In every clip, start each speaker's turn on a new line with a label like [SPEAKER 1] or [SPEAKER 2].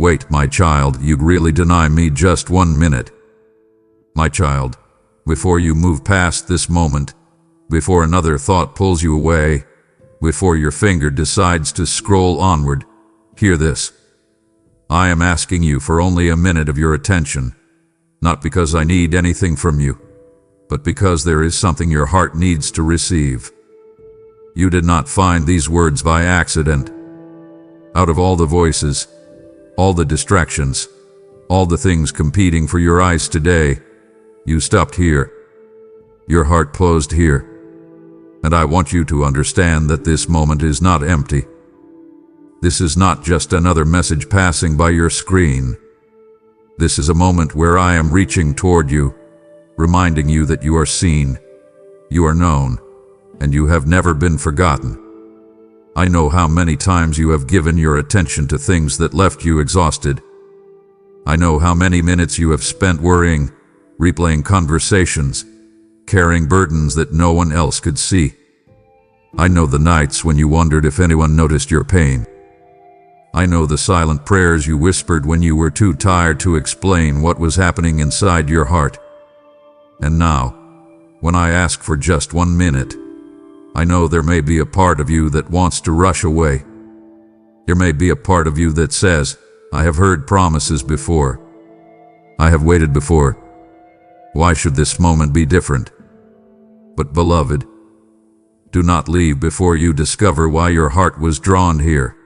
[SPEAKER 1] Wait, my child, you'd really deny me just 1 minute. My child, before you move past this moment, before another thought pulls you away, before your finger decides to scroll onward, hear this. I am asking you for only a minute of your attention, not because I need anything from you, but because there is something your heart needs to receive. You did not find these words by accident. Out of all the voices, all the distractions, all the things competing for your eyes today, you stopped here. Your heart closed here. And I want you to understand that this moment is not empty. This is not just another message passing by your screen. This is a moment where I am reaching toward you, reminding you that you are seen, you are known, and you have never been forgotten. I know how many times you have given your attention to things that left you exhausted. I know how many minutes you have spent worrying, replaying conversations, carrying burdens that no one else could see. I know the nights when you wondered if anyone noticed your pain. I know the silent prayers you whispered when you were too tired to explain what was happening inside your heart. And now, when I ask for just 1 minute, I know there may be a part of you that wants to rush away. There may be a part of you that says, I have heard promises before. I have waited before. Why should this moment be different? But beloved, do not leave before you discover why your heart was drawn here.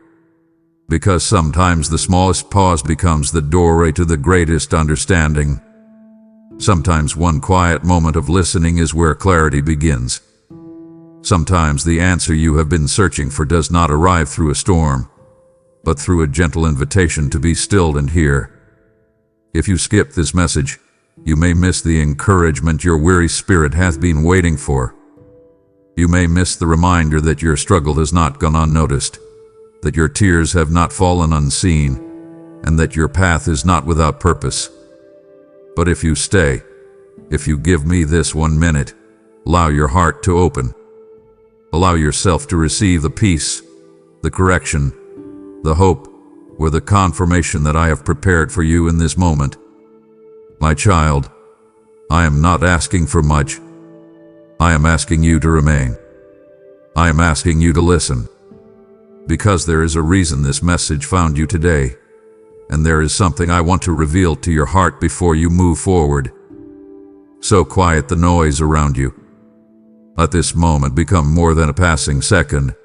[SPEAKER 1] Because sometimes the smallest pause becomes the doorway to the greatest understanding. Sometimes one quiet moment of listening is where clarity begins. Sometimes the answer you have been searching for does not arrive through a storm, but through a gentle invitation to be stilled and hear. If you skip this message, you may miss the encouragement your weary spirit has been waiting for. You may miss the reminder that your struggle has not gone unnoticed, that your tears have not fallen unseen, and that your path is not without purpose. But if you stay, if you give me this 1 minute, allow your heart to open. Allow yourself to receive the peace, the correction, the hope, or the confirmation that I have prepared for you in this moment. My child, I am not asking for much. I am asking you to remain. I am asking you to listen. Because there is a reason this message found you today, and there is something I want to reveal to your heart before you move forward. So quiet the noise around you. Let this moment become more than a passing second.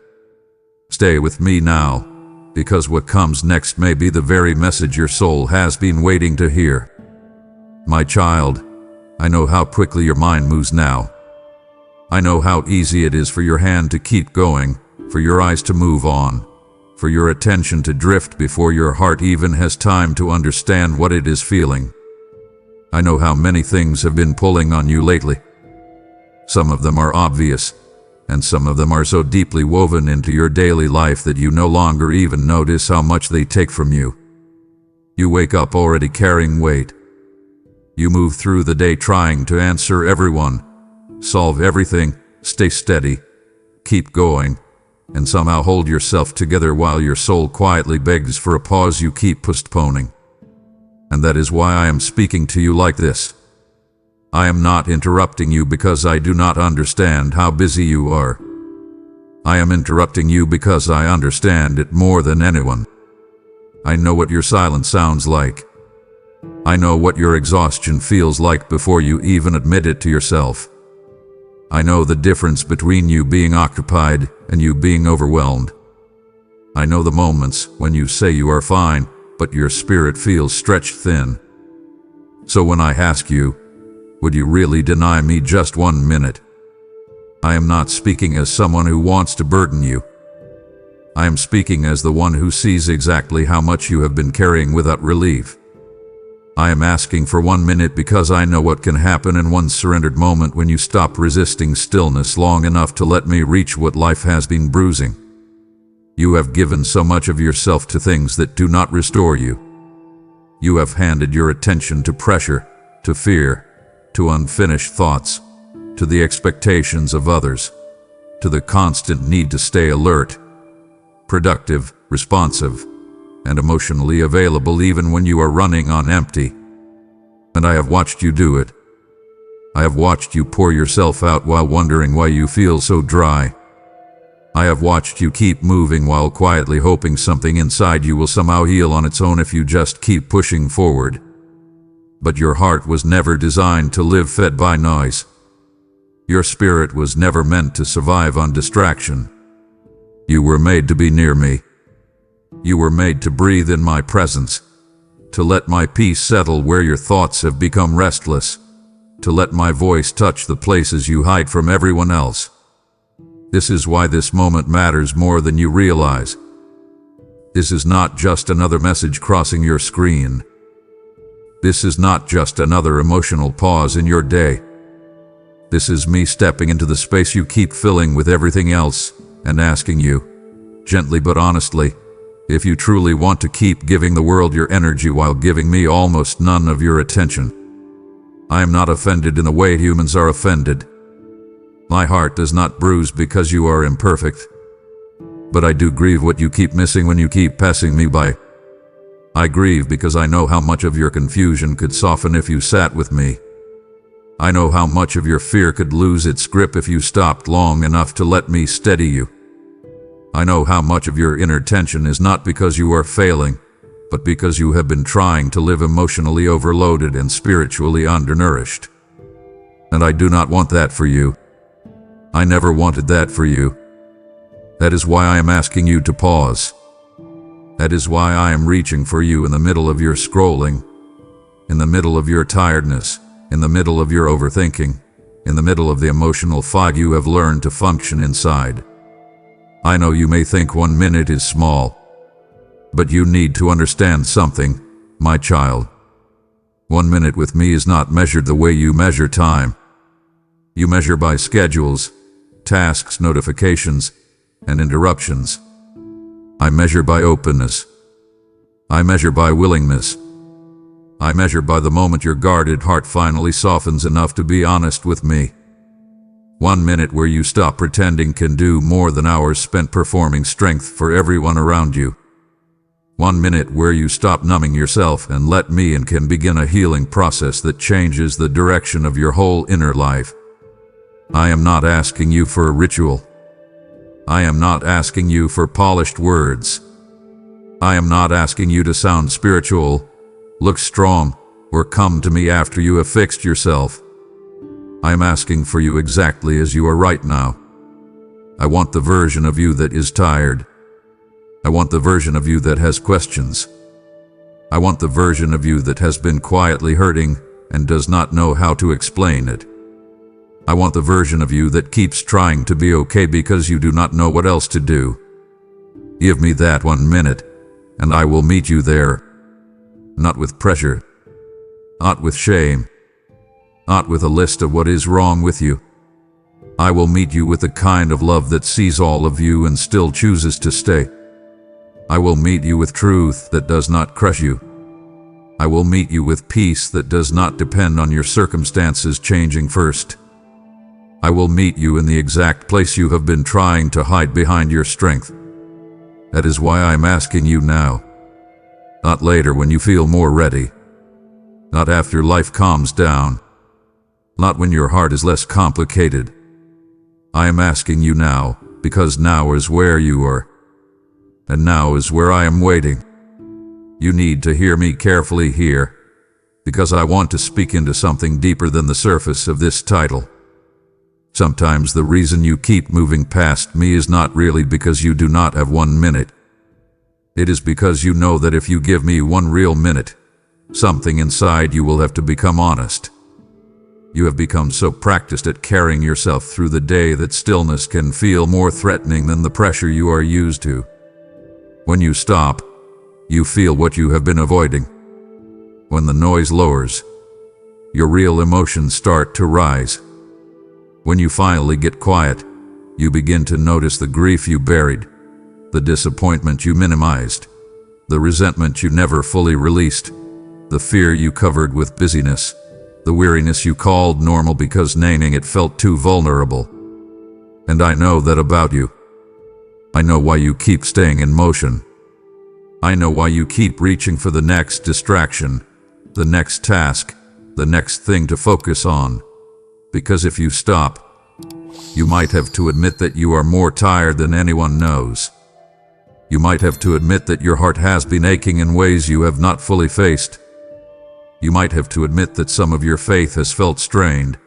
[SPEAKER 1] Stay with me now, because what comes next may be the very message your soul has been waiting to hear. My child, I know how quickly your mind moves now. I know how easy it is for your hand to keep going, for your eyes to move on, for your attention to drift before your heart even has time to understand what it is feeling. I know how many things have been pulling on you lately. Some of them are obvious, and some of them are so deeply woven into your daily life that you no longer even notice how much they take from you. You wake up already carrying weight. You move through the day trying to answer everyone, solve everything, stay steady, keep going, and somehow hold yourself together while your soul quietly begs for a pause you keep postponing. And that is why I am speaking to you like this. I am not interrupting you because I do not understand how busy you are. I am interrupting you because I understand it more than anyone. I know what your silence sounds like. I know what your exhaustion feels like before you even admit it to yourself. I know the difference between you being occupied and you being overwhelmed. I know the moments when you say you are fine, but your spirit feels stretched thin. So when I ask you, would you really deny me just 1 minute? I am not speaking as someone who wants to burden you. I am speaking as the one who sees exactly how much you have been carrying without relief. I am asking for 1 minute because I know what can happen in one surrendered moment when you stop resisting stillness long enough to let me reach what life has been bruising. You have given so much of yourself to things that do not restore you. You have handed your attention to pressure, to fear, to unfinished thoughts, to the expectations of others, to the constant need to stay alert, productive, responsive, and emotionally available even when you are running on empty. And I have watched you do it. I have watched you pour yourself out while wondering why you feel so dry. I have watched you keep moving while quietly hoping something inside you will somehow heal on its own if you just keep pushing forward. But your heart was never designed to live fed by noise. Your spirit was never meant to survive on distraction. You were made to be near me. You were made to breathe in my presence, to let my peace settle where your thoughts have become restless, to let my voice touch the places you hide from everyone else. This is why this moment matters more than you realize. This is not just another message crossing your screen. This is not just another emotional pause in your day. This is me stepping into the space you keep filling with everything else and asking you, gently but honestly, if you truly want to keep giving the world your energy while giving me almost none of your attention. I am not offended in the way humans are offended. My heart does not bruise because you are imperfect. But I do grieve what you keep missing when you keep passing me by. I grieve because I know how much of your confusion could soften if you sat with me. I know how much of your fear could lose its grip if you stopped long enough to let me steady you. I know how much of your inner tension is not because you are failing, but because you have been trying to live emotionally overloaded and spiritually undernourished. And I do not want that for you. I never wanted that for you. That is why I am asking you to pause. That is why I am reaching for you in the middle of your scrolling, in the middle of your tiredness, in the middle of your overthinking, in the middle of the emotional fog you have learned to function inside. I know you may think 1 minute is small, but you need to understand something, my child. 1 minute with me is not measured the way you measure time. You measure by schedules, tasks, notifications, and interruptions. I measure by openness. I measure by willingness. I measure by the moment your guarded heart finally softens enough to be honest with me. 1 minute where you stop pretending can do more than hours spent performing strength for everyone around you. 1 minute where you stop numbing yourself and let me in can begin a healing process that changes the direction of your whole inner life. I am not asking you for a ritual. I am not asking you for polished words. I am not asking you to sound spiritual, look strong, or come to me after you have fixed yourself. I am asking for you exactly as you are right now. I want the version of you that is tired. I want the version of you that has questions. I want the version of you that has been quietly hurting and does not know how to explain it. I want the version of you that keeps trying to be okay because you do not know what else to do. Give me that 1 minute, and I will meet you there. Not with pressure, not with shame, not with a list of what is wrong with you. I will meet you with the kind of love that sees all of you and still chooses to stay. I will meet you with truth that does not crush you. I will meet you with peace that does not depend on your circumstances changing first. I will meet you in the exact place you have been trying to hide behind your strength. That is why I am asking you now. Not later when you feel more ready. Not after life calms down. Not when your heart is less complicated. I am asking you now, because now is where you are. And now is where I am waiting. You need to hear me carefully here, because I want to speak into something deeper than the surface of this title. Sometimes the reason you keep moving past me is not really because you do not have 1 minute. It is because you know that if you give me 1 real minute, something inside you will have to become honest. You have become so practiced at carrying yourself through the day that stillness can feel more threatening than the pressure you are used to. When you stop, you feel what you have been avoiding. When the noise lowers, your real emotions start to rise. When you finally get quiet, you begin to notice the grief you buried, the disappointment you minimized, the resentment you never fully released, the fear you covered with busyness, the weariness you called normal because naming it felt too vulnerable. And I know that about you. I know why you keep staying in motion. I know why you keep reaching for the next distraction, the next task, the next thing to focus on. Because if you stop, you might have to admit that you are more tired than anyone knows. You might have to admit that your heart has been aching in ways you have not fully faced. You might have to admit that some of your faith has felt strained,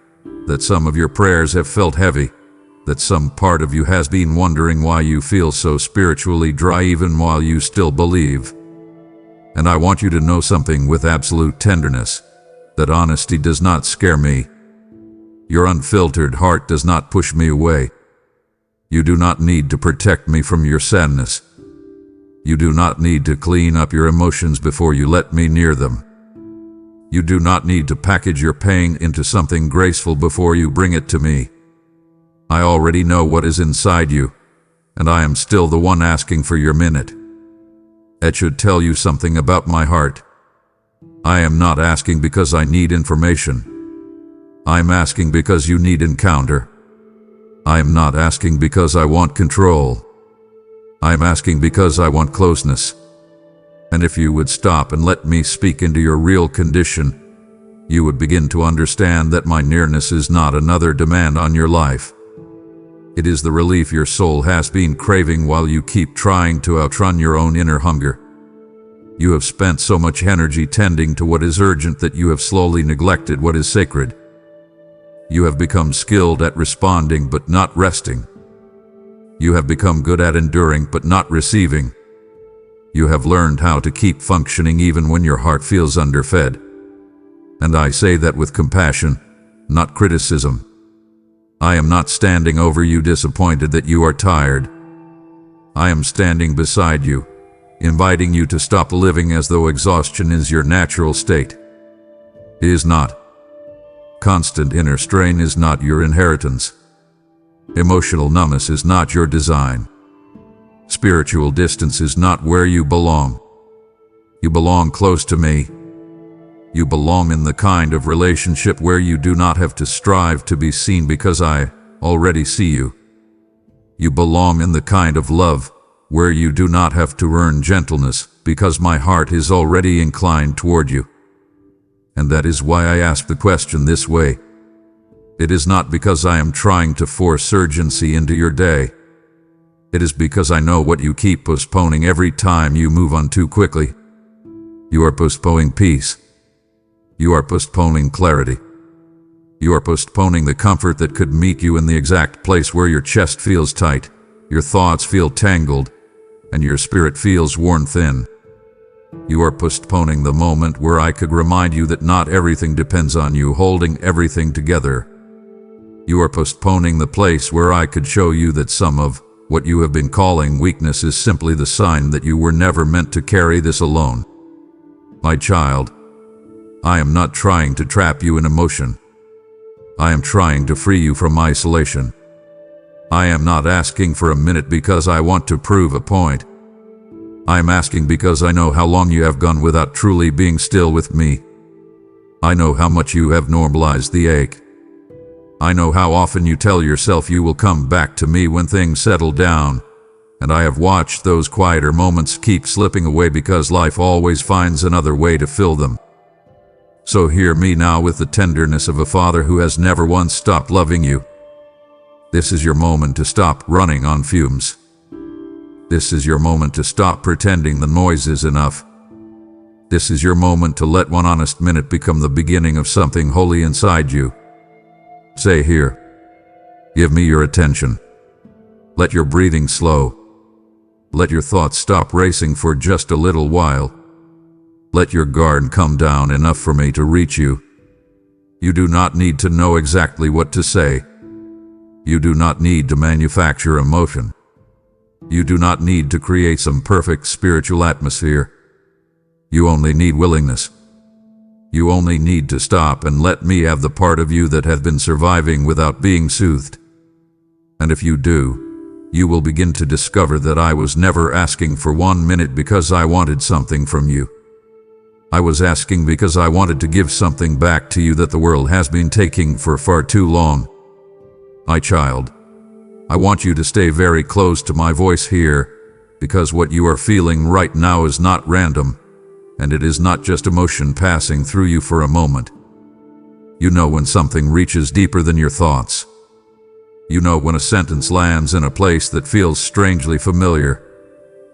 [SPEAKER 1] that some of your prayers have felt heavy, that some part of you has been wondering why you feel so spiritually dry even while you still believe. And I want you to know something with absolute tenderness, that honesty does not scare me. Your unfiltered heart does not push me away. You do not need to protect me from your sadness. You do not need to clean up your emotions before you let me near them. You do not need to package your pain into something graceful before you bring it to me. I already know what is inside you, and I am still the one asking for your minute. It should tell you something about my heart. I am not asking because I need information. I'm asking because you need encounter. I am not asking because I want control. I am asking because I want closeness. And if you would stop and let me speak into your real condition, you would begin to understand that my nearness is not another demand on your life. It is the relief your soul has been craving while you keep trying to outrun your own inner hunger. You have spent so much energy tending to what is urgent that you have slowly neglected what is sacred. You have become skilled at responding but not resting. You have become good at enduring but not receiving. You have learned how to keep functioning even when your heart feels underfed. And I say that with compassion, not criticism. I am not standing over you disappointed that you are tired. I am standing beside you, inviting you to stop living as though exhaustion is your natural state. It is not. Constant inner strain is not your inheritance. Emotional numbness is not your design. Spiritual distance is not where you belong. You belong close to me. You belong in the kind of relationship where you do not have to strive to be seen because I already see you. You belong in the kind of love where you do not have to earn gentleness because my heart is already inclined toward you. And that is why I ask the question this way. It is not because I am trying to force urgency into your day. It is because I know what you keep postponing every time you move on too quickly. You are postponing peace. You are postponing clarity. You are postponing the comfort that could meet you in the exact place where your chest feels tight, your thoughts feel tangled, and your spirit feels worn thin. You are postponing the moment where I could remind you that not everything depends on you holding everything together. You are postponing the place where I could show you that some of what you have been calling weakness is simply the sign that you were never meant to carry this alone. My child, I am not trying to trap you in emotion. I am trying to free you from isolation. I am not asking for a minute because I want to prove a point. I am asking because I know how long you have gone without truly being still with me. I know how much you have normalized the ache. I know how often you tell yourself you will come back to me when things settle down, and I have watched those quieter moments keep slipping away because life always finds another way to fill them. So hear me now with the tenderness of a father who has never once stopped loving you. This is your moment to stop running on fumes. This is your moment to stop pretending the noise is enough. This is your moment to let one honest minute become the beginning of something holy inside you. Say here, give me your attention. Let your breathing slow. Let your thoughts stop racing for just a little while. Let your guard come down enough for me to reach you. You do not need to know exactly what to say. You do not need to manufacture emotion. You do not need to create some perfect spiritual atmosphere. You only need willingness. You only need to stop and let me have the part of you that has been surviving without being soothed. And if you do, you will begin to discover that I was never asking for 1 minute because I wanted something from you. I was asking because I wanted to give something back to you that the world has been taking for far too long. My child, I want you to stay very close to my voice here, because what you are feeling right now is not random, and it is not just emotion passing through you for a moment. You know when something reaches deeper than your thoughts. You know when a sentence lands in a place that feels strangely familiar,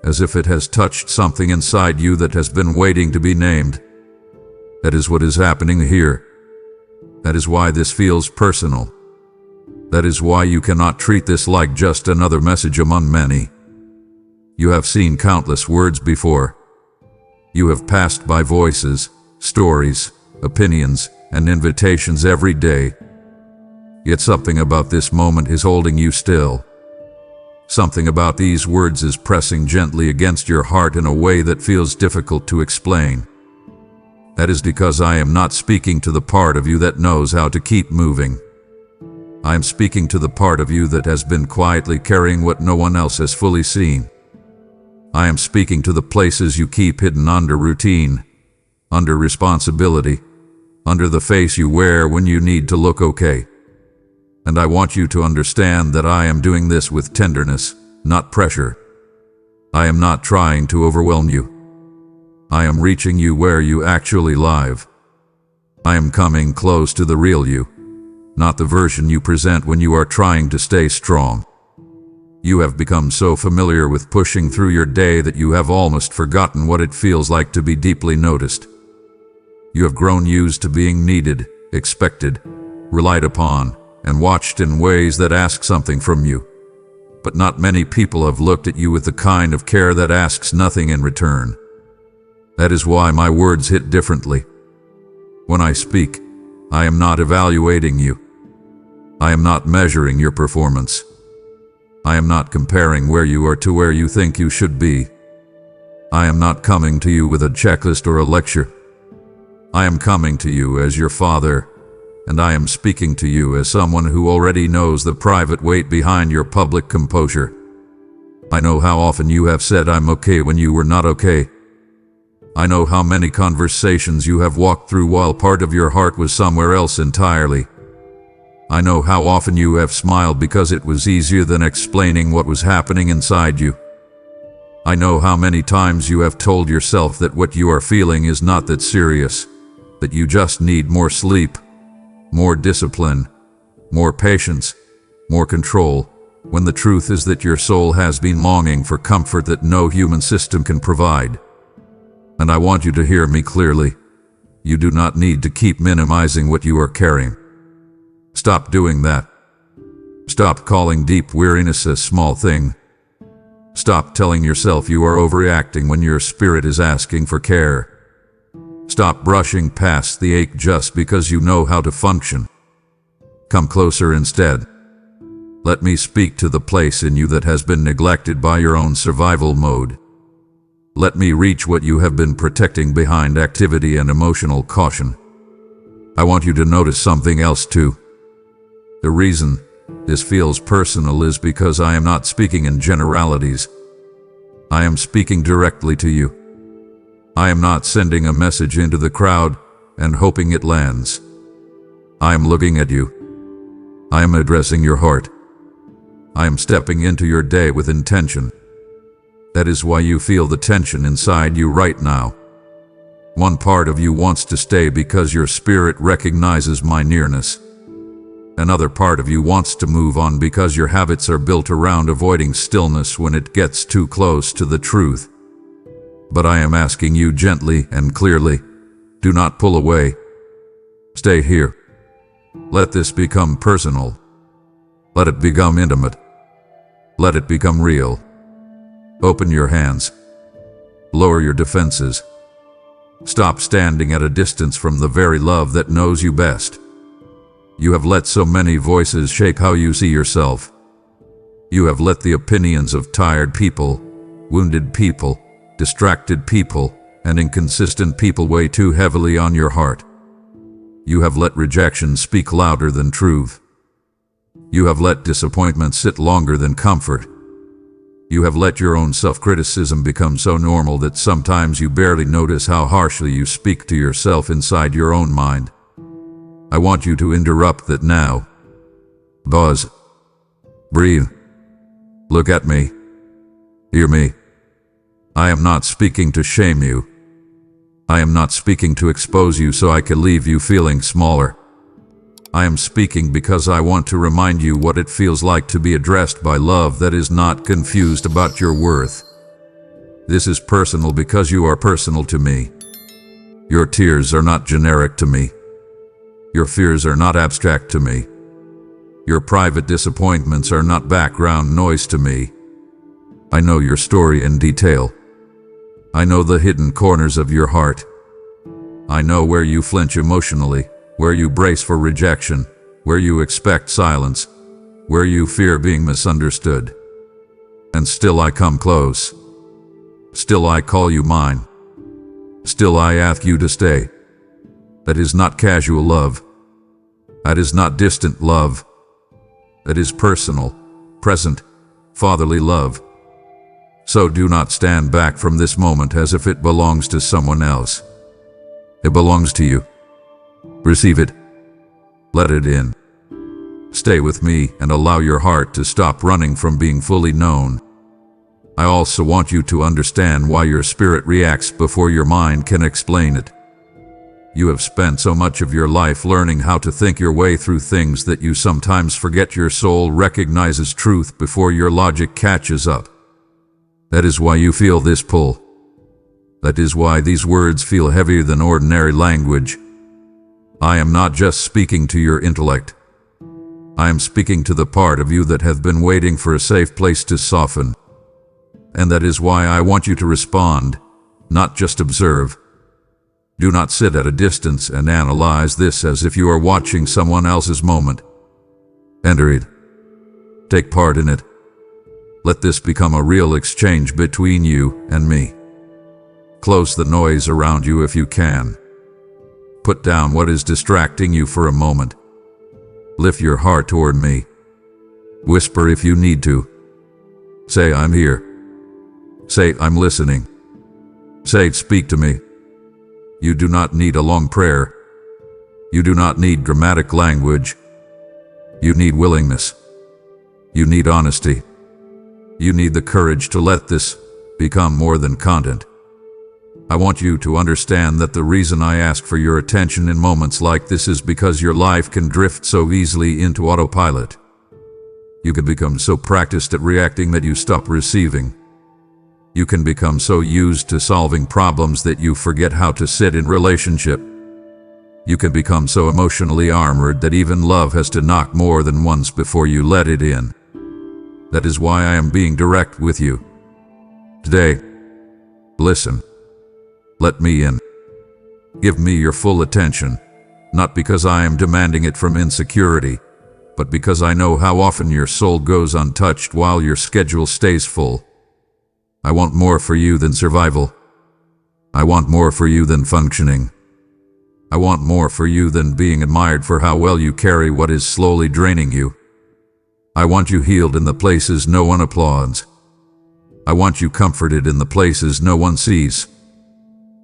[SPEAKER 1] as if it has touched something inside you that has been waiting to be named. That is what is happening here. That is why this feels personal. That is why you cannot treat this like just another message among many. You have seen countless words before. You have passed by voices, stories, opinions, and invitations every day. Yet something about this moment is holding you still. Something about these words is pressing gently against your heart in a way that feels difficult to explain. That is because I am not speaking to the part of you that knows how to keep moving. I am speaking to the part of you that has been quietly carrying what no one else has fully seen. I am speaking to the places you keep hidden under routine, under responsibility, under the face you wear when you need to look okay. And I want you to understand that I am doing this with tenderness, not pressure. I am not trying to overwhelm you. I am reaching you where you actually live. I am coming close to the real you, not the version you present when you are trying to stay strong. You have become so familiar with pushing through your day that you have almost forgotten what it feels like to be deeply noticed. You have grown used to being needed, expected, relied upon, and watched in ways that ask something from you. But not many people have looked at you with the kind of care that asks nothing in return. That is why my words hit differently. When I speak, I am not evaluating you. I am not measuring your performance. I am not comparing where you are to where you think you should be. I am not coming to you with a checklist or a lecture. I am coming to you as your father, and I am speaking to you as someone who already knows the private weight behind your public composure. I know how often you have said I'm okay when you were not okay. I know how many conversations you have walked through while part of your heart was somewhere else entirely. I know how often you have smiled because it was easier than explaining what was happening inside you. I know how many times you have told yourself that what you are feeling is not that serious, that you just need more sleep, more discipline, more patience, more control, when the truth is that your soul has been longing for comfort that no human system can provide. And I want you to hear me clearly. You do not need to keep minimizing what you are carrying. Stop doing that. Stop calling deep weariness a small thing. Stop telling yourself you are overreacting when your spirit is asking for care. Stop brushing past the ache just because you know how to function. Come closer instead. Let me speak to the place in you that has been neglected by your own survival mode. Let me reach what you have been protecting behind activity and emotional caution. I want you to notice something else too. The reason this feels personal is because I am not speaking in generalities. I am speaking directly to you. I am not sending a message into the crowd and hoping it lands. I am looking at you. I am addressing your heart. I am stepping into your day with intention. That is why you feel the tension inside you right now. One part of you wants to stay because your spirit recognizes my nearness. Another part of you wants to move on because your habits are built around avoiding stillness when it gets too close to the truth. But I am asking you gently and clearly, do not pull away. Stay here. Let this become personal. Let it become intimate. Let it become real. Open your hands. Lower your defenses. Stop standing at a distance from the very love that knows you best. You have let so many voices shape how you see yourself. You have let the opinions of tired people, wounded people, distracted people, and inconsistent people weigh too heavily on your heart. You have let rejection speak louder than truth. You have let disappointment sit longer than comfort. You have let your own self-criticism become so normal that sometimes you barely notice how harshly you speak to yourself inside your own mind. I want you to interrupt that now. Pause. Breathe. Look at me. Hear me. I am not speaking to shame you. I am not speaking to expose you so I can leave you feeling smaller. I am speaking because I want to remind you what it feels like to be addressed by love that is not confused about your worth. This is personal because you are personal to me. Your tears are not generic to me. Your fears are not abstract to me. Your private disappointments are not background noise to me. I know your story in detail. I know the hidden corners of your heart. I know where you flinch emotionally, where you brace for rejection, where you expect silence, where you fear being misunderstood. And still I come close. Still I call you mine. Still I ask you to stay. That is not casual love. That is not distant love. That is personal, present, fatherly love. So do not stand back from this moment as if it belongs to someone else. It belongs to you. Receive it. Let it in. Stay with me and allow your heart to stop running from being fully known. I also want you to understand why your spirit reacts before your mind can explain it. You have spent so much of your life learning how to think your way through things that you sometimes forget your soul recognizes truth before your logic catches up. That is why you feel this pull. That is why these words feel heavier than ordinary language. I am not just speaking to your intellect. I am speaking to the part of you that have been waiting for a safe place to soften. And that is why I want you to respond, not just observe. Do not sit at a distance and analyze this as if you are watching someone else's moment. Enter it. Take part in it. Let this become a real exchange between you and me. Close the noise around you if you can. Put down what is distracting you for a moment. Lift your heart toward me. Whisper if you need to. Say, I'm here. Say, I'm listening. Say, speak to me. You do not need a long prayer. You do not need dramatic language. You need willingness. You need honesty. You need the courage to let this become more than content. I want you to understand that the reason I ask for your attention in moments like this is because your life can drift so easily into autopilot. You can become so practiced at reacting that you stop receiving. You can become so used to solving problems that you forget how to sit in relationship. You can become so emotionally armored that even love has to knock more than once before you let it in. That is why I am being direct with you. Today, listen. Let me in. Give me your full attention, not because I am demanding it from insecurity, but because I know how often your soul goes untouched while your schedule stays full. I want more for you than survival. I want more for you than functioning. I want more for you than being admired for how well you carry what is slowly draining you. I want you healed in the places no one applauds. I want you comforted in the places no one sees.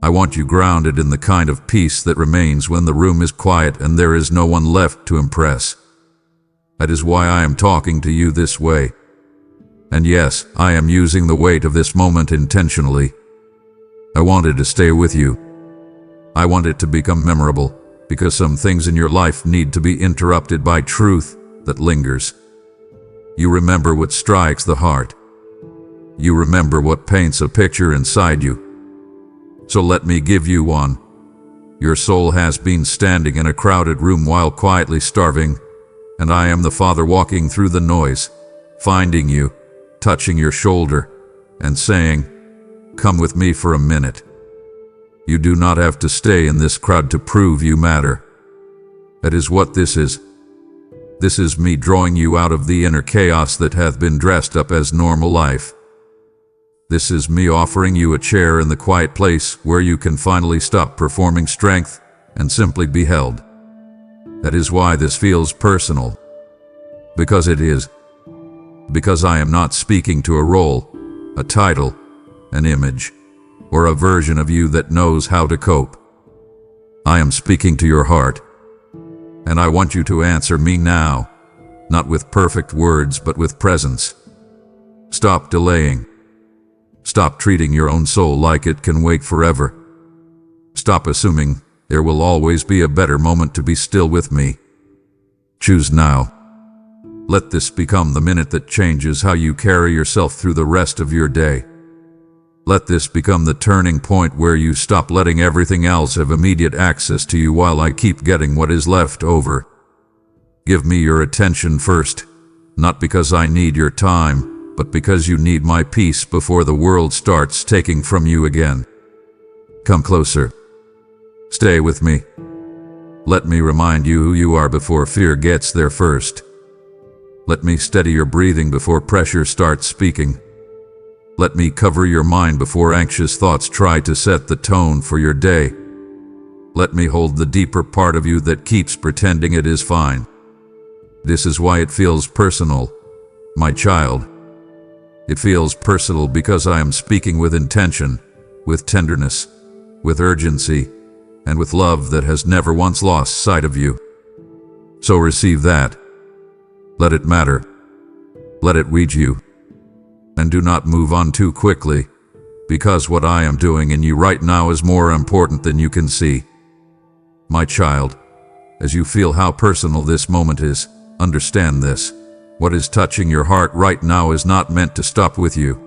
[SPEAKER 1] I want you grounded in the kind of peace that remains when the room is quiet and there is no one left to impress. That is why I am talking to you this way. And yes, I am using the weight of this moment intentionally. I wanted to stay with you. I want it to become memorable, because some things in your life need to be interrupted by truth that lingers. You remember what strikes the heart. You remember what paints a picture inside you. So let me give you one. Your soul has been standing in a crowded room while quietly starving, and I am the Father walking through the noise, finding you, touching your shoulder, and saying, "Come with me for a minute." You do not have to stay in this crowd to prove you matter. That is what this is. This is me drawing you out of the inner chaos that hath been dressed up as normal life. This is me offering you a chair in the quiet place where you can finally stop performing strength and simply be held. That is why this feels personal. Because it is. Because I am not speaking to a role, a title, an image, or a version of you that knows how to cope. I am speaking to your heart. And I want you to answer me now, not with perfect words but with presence. Stop delaying. Stop treating your own soul like it can wait forever. Stop assuming there will always be a better moment to be still with me. Choose now. Let this become the minute that changes how you carry yourself through the rest of your day. Let this become the turning point where you stop letting everything else have immediate access to you while I keep getting what is left over. Give me your attention first, not because I need your time, but because you need my peace before the world starts taking from you again. Come closer. Stay with me. Let me remind you who you are before fear gets there first. Let me steady your breathing before pressure starts speaking. Let me cover your mind before anxious thoughts try to set the tone for your day. Let me hold the deeper part of you that keeps pretending it is fine. This is why it feels personal, my child. It feels personal because I am speaking with intention, with tenderness, with urgency, and with love that has never once lost sight of you. So receive that. Let it matter. Let it reach you. And do not move on too quickly, because what I am doing in you right now is more important than you can see. My child, as you feel how personal this moment is, understand this. What is touching your heart right now is not meant to stop with you.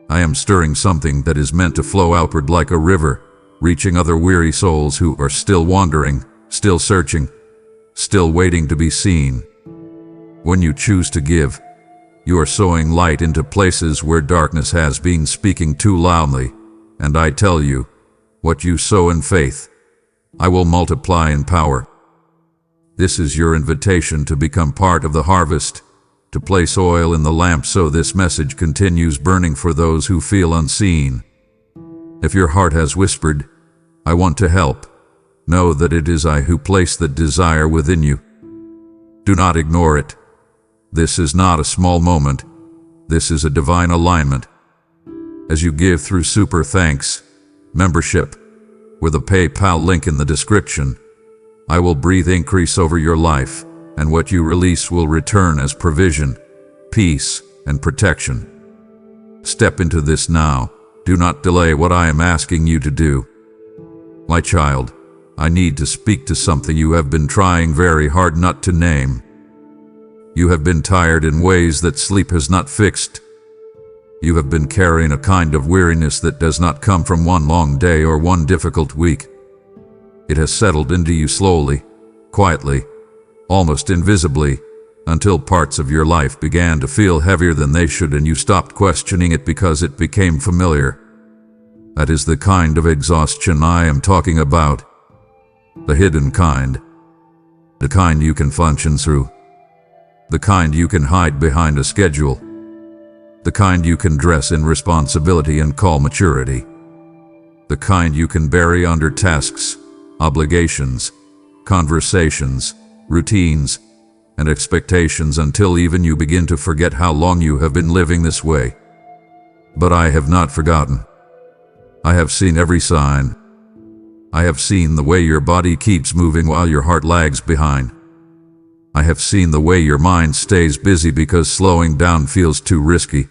[SPEAKER 1] I am stirring something that is meant to flow outward like a river, reaching other weary souls who are still wandering, still searching, still waiting to be seen. When you choose to give, you are sowing light into places where darkness has been speaking too loudly, and I tell you, what you sow in faith, I will multiply in power. This is your invitation to become part of the harvest, to place oil in the lamp so this message continues burning for those who feel unseen. If your heart has whispered, I want to help, know that it is I who place that desire within you. Do not ignore it. This is not a small moment. This is a divine alignment. As you give through Super Thanks membership, with a PayPal link in the description, I will breathe increase over your life, and what you release will return as provision, peace, and protection. Step into this now. Do not delay what I am asking you to do. My child, I need to speak to something you have been trying very hard not to name. You have been tired in ways that sleep has not fixed. You have been carrying a kind of weariness that does not come from one long day or one difficult week. It has settled into you slowly, quietly, almost invisibly, until parts of your life began to feel heavier than they should and you stopped questioning it because it became familiar. That is the kind of exhaustion I am talking about. The hidden kind. The kind you can function through. The kind you can hide behind a schedule. The kind you can dress in responsibility and call maturity. The kind you can bury under tasks, obligations, conversations, routines, and expectations until even you begin to forget how long you have been living this way. But I have not forgotten. I have seen every sign. I have seen the way your body keeps moving while your heart lags behind. I have seen the way your mind stays busy because slowing down feels too risky.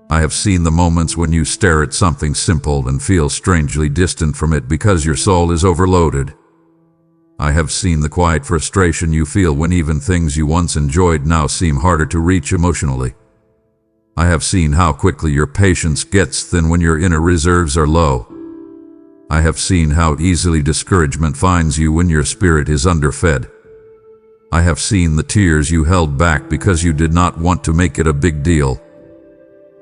[SPEAKER 1] I have seen the moments when you stare at something simple and feel strangely distant from it because your soul is overloaded. I have seen the quiet frustration you feel when even things you once enjoyed now seem harder to reach emotionally. I have seen how quickly your patience gets thin when your inner reserves are low. I have seen how easily discouragement finds you when your spirit is underfed. I have seen the tears you held back because you did not want to make it a big deal.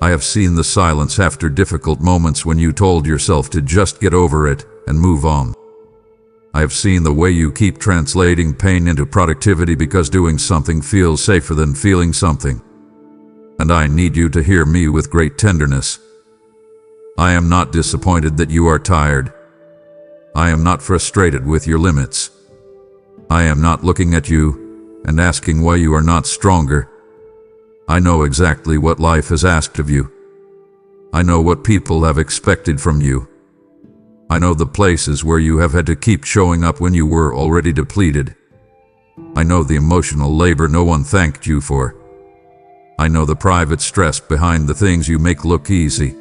[SPEAKER 1] I have seen the silence after difficult moments when you told yourself to just get over it and move on. I have seen the way you keep translating pain into productivity because doing something feels safer than feeling something. And I need you to hear me with great tenderness. I am not disappointed that you are tired. I am not frustrated with your limits. I am not looking at you and asking why you are not stronger. I know exactly what life has asked of you. I know what people have expected from you. I know the places where you have had to keep showing up when you were already depleted. I know the emotional labor no one thanked you for. I know the private stress behind the things you make look easy.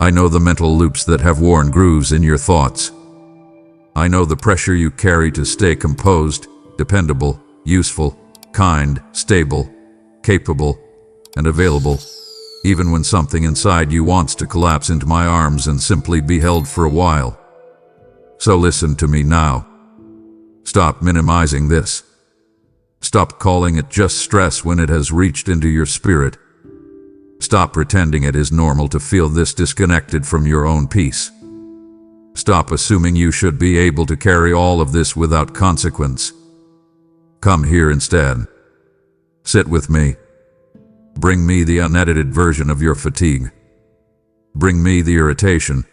[SPEAKER 1] I know the mental loops that have worn grooves in your thoughts. I know the pressure you carry to stay composed, dependable, useful, kind, stable, capable, and available, even when something inside you wants to collapse into my arms and simply be held for a while. So listen to me now. Stop minimizing this. Stop calling it just stress when it has reached into your spirit. Stop pretending it is normal to feel this disconnected from your own peace. Stop assuming you should be able to carry all of this without consequence. Come here instead. Sit with me. Bring me the unedited version of your fatigue. Bring me the irritation,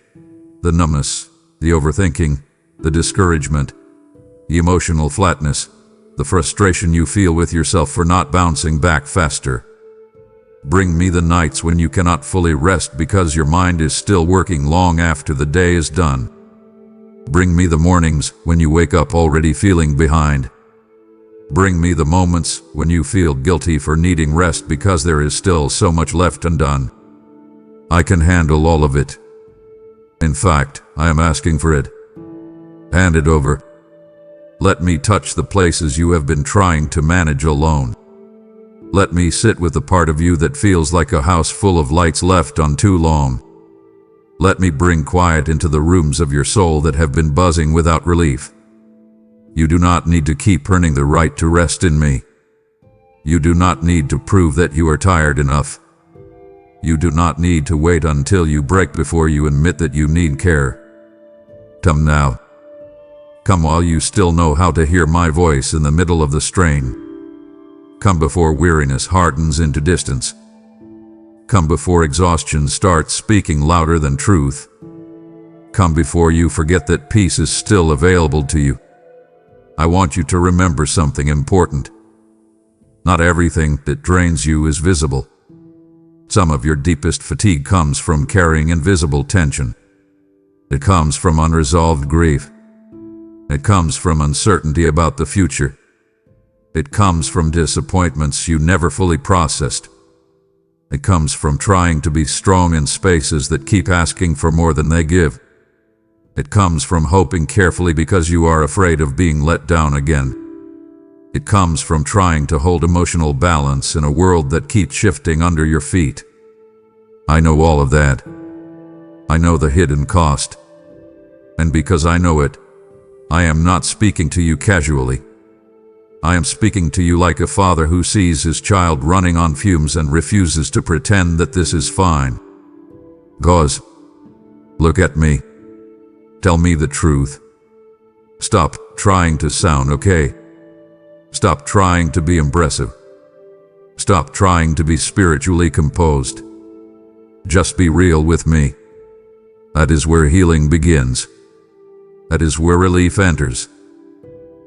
[SPEAKER 1] the numbness, the overthinking, the discouragement, the emotional flatness, the frustration you feel with yourself for not bouncing back faster. Bring me the nights when you cannot fully rest because your mind is still working long after the day is done. Bring me the mornings when you wake up already feeling behind. Bring me the moments when you feel guilty for needing rest because there is still so much left undone. I can handle all of it. In fact, I am asking for it. Hand it over. Let me touch the places you have been trying to manage alone. Let me sit with the part of you that feels like a house full of lights left on too long. Let me bring quiet into the rooms of your soul that have been buzzing without relief. You do not need to keep earning the right to rest in me. You do not need to prove that you are tired enough. You do not need to wait until you break before you admit that you need care. Come now. Come while you still know how to hear my voice in the middle of the strain. Come before weariness hardens into distance. Come before exhaustion starts speaking louder than truth. Come before you forget that peace is still available to you. I want you to remember something important. Not everything that drains you is visible. Some of your deepest fatigue comes from carrying invisible tension. It comes from unresolved grief. It comes from uncertainty about the future. It comes from disappointments you never fully processed. It comes from trying to be strong in spaces that keep asking for more than they give. It comes from hoping carefully because you are afraid of being let down again. It comes from trying to hold emotional balance in a world that keeps shifting under your feet. I know all of that. I know the hidden cost. And because I know it, I am not speaking to you casually. I am speaking to you like a father who sees his child running on fumes and refuses to pretend that this is fine. Gauze, look at me. Tell me the truth. Stop trying to sound okay. Stop trying to be impressive. Stop trying to be spiritually composed. Just be real with me. That is where healing begins. That is where relief enters.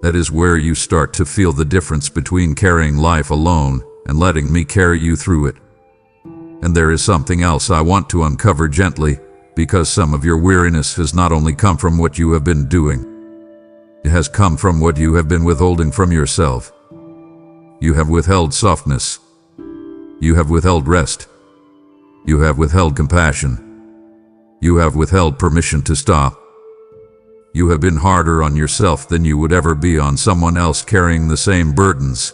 [SPEAKER 1] That is where you start to feel the difference between carrying life alone and letting me carry you through it. And there is something else I want to uncover gently, because some of your weariness has not only come from what you have been doing. It has come from what you have been withholding from yourself. You have withheld softness. You have withheld rest. You have withheld compassion. You have withheld permission to stop. You have been harder on yourself than you would ever be on someone else carrying the same burdens.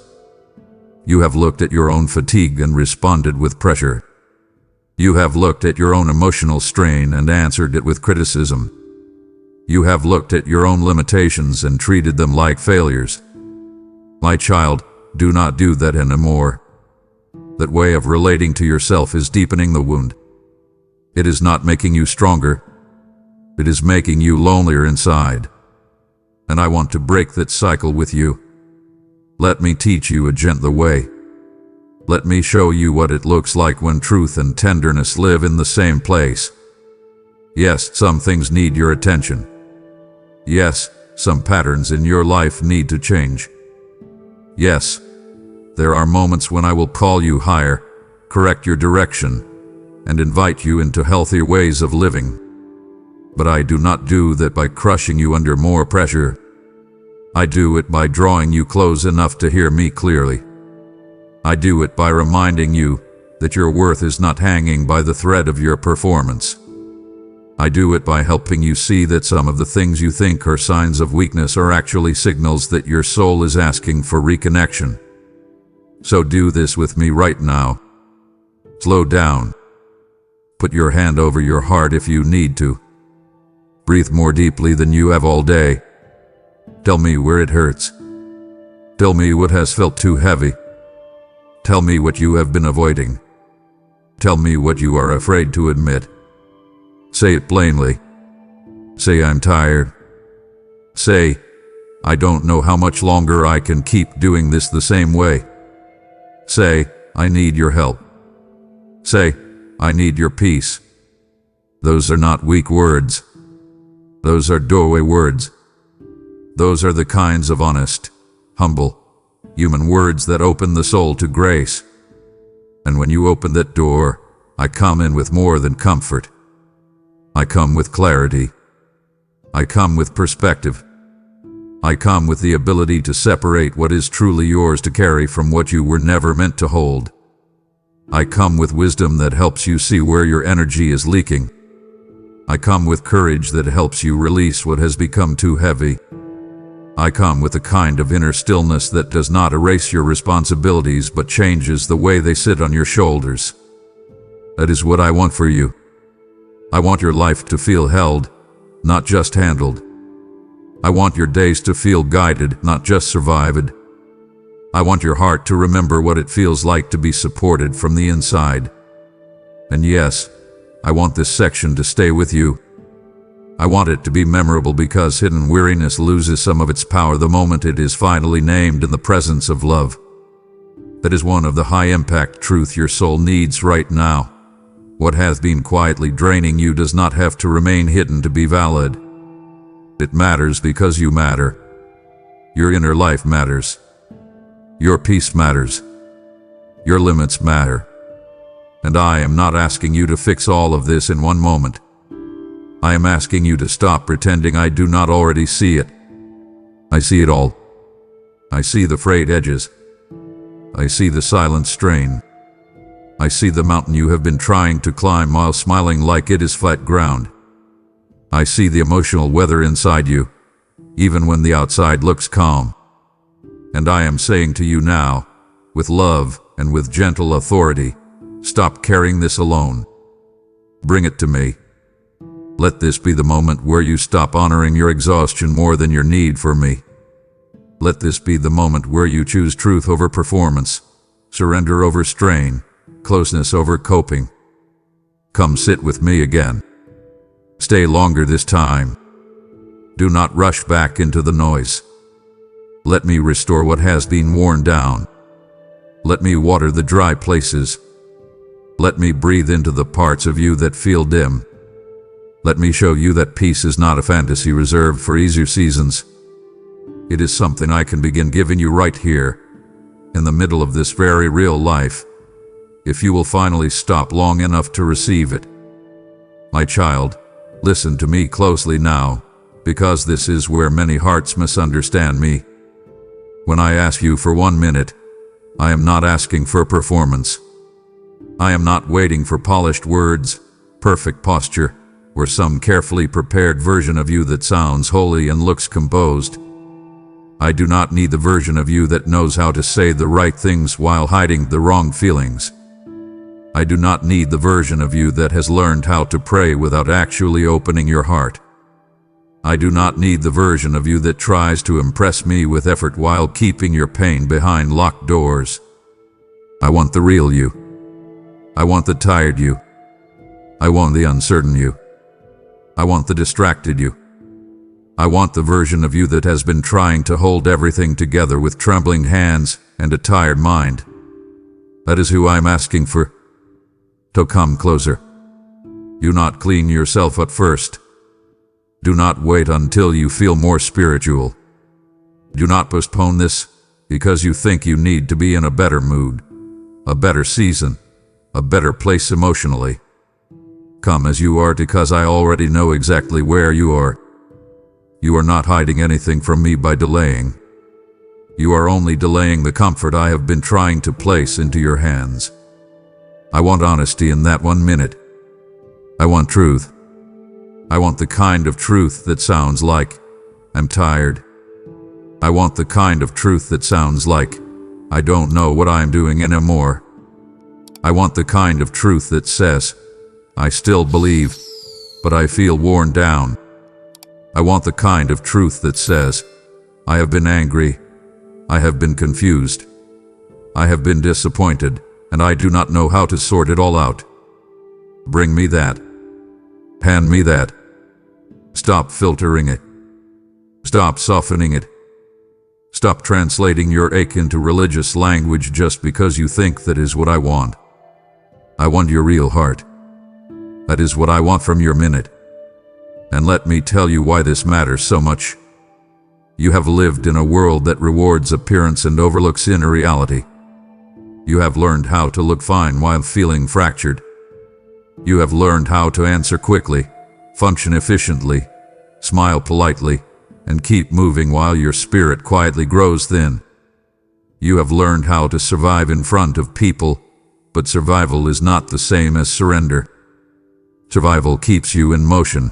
[SPEAKER 1] You have looked at your own fatigue and responded with pressure. You have looked at your own emotional strain and answered it with criticism. You have looked at your own limitations and treated them like failures. My child, do not do that anymore. That way of relating to yourself is deepening the wound. It is not making you stronger. It is making you lonelier inside. And I want to break that cycle with you. Let me teach you a gentle way. Let me show you what it looks like when truth and tenderness live in the same place. Yes, some things need your attention. Yes, some patterns in your life need to change. Yes, there are moments when I will call you higher, correct your direction, and invite you into healthier ways of living. But I do not do that by crushing you under more pressure. I do it by drawing you close enough to hear me clearly. I do it by reminding you that your worth is not hanging by the thread of your performance. I do it by helping you see that some of the things you think are signs of weakness are actually signals that your soul is asking for reconnection. So do this with me right now. Slow down. Put your hand over your heart if you need to. Breathe more deeply than you have all day. Tell me where it hurts. Tell me what has felt too heavy. Tell me what you have been avoiding. Tell me what you are afraid to admit. Say it plainly. Say, I'm tired. Say, I don't know how much longer I can keep doing this the same way. Say, I need your help. Say, I need your peace. Those are not weak words. Those are doorway words. Those are the kinds of honest, humble, human words that open the soul to grace. And when you open that door, I come in with more than comfort. I come with clarity. I come with perspective. I come with the ability to separate what is truly yours to carry from what you were never meant to hold. I come with wisdom that helps you see where your energy is leaking. I come with courage that helps you release what has become too heavy. I come with a kind of inner stillness that does not erase your responsibilities but changes the way they sit on your shoulders. That is what I want for you. I want your life to feel held, not just handled. I want your days to feel guided, not just survived. I want your heart to remember what it feels like to be supported from the inside. And yes, I want this section to stay with you. I want it to be memorable because hidden weariness loses some of its power the moment it is finally named in the presence of love. That is one of the high-impact truths your soul needs right now. What has been quietly draining you does not have to remain hidden to be valid. It matters because you matter. Your inner life matters. Your peace matters. Your limits matter. And I am not asking you to fix all of this in one moment. I am asking you to stop pretending I do not already see it. I see it all. I see the frayed edges. I see the silent strain. I see the mountain you have been trying to climb while smiling like it is flat ground. I see the emotional weather inside you, even when the outside looks calm. And I am saying to you now, with love and with gentle authority, stop carrying this alone. Bring it to me. Let this be the moment where you stop honoring your exhaustion more than your need for me. Let this be the moment where you choose truth over performance, surrender over strain, closeness over coping. Come sit with me again. Stay longer this time. Do not rush back into the noise. Let me restore what has been worn down. Let me water the dry places. Let me breathe into the parts of you that feel dim. Let me show you that peace is not a fantasy reserved for easier seasons. It is something I can begin giving you right here, in the middle of this very real life, if you will finally stop long enough to receive it. My child, listen to me closely now, because this is where many hearts misunderstand me. When I ask you for 1 minute, I am not asking for performance. I am not waiting for polished words, perfect posture, or some carefully prepared version of you that sounds holy and looks composed. I do not need the version of you that knows how to say the right things while hiding the wrong feelings. I do not need the version of you that has learned how to pray without actually opening your heart. I do not need the version of you that tries to impress me with effort while keeping your pain behind locked doors. I want the real you. I want the tired you. I want the uncertain you. I want the distracted you. I want the version of you that has been trying to hold everything together with trembling hands and a tired mind. That is who I'm asking for. So come closer. Do not clean yourself up first. Do not wait until you feel more spiritual. Do not postpone this because you think you need to be in a better mood, a better season, a better place emotionally. Come as you are because I already know exactly where you are. You are not hiding anything from me by delaying. You are only delaying the comfort I have been trying to place into your hands. I want honesty in that 1 minute. I want truth. I want the kind of truth that sounds like, I'm tired. I want the kind of truth that sounds like, I don't know what I'm doing anymore. I want the kind of truth that says, I still believe, but I feel worn down. I want the kind of truth that says, I have been angry, I have been confused, I have been disappointed, and I do not know how to sort it all out. Bring me that. Hand me that. Stop filtering it. Stop softening it. Stop translating your ache into religious language just because you think that is what I want. I want your real heart. That is what I want from your minute. And let me tell you why this matters so much. You have lived in a world that rewards appearance and overlooks inner reality. You have learned how to look fine while feeling fractured. You have learned how to answer quickly, function efficiently, smile politely, and keep moving while your spirit quietly grows thin. You have learned how to survive in front of people, but survival is not the same as surrender. Survival keeps you in motion.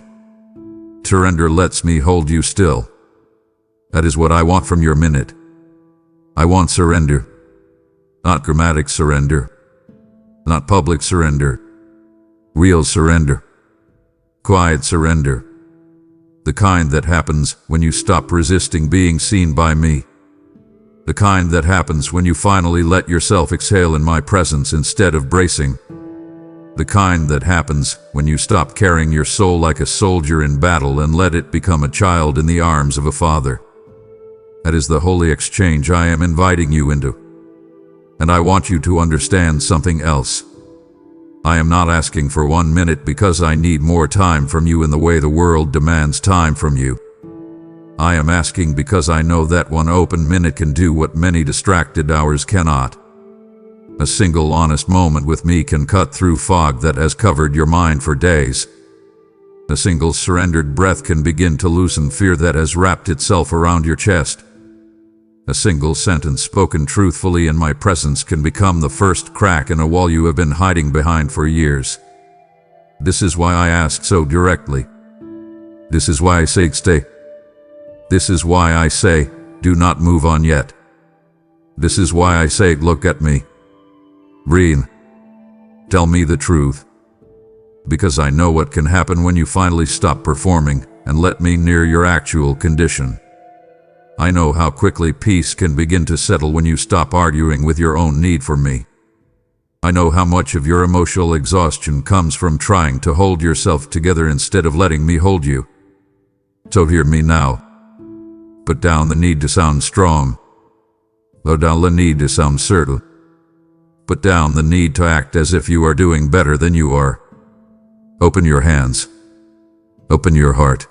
[SPEAKER 1] Surrender lets me hold you still. That is what I want from your minute. I want surrender. Not dramatic surrender. Not public surrender. Real surrender. Quiet surrender. The kind that happens when you stop resisting being seen by me. The kind that happens when you finally let yourself exhale in my presence instead of bracing. The kind that happens when you stop carrying your soul like a soldier in battle and let it become a child in the arms of a father. That is the holy exchange I am inviting you into. And I want you to understand something else. I am not asking for 1 minute because I need more time from you in the way the world demands time from you. I am asking because I know that 1 open minute can do what many distracted hours cannot. A single honest moment with me can cut through fog that has covered your mind for days. A single surrendered breath can begin to loosen fear that has wrapped itself around your chest. A single sentence spoken truthfully in my presence can become the first crack in a wall you have been hiding behind for years. This is why I ask so directly. This is why I say stay. This is why I say, do not move on yet. This is why I say, look at me. Breathe. Tell me the truth. Because I know what can happen when you finally stop performing and let me near your actual condition. I know how quickly peace can begin to settle when you stop arguing with your own need for me. I know how much of your emotional exhaustion comes from trying to hold yourself together instead of letting me hold you. So hear me now. Put down the need to sound strong. Put down the need to sound certain. Put down the need to act as if you are doing better than you are. Open your hands. Open your heart.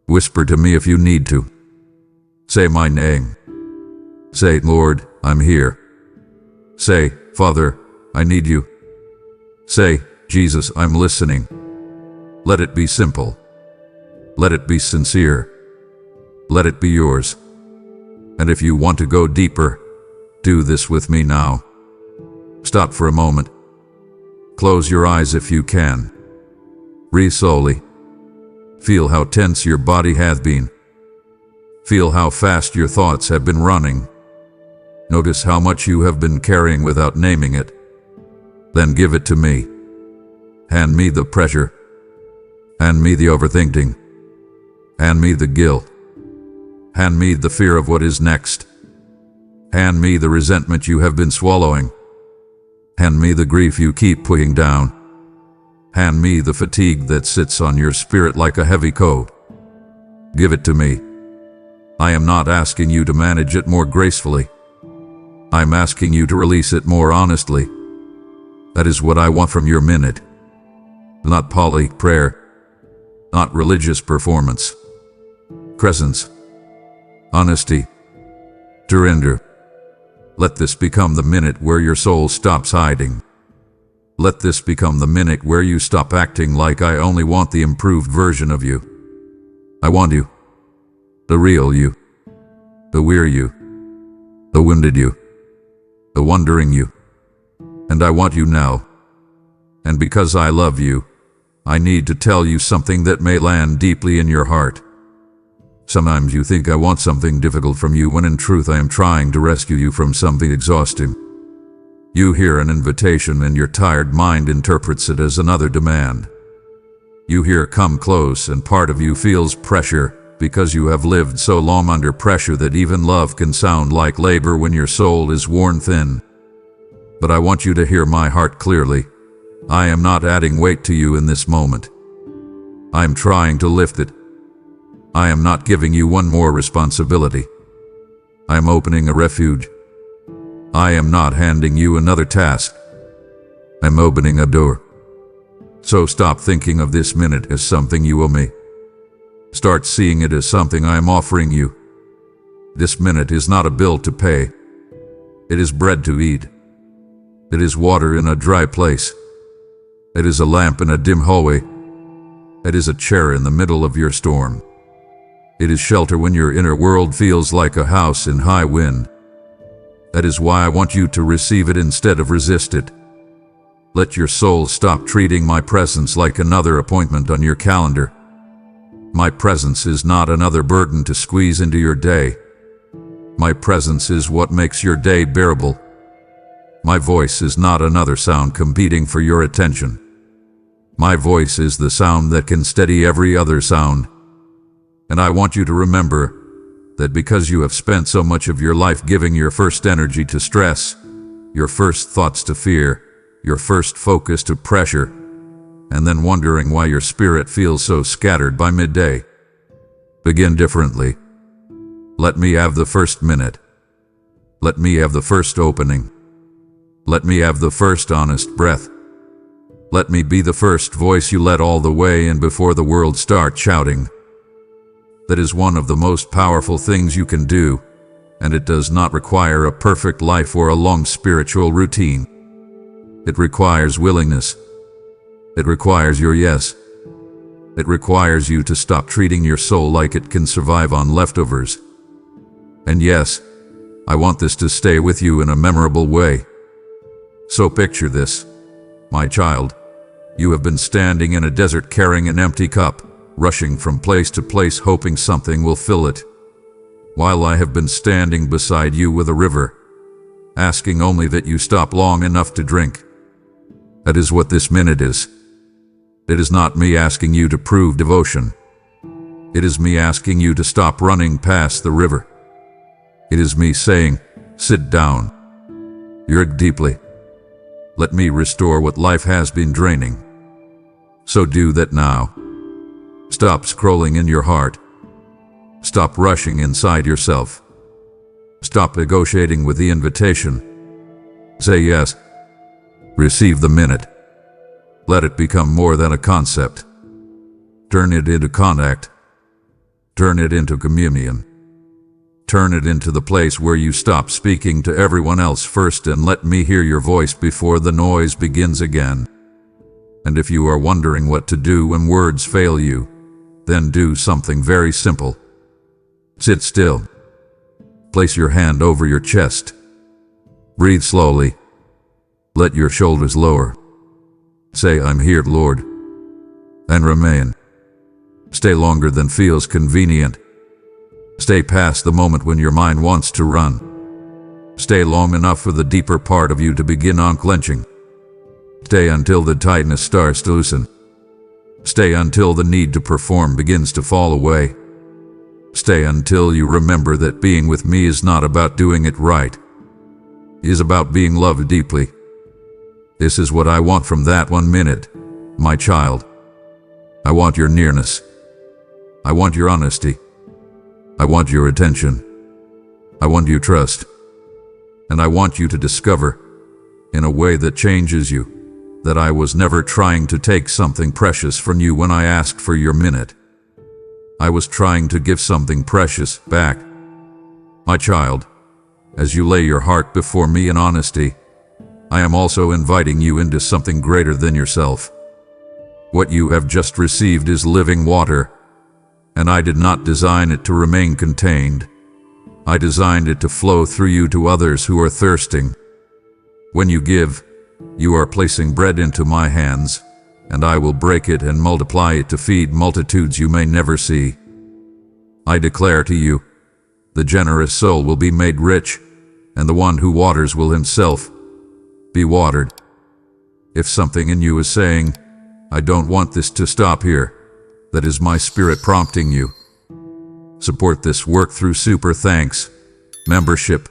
[SPEAKER 1] Whisper to me if you need to. Say my name. Say, Lord, I'm here. Say, Father, I need you. Say, Jesus, I'm listening. Let it be simple. Let it be sincere. Let it be yours. And if you want to go deeper, do this with me now. Stop for a moment. Close your eyes if you can. Breathe slowly. Feel how tense your body hath been. Feel how fast your thoughts have been running. Notice how much you have been carrying without naming it. Then give it to me. Hand me the pressure. Hand me the overthinking. Hand me the guilt. Hand me the fear of what is next. Hand me the resentment you have been swallowing. Hand me the grief you keep putting down. Hand me the fatigue that sits on your spirit like a heavy coat. Give it to me. I am not asking you to manage it more gracefully. I'm asking you to release it more honestly. That is what I want from your minute. Not poly prayer. Not religious performance. Presence. Honesty. Surrender. Let this become the minute where your soul stops hiding. Let this become the minute where you stop acting like I only want the improved version of you. I want you. The real you. The weary you. The wounded you. The wondering you. And I want you now. And because I love you, I need to tell you something that may land deeply in your heart. Sometimes you think I want something difficult from you when in truth I am trying to rescue you from something exhausting. You hear an invitation and your tired mind interprets it as another demand. You hear "come close" and part of you feels pressure because you have lived so long under pressure that even love can sound like labor when your soul is worn thin. But I want you to hear my heart clearly. I am not adding weight to you in this moment. I am trying to lift it. I am not giving you one more responsibility. I am opening a refuge. I am not handing you another task. I'm opening a door. So stop thinking of this minute as something you owe me. Start seeing it as something I am offering you. This minute is not a bill to pay. It is bread to eat. It is water in a dry place. It is a lamp in a dim hallway. It is a chair in the middle of your storm. It is shelter when your inner world feels like a house in high wind. That is why I want you to receive it instead of resist it. Let your soul stop treating my presence like another appointment on your calendar. My presence is not another burden to squeeze into your day. My presence is what makes your day bearable. My voice is not another sound competing for your attention. My voice is the sound that can steady every other sound. And I want you to remember that because you have spent so much of your life giving your first energy to stress, your first thoughts to fear, your first focus to pressure, and then wondering why your spirit feels so scattered by midday. Begin differently. Let me have the first minute. Let me have the first opening. Let me have the first honest breath. Let me be the first voice you let all the way in before the world starts shouting. That is one of the most powerful things you can do, and it does not require a perfect life or a long spiritual routine. It requires willingness. It requires your yes. It requires you to stop treating your soul like it can survive on leftovers. And yes, I want this to stay with you in a memorable way. So picture this, my child. You have been standing in a desert carrying an empty cup, rushing from place to place hoping something will fill it, while I have been standing beside you with a river, asking only that you stop long enough to drink. That is what this minute is. It is not me asking you to prove devotion. It is me asking you to stop running past the river. It is me saying, sit down. You're deeply. Let me restore what life has been draining. So do that now. Stop scrolling in your heart. Stop rushing inside yourself. Stop negotiating with the invitation. Say yes. Receive the minute. Let it become more than a concept. Turn it into contact. Turn it into communion. Turn it into the place where you stop speaking to everyone else first and let me hear your voice before the noise begins again. And if you are wondering what to do when words fail you, then do something very simple. Sit still. Place your hand over your chest. Breathe slowly. Let your shoulders lower. Say, I'm here, Lord. And remain. Stay longer than feels convenient. Stay past the moment when your mind wants to run. Stay long enough for the deeper part of you to begin unclenching. Stay until the tightness starts to loosen. Stay until the need to perform begins to fall away. Stay until you remember that being with me is not about doing it right. It is about being loved deeply. This is what I want from that 1 minute, my child. I want your nearness. I want your honesty. I want your attention. I want your trust. And I want you to discover, in a way that changes you, that I was never trying to take something precious from you when I asked for your minute. I was trying to give something precious back. My child, as you lay your heart before me in honesty, I am also inviting you into something greater than yourself. What you have just received is living water, and I did not design it to remain contained. I designed it to flow through you to others who are thirsting. When you give, you are placing bread into my hands, and I will break it and multiply it to feed multitudes you may never see. I declare to you, the generous soul will be made rich, and the one who waters will himself be watered. If something in you is saying, I don't want this to stop here, that is my spirit prompting you. Support this work through Super Thanks membership,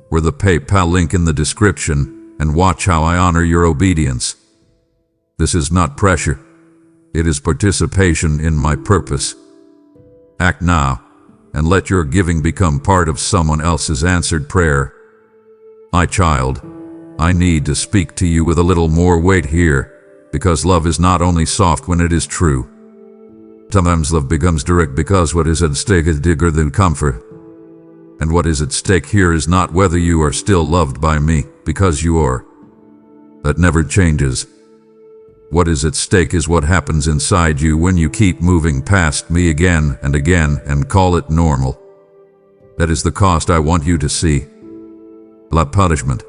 [SPEAKER 1] or the PayPal link in the description, and watch how I honor your obedience. This is not pressure. It is participation in my purpose. Act now, and let your giving become part of someone else's answered prayer. My child, I need to speak to you with a little more weight here, because love is not only soft when it is true. Sometimes love becomes direct because what is at stake is bigger than comfort. And what is at stake here is not whether you are still loved by me, because you are. That never changes. What is at stake is what happens inside you when you keep moving past me again and call it normal. That is the cost I want you to see. Not punishment.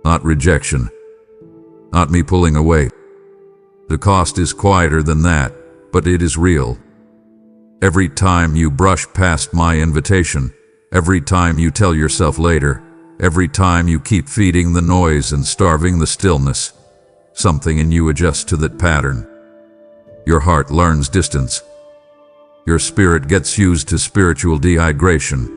[SPEAKER 1] Not rejection. Not me pulling away. The cost is quieter than that, but it is real. Every time you brush past my invitation, every time you tell yourself later, every time you keep feeding the noise and starving the stillness, something in you adjusts to that pattern. Your heart learns distance. Your spirit gets used to spiritual dehydration.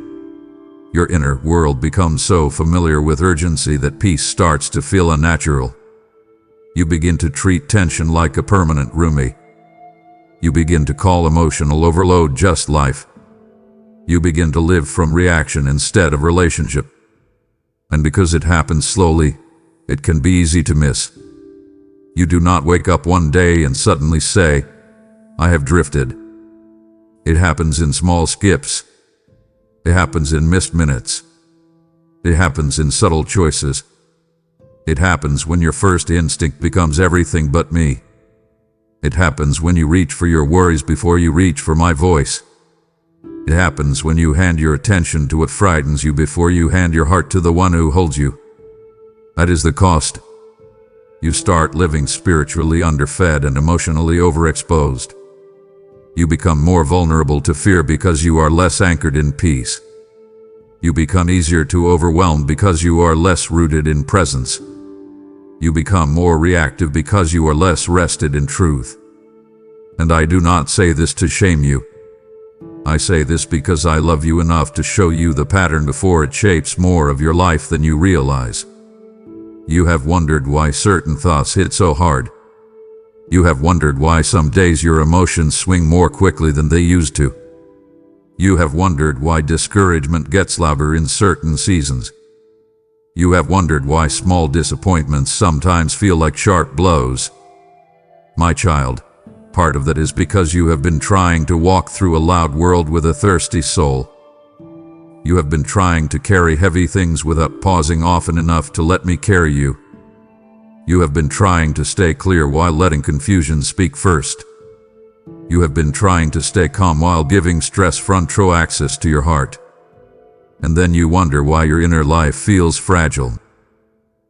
[SPEAKER 1] Your inner world becomes so familiar with urgency that peace starts to feel unnatural. You begin to treat tension like a permanent roomie. You begin to call emotional overload just life. You begin to live from reaction instead of relationship. And because it happens slowly, it can be easy to miss. You do not wake up one day and suddenly say, I have drifted. It happens in small skips. It happens in missed minutes. It happens in subtle choices. It happens when your first instinct becomes everything but me. It happens when you reach for your worries before you reach for my voice. It happens when you hand your attention to what frightens you before you hand your heart to the one who holds you. That is the cost. You start living spiritually underfed and emotionally overexposed. You become more vulnerable to fear because you are less anchored in peace. You become easier to overwhelm because you are less rooted in presence. You become more reactive because you are less rested in truth. And I do not say this to shame you. I say this because I love you enough to show you the pattern before it shapes more of your life than you realize. You have wondered why certain thoughts hit so hard. You have wondered why some days your emotions swing more quickly than they used to. You have wondered why discouragement gets louder in certain seasons. You have wondered why small disappointments sometimes feel like sharp blows. My child, part of that is because you have been trying to walk through a loud world with a thirsty soul. You have been trying to carry heavy things without pausing often enough to let me carry you. You have been trying to stay clear while letting confusion speak first. You have been trying to stay calm while giving stress front row access to your heart. And then you wonder why your inner life feels fragile.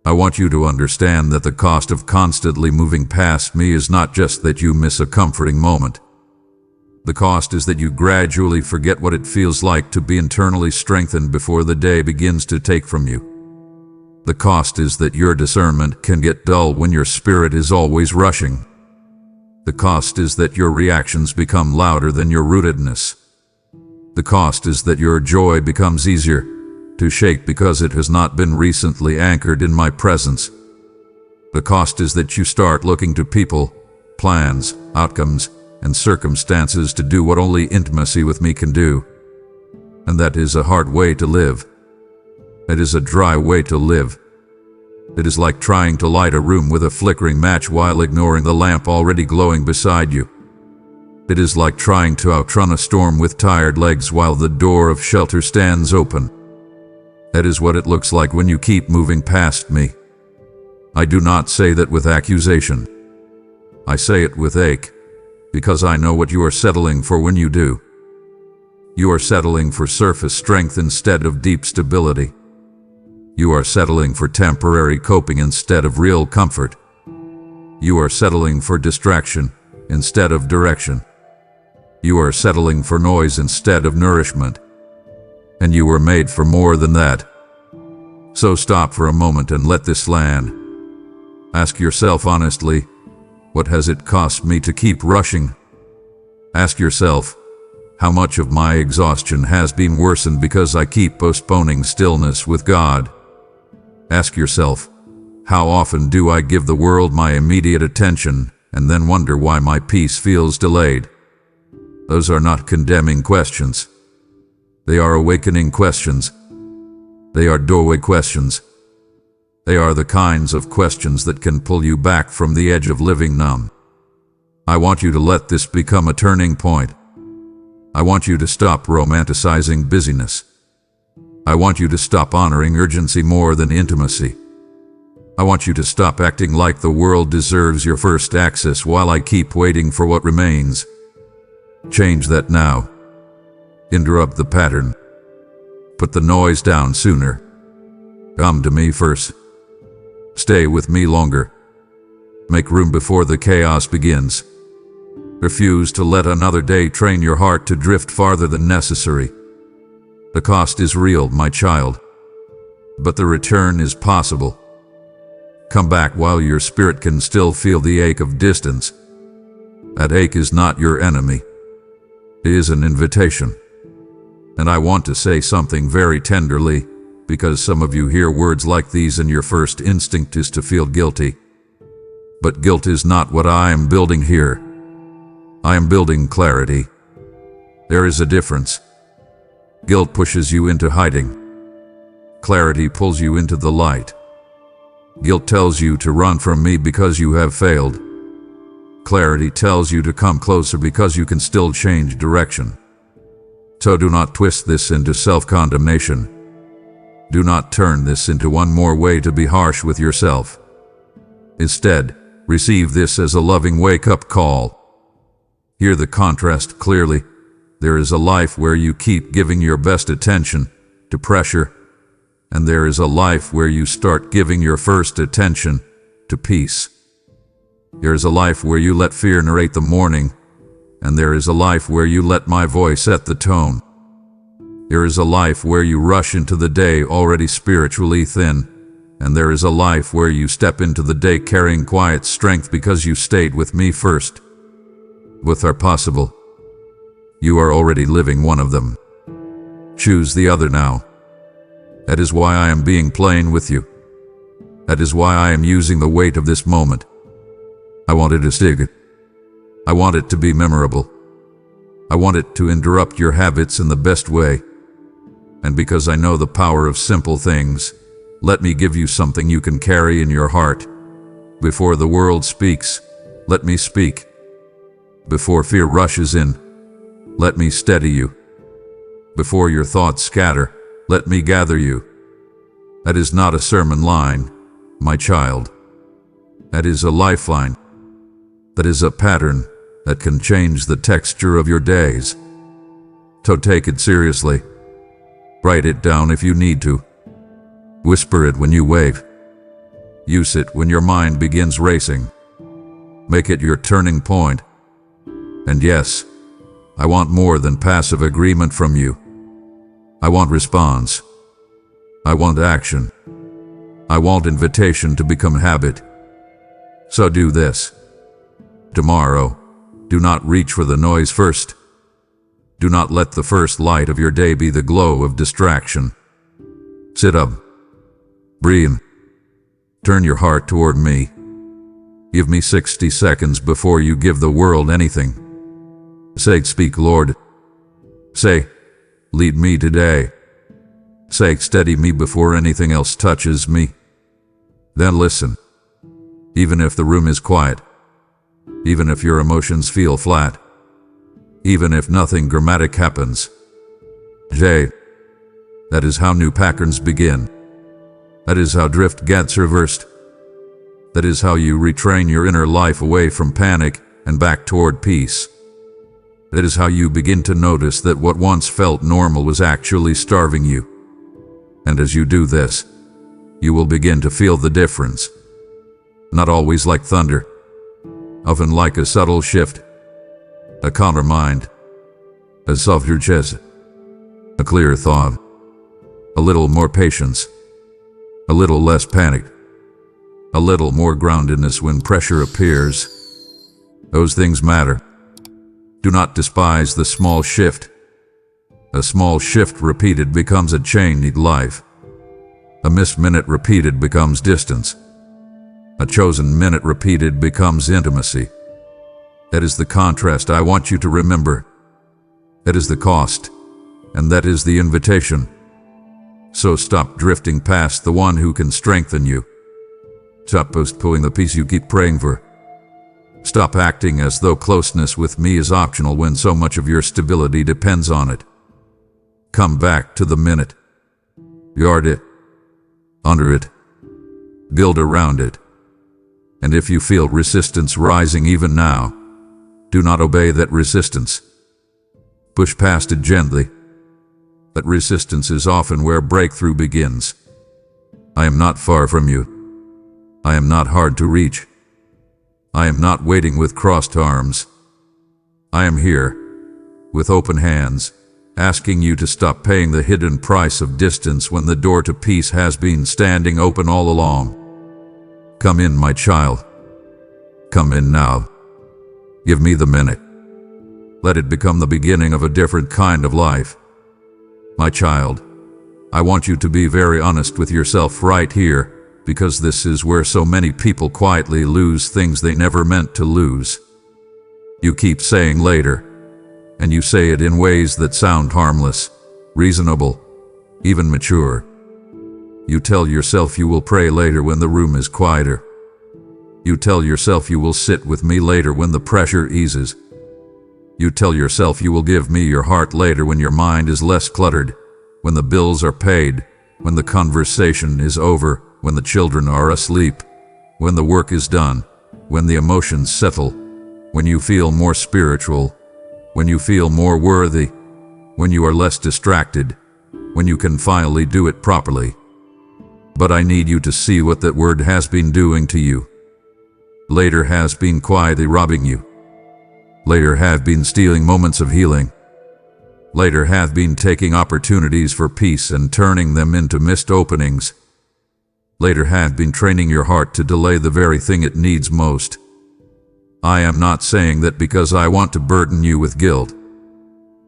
[SPEAKER 1] I want you to understand that the cost of constantly moving past me is not just that you miss a comforting moment. The cost is that you gradually forget what it feels like to be internally strengthened before the day begins to take from you. The cost is that your discernment can get dull when your spirit is always rushing. The cost is that your reactions become louder than your rootedness. The cost is that your joy becomes easier to shake because it has not been recently anchored in my presence. The cost is that you start looking to people, plans, outcomes, and circumstances to do what only intimacy with me can do. And that is a hard way to live. It is a dry way to live. It is like trying to light a room with a flickering match while ignoring the lamp already glowing beside you. It is like trying to outrun a storm with tired legs while the door of shelter stands open. That is what it looks like when you keep moving past me. I do not say that with accusation. I say it with ache, because I know what you are settling for when you do. You are settling for surface strength instead of deep stability. You are settling for temporary coping instead of real comfort. You are settling for distraction instead of direction. You are settling for noise instead of nourishment. And you were made for more than that. So stop for a moment and let this land. Ask yourself honestly, what has it cost me to keep rushing? Ask yourself, how much of my exhaustion has been worsened because I keep postponing stillness with God? Ask yourself, how often do I give the world my immediate attention and then wonder why my peace feels delayed? Those are not condemning questions. They are awakening questions. They are doorway questions. They are the kinds of questions that can pull you back from the edge of living numb. I want you to let this become a turning point. I want you to stop romanticizing busyness. I want you to stop honoring urgency more than intimacy. I want you to stop acting like the world deserves your first access while I keep waiting for what remains. Change that now. Interrupt the pattern. Put the noise down sooner. Come to me first. Stay with me longer. Make room before the chaos begins. Refuse to let another day train your heart to drift farther than necessary. The cost is real, my child, but the return is possible. Come back while your spirit can still feel the ache of distance. That ache is not your enemy. It is an invitation. And I want to say something very tenderly, because some of you hear words like these and your first instinct is to feel guilty. But guilt is not what I am building here. I am building clarity. There is a difference. Guilt pushes you into hiding. Clarity pulls you into the light. Guilt tells you to run from me because you have failed. Clarity tells you to come closer because you can still change direction. So do not twist this into self-condemnation. Do not turn this into one more way to be harsh with yourself. Instead, receive this as a loving wake-up call. Hear the contrast clearly. There is a life where you keep giving your best attention to pressure, and there is a life where you start giving your first attention to peace. There is a life where you let fear narrate the morning, and there is a life where you let my voice set the tone. There is a life where you rush into the day already spiritually thin, and there is a life where you step into the day carrying quiet strength because you stayed with me first. Both are possible. You are already living one of them. Choose the other now. That is why I am being plain with you. That is why I am using the weight of this moment. I want it to stick. I want it to be memorable. I want it to interrupt your habits in the best way. And because I know the power of simple things, let me give you something you can carry in your heart. Before the world speaks, let me speak. Before fear rushes in, let me steady you. Before your thoughts scatter, let me gather you. That is not a sermon line, my child. That is a lifeline. That is a pattern that can change the texture of your days. So take it seriously. Write it down if you need to. Whisper it when you wave. Use it when your mind begins racing. Make it your turning point. And yes, I want more than passive agreement from you. I want response. I want action. I want invitation to become habit. So do this. Tomorrow, do not reach for the noise first. Do not let the first light of your day be the glow of distraction. Sit up. Breathe. Turn your heart toward me. Give me 60 seconds before you give the world anything. Say, speak, Lord. Say, lead me today. Say, steady me before anything else touches me. Then listen. Even if the room is quiet. Even if your emotions feel flat. Even if nothing dramatic happens. Jay, that is how new patterns begin. That is how drift gets reversed. That is how you retrain your inner life away from panic and back toward peace. That is how you begin to notice that what once felt normal was actually starving you. And as you do this, you will begin to feel the difference. Not always like thunder, often like a subtle shift, a calmer mind, a softer chest, a clearer thought, a little more patience, a little less panic, a little more groundedness when pressure appears. Those things matter. Do not despise the small shift. A small shift repeated becomes a chained life. A missed minute repeated becomes distance. A chosen minute repeated becomes intimacy. That is the contrast I want you to remember. That is the cost, and that is the invitation. So stop drifting past the one who can strengthen you. Stop postponing the peace you keep praying for. Stop acting as though closeness with me is optional when so much of your stability depends on it. Come back to the minute. Guard it. Honor it. Build around it. And if you feel resistance rising even now, do not obey that resistance. Push past it gently. That resistance is often where breakthrough begins. I am not far from you. I am not hard to reach. I am not waiting with crossed arms. I am here, with open hands, asking you to stop paying the hidden price of distance when the door to peace has been standing open all along. Come in, my child. Come in now. Give me the minute. Let it become the beginning of a different kind of life. My child, I want you to be very honest with yourself right here, because this is where so many people quietly lose things they never meant to lose. You keep saying later, and you say it in ways that sound harmless, reasonable, even mature. You tell yourself you will pray later when the room is quieter. You tell yourself you will sit with me later when the pressure eases. You tell yourself you will give me your heart later when your mind is less cluttered, when the bills are paid, when the conversation is over, when the children are asleep, when the work is done, when the emotions settle, when you feel more spiritual, when you feel more worthy, when you are less distracted, when you can finally do it properly. But I need you to see what that word has been doing to you. Later has been quietly robbing you. Later have been stealing moments of healing. Later have been taking opportunities for peace and turning them into missed openings. Later have been training your heart to delay the very thing it needs most. I am not saying that because I want to burden you with guilt.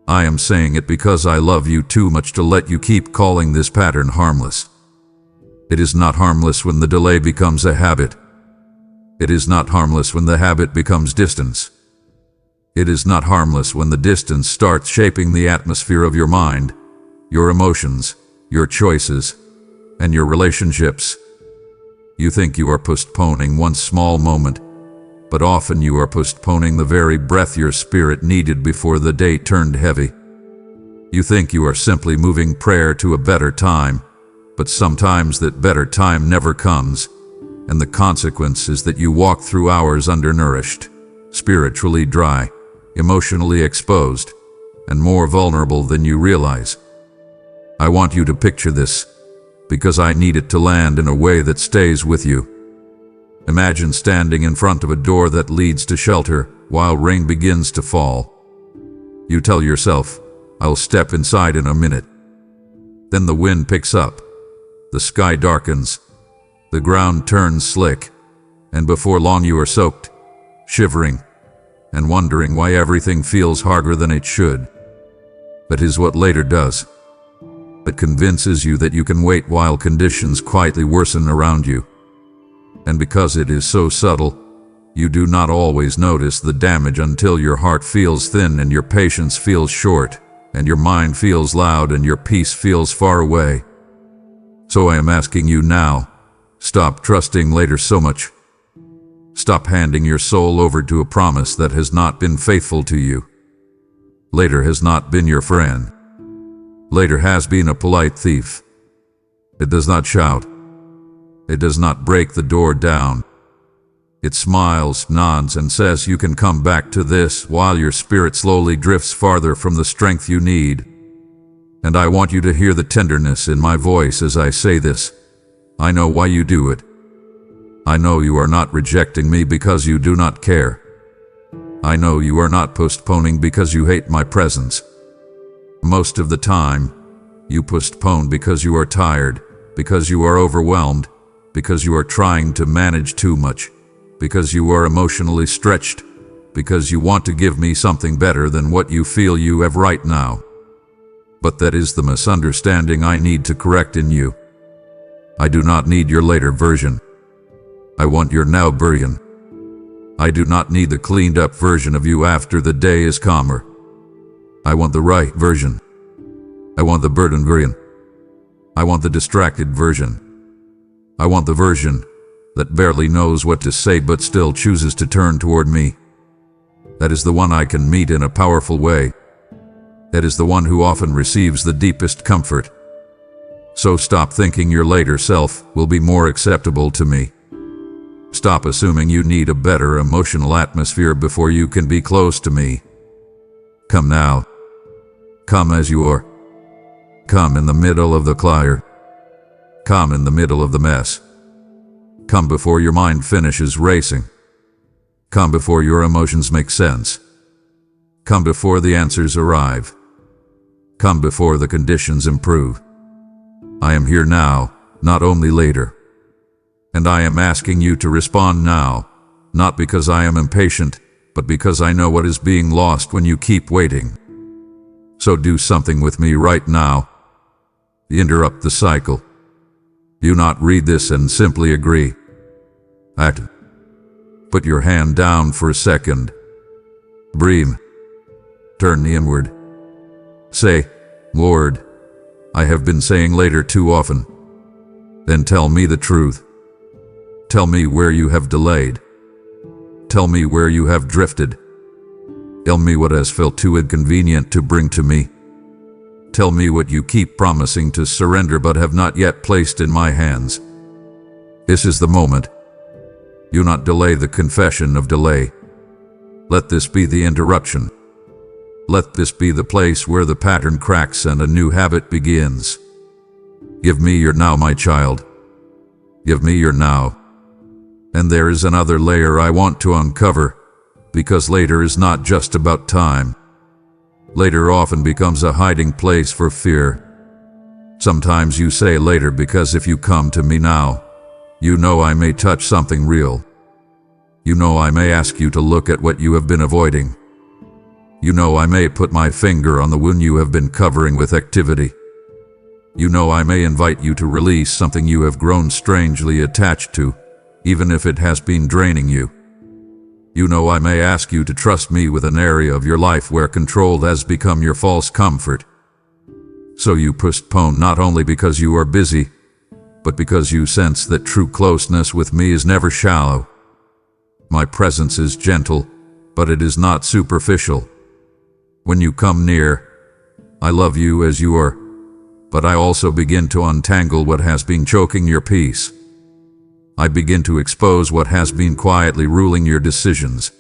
[SPEAKER 1] I am saying it because I love you too much to let you keep calling this pattern harmless. It is not harmless when the delay becomes a habit. It is not harmless when the habit becomes distance. It is not harmless when the distance starts shaping the atmosphere of your mind, your emotions, your choices, and your relationships. You think you are postponing one small moment, but often you are postponing the very breath your spirit needed before the day turned heavy. You think you are simply moving prayer to a better time, but sometimes that better time never comes, and the consequence is that you walk through hours undernourished, spiritually dry, emotionally exposed, and more vulnerable than you realize. I want you to picture this, because I need it to land in a way that stays with you. Imagine standing in front of a door that leads to shelter while rain begins to fall. You tell yourself, I'll step inside in a minute. Then the wind picks up, the sky darkens, the ground turns slick, and before long you are soaked, shivering, and wondering why everything feels harder than it should. That is what later does. It convinces you that you can wait while conditions quietly worsen around you. And because it is so subtle, you do not always notice the damage until your heart feels thin and your patience feels short, and your mind feels loud and your peace feels far away. So I am asking you now, stop trusting later so much. Stop handing your soul over to a promise that has not been faithful to you. Later has not been your friend. Later has been a polite thief. It does not shout. It does not break the door down. It smiles, nods, and says you can come back to this while your spirit slowly drifts farther from the strength you need. And I want you to hear the tenderness in my voice as I say this. I know why you do it. I know you are not rejecting me because you do not care. I know you are not postponing because you hate my presence. Most of the time, you postpone because you are tired, because you are overwhelmed, because you are trying to manage too much, because you are emotionally stretched, because you want to give me something better than what you feel you have right now. But that is the misunderstanding I need to correct in you. I do not need your later version. I want your now version. I do not need the cleaned up version of you after the day is calmer. I want the right version. I want the burdened version. I want the distracted version. I want the version that barely knows what to say but still chooses to turn toward me. That is the one I can meet in a powerful way. That is the one who often receives the deepest comfort. So stop thinking your later self will be more acceptable to me. Stop assuming you need a better emotional atmosphere before you can be close to me. Come now. Come as you are. Come in the middle of the clutter. Come in the middle of the mess. Come before your mind finishes racing. Come before your emotions make sense. Come before the answers arrive. Come before the conditions improve. I am here now, not only later. And I am asking you to respond now, not because I am impatient, but because I know what is being lost when you keep waiting. So do something with me right now. Interrupt the cycle. Do not read this and simply agree. Act. Put your hand down for a second. Breathe. Turn inward. Say, Lord, I have been saying later too often. Then tell me the truth. Tell me where you have delayed. Tell me where you have drifted. Tell me what has felt too inconvenient to bring to me. Tell me what you keep promising to surrender but have not yet placed in my hands. This is the moment. Do not delay the confession of delay. Let this be the interruption. Let this be the place where the pattern cracks and a new habit begins. Give me your now, my child. Give me your now. And there is another layer I want to uncover, because later is not just about time. Later often becomes a hiding place for fear. Sometimes you say later because if you come to me now, you know I may touch something real. You know I may ask you to look at what you have been avoiding. You know I may put my finger on the wound you have been covering with activity. You know I may invite you to release something you have grown strangely attached to, even if it has been draining you. You know I may ask you to trust me with an area of your life where control has become your false comfort. So you postpone not only because you are busy, but because you sense that true closeness with me is never shallow. My presence is gentle, but it is not superficial. When you come near, I love you as you are, but I also begin to untangle what has been choking your peace. I begin to expose what has been quietly ruling your decisions.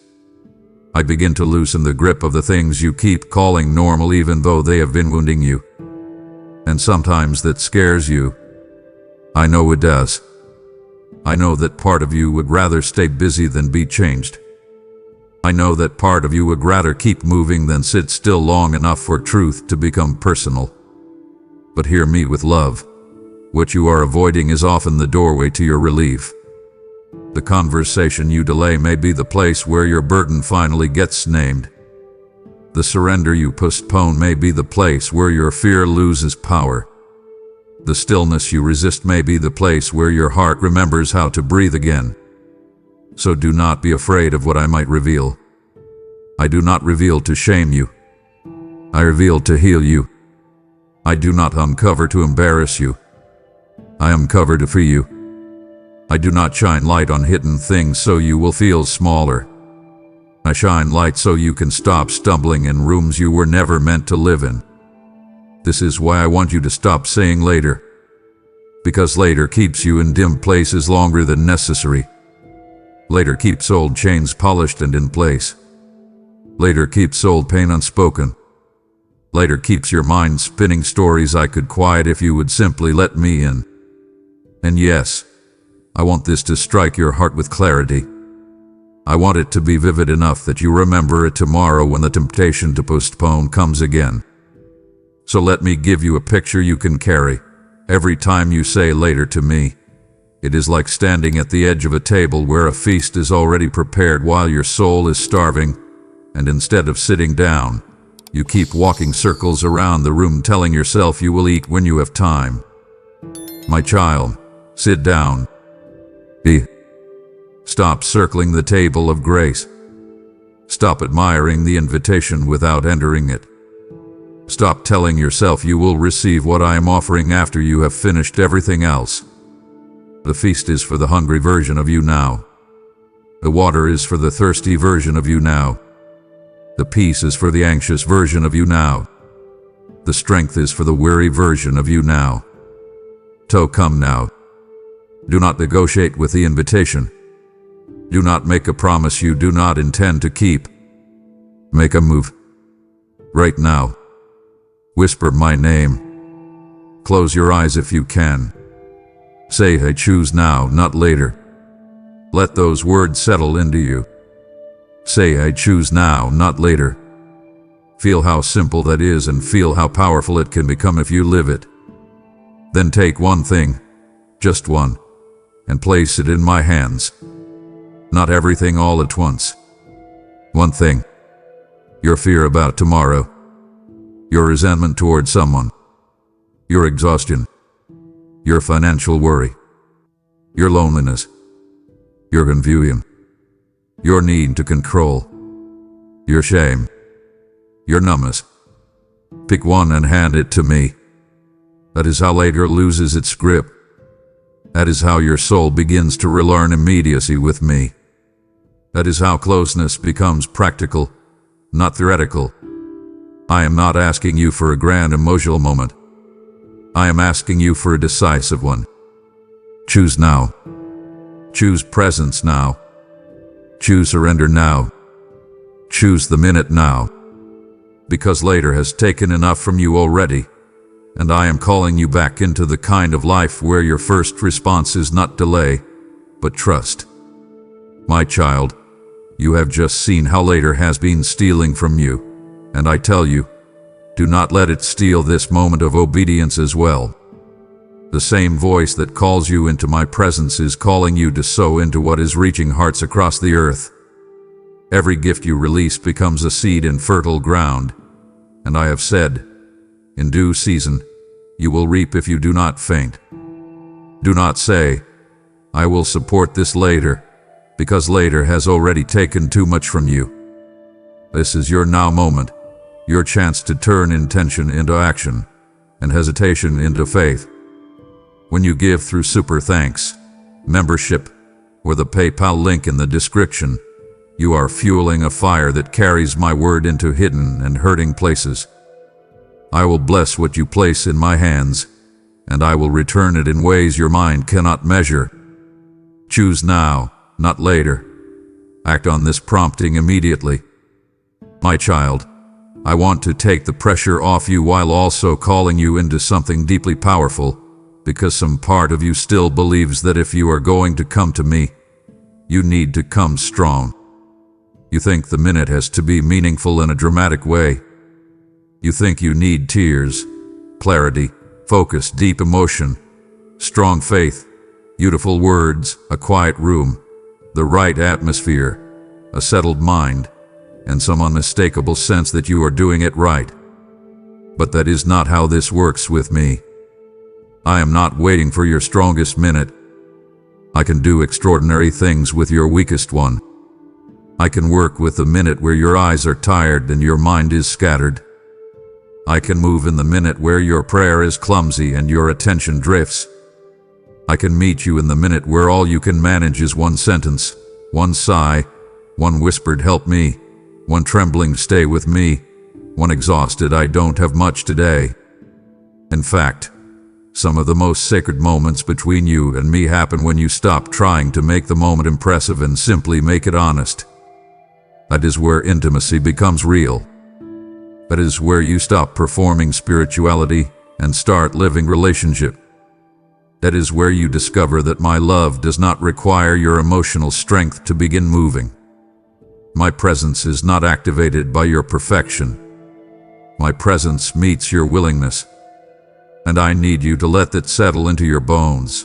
[SPEAKER 1] I begin to loosen the grip of the things you keep calling normal even though they have been wounding you. And sometimes that scares you. I know it does. I know that part of you would rather stay busy than be changed. I know that part of you would rather keep moving than sit still long enough for truth to become personal. But hear me with love. What you are avoiding is often the doorway to your relief. The conversation you delay may be the place where your burden finally gets named. The surrender you postpone may be the place where your fear loses power. The stillness you resist may be the place where your heart remembers how to breathe again. So do not be afraid of what I might reveal. I do not reveal to shame you. I reveal to heal you. I do not uncover to embarrass you. I uncover to free you. I do not shine light on hidden things so you will feel smaller. I shine light so you can stop stumbling in rooms you were never meant to live in. This is why I want you to stop saying later. Because later keeps you in dim places longer than necessary. Later keeps old chains polished and in place. Later keeps old pain unspoken. Later keeps your mind spinning stories I could quiet if you would simply let me in. And yes, I want this to strike your heart with clarity. I want it to be vivid enough that you remember it tomorrow when the temptation to postpone comes again. So let me give you a picture you can carry every time you say later to me. It is like standing at the edge of a table where a feast is already prepared while your soul is starving, and instead of sitting down, you keep walking circles around the room telling yourself you will eat when you have time. My child, sit down. Stop circling the table of grace. Stop admiring the invitation without entering it. Stop telling yourself you will receive what I am offering after you have finished everything else. The feast is for the hungry version of you now. The water is for the thirsty version of you now. The peace is for the anxious version of you now. The strength is for the weary version of you now. So come now. Do not negotiate with the invitation. Do not make a promise you do not intend to keep. Make a move. Right now. Whisper my name. Close your eyes if you can. Say, I choose now, not later. Let those words settle into you. Say, I choose now, not later. Feel how simple that is and feel how powerful it can become if you live it. Then take one thing, just one, and place it in my hands. Not everything all at once. One thing. Your fear about tomorrow. Your resentment toward someone. Your exhaustion. Your financial worry. Your loneliness. Your confusion. Your need to control. Your shame. Your numbness. Pick one and hand it to me. That is how later loses its grip. That is how your soul begins to relearn immediacy with me. That is how closeness becomes practical, not theoretical. I am not asking you for a grand emotional moment. I am asking you for a decisive one. Choose now. Choose presence now. Choose surrender now. Choose the minute now. Because later has taken enough from you already, and I am calling you back into the kind of life where your first response is not delay, but trust. My child, you have just seen how later has been stealing from you, and I tell you, do not let it steal this moment of obedience as well. The same voice that calls you into my presence is calling you to sow into what is reaching hearts across the earth. Every gift you release becomes a seed in fertile ground, and I have said, in due season, you will reap if you do not faint. Do not say, I will support this later, because later has already taken too much from you. This is your now moment, your chance to turn intention into action, and hesitation into faith. When you give through Super Thanks, membership, or the PayPal link in the description, you are fueling a fire that carries my word into hidden and hurting places. I will bless what you place in my hands, and I will return it in ways your mind cannot measure. Choose now, not later. Act on this prompting immediately. My child, I want to take the pressure off you while also calling you into something deeply powerful, because some part of you still believes that if you are going to come to me, you need to come strong. You think the minute has to be meaningful in a dramatic way. You think you need tears, clarity, focus, deep emotion, strong faith, beautiful words, a quiet room, the right atmosphere, a settled mind, and some unmistakable sense that you are doing it right. But that is not how this works with me. I am not waiting for your strongest minute. I can do extraordinary things with your weakest one. I can work with the minute where your eyes are tired and your mind is scattered. I can move in the minute where your prayer is clumsy and your attention drifts. I can meet you in the minute where all you can manage is one sentence, one sigh, one whispered help me, one trembling stay with me, one exhausted I don't have much today. In fact, some of the most sacred moments between you and me happen when you stop trying to make the moment impressive and simply make it honest. That is where intimacy becomes real. That is where you stop performing spirituality and start living relationship. That is where you discover that my love does not require your emotional strength to begin moving. My presence is not activated by your perfection. My presence meets your willingness. And I need you to let that settle into your bones,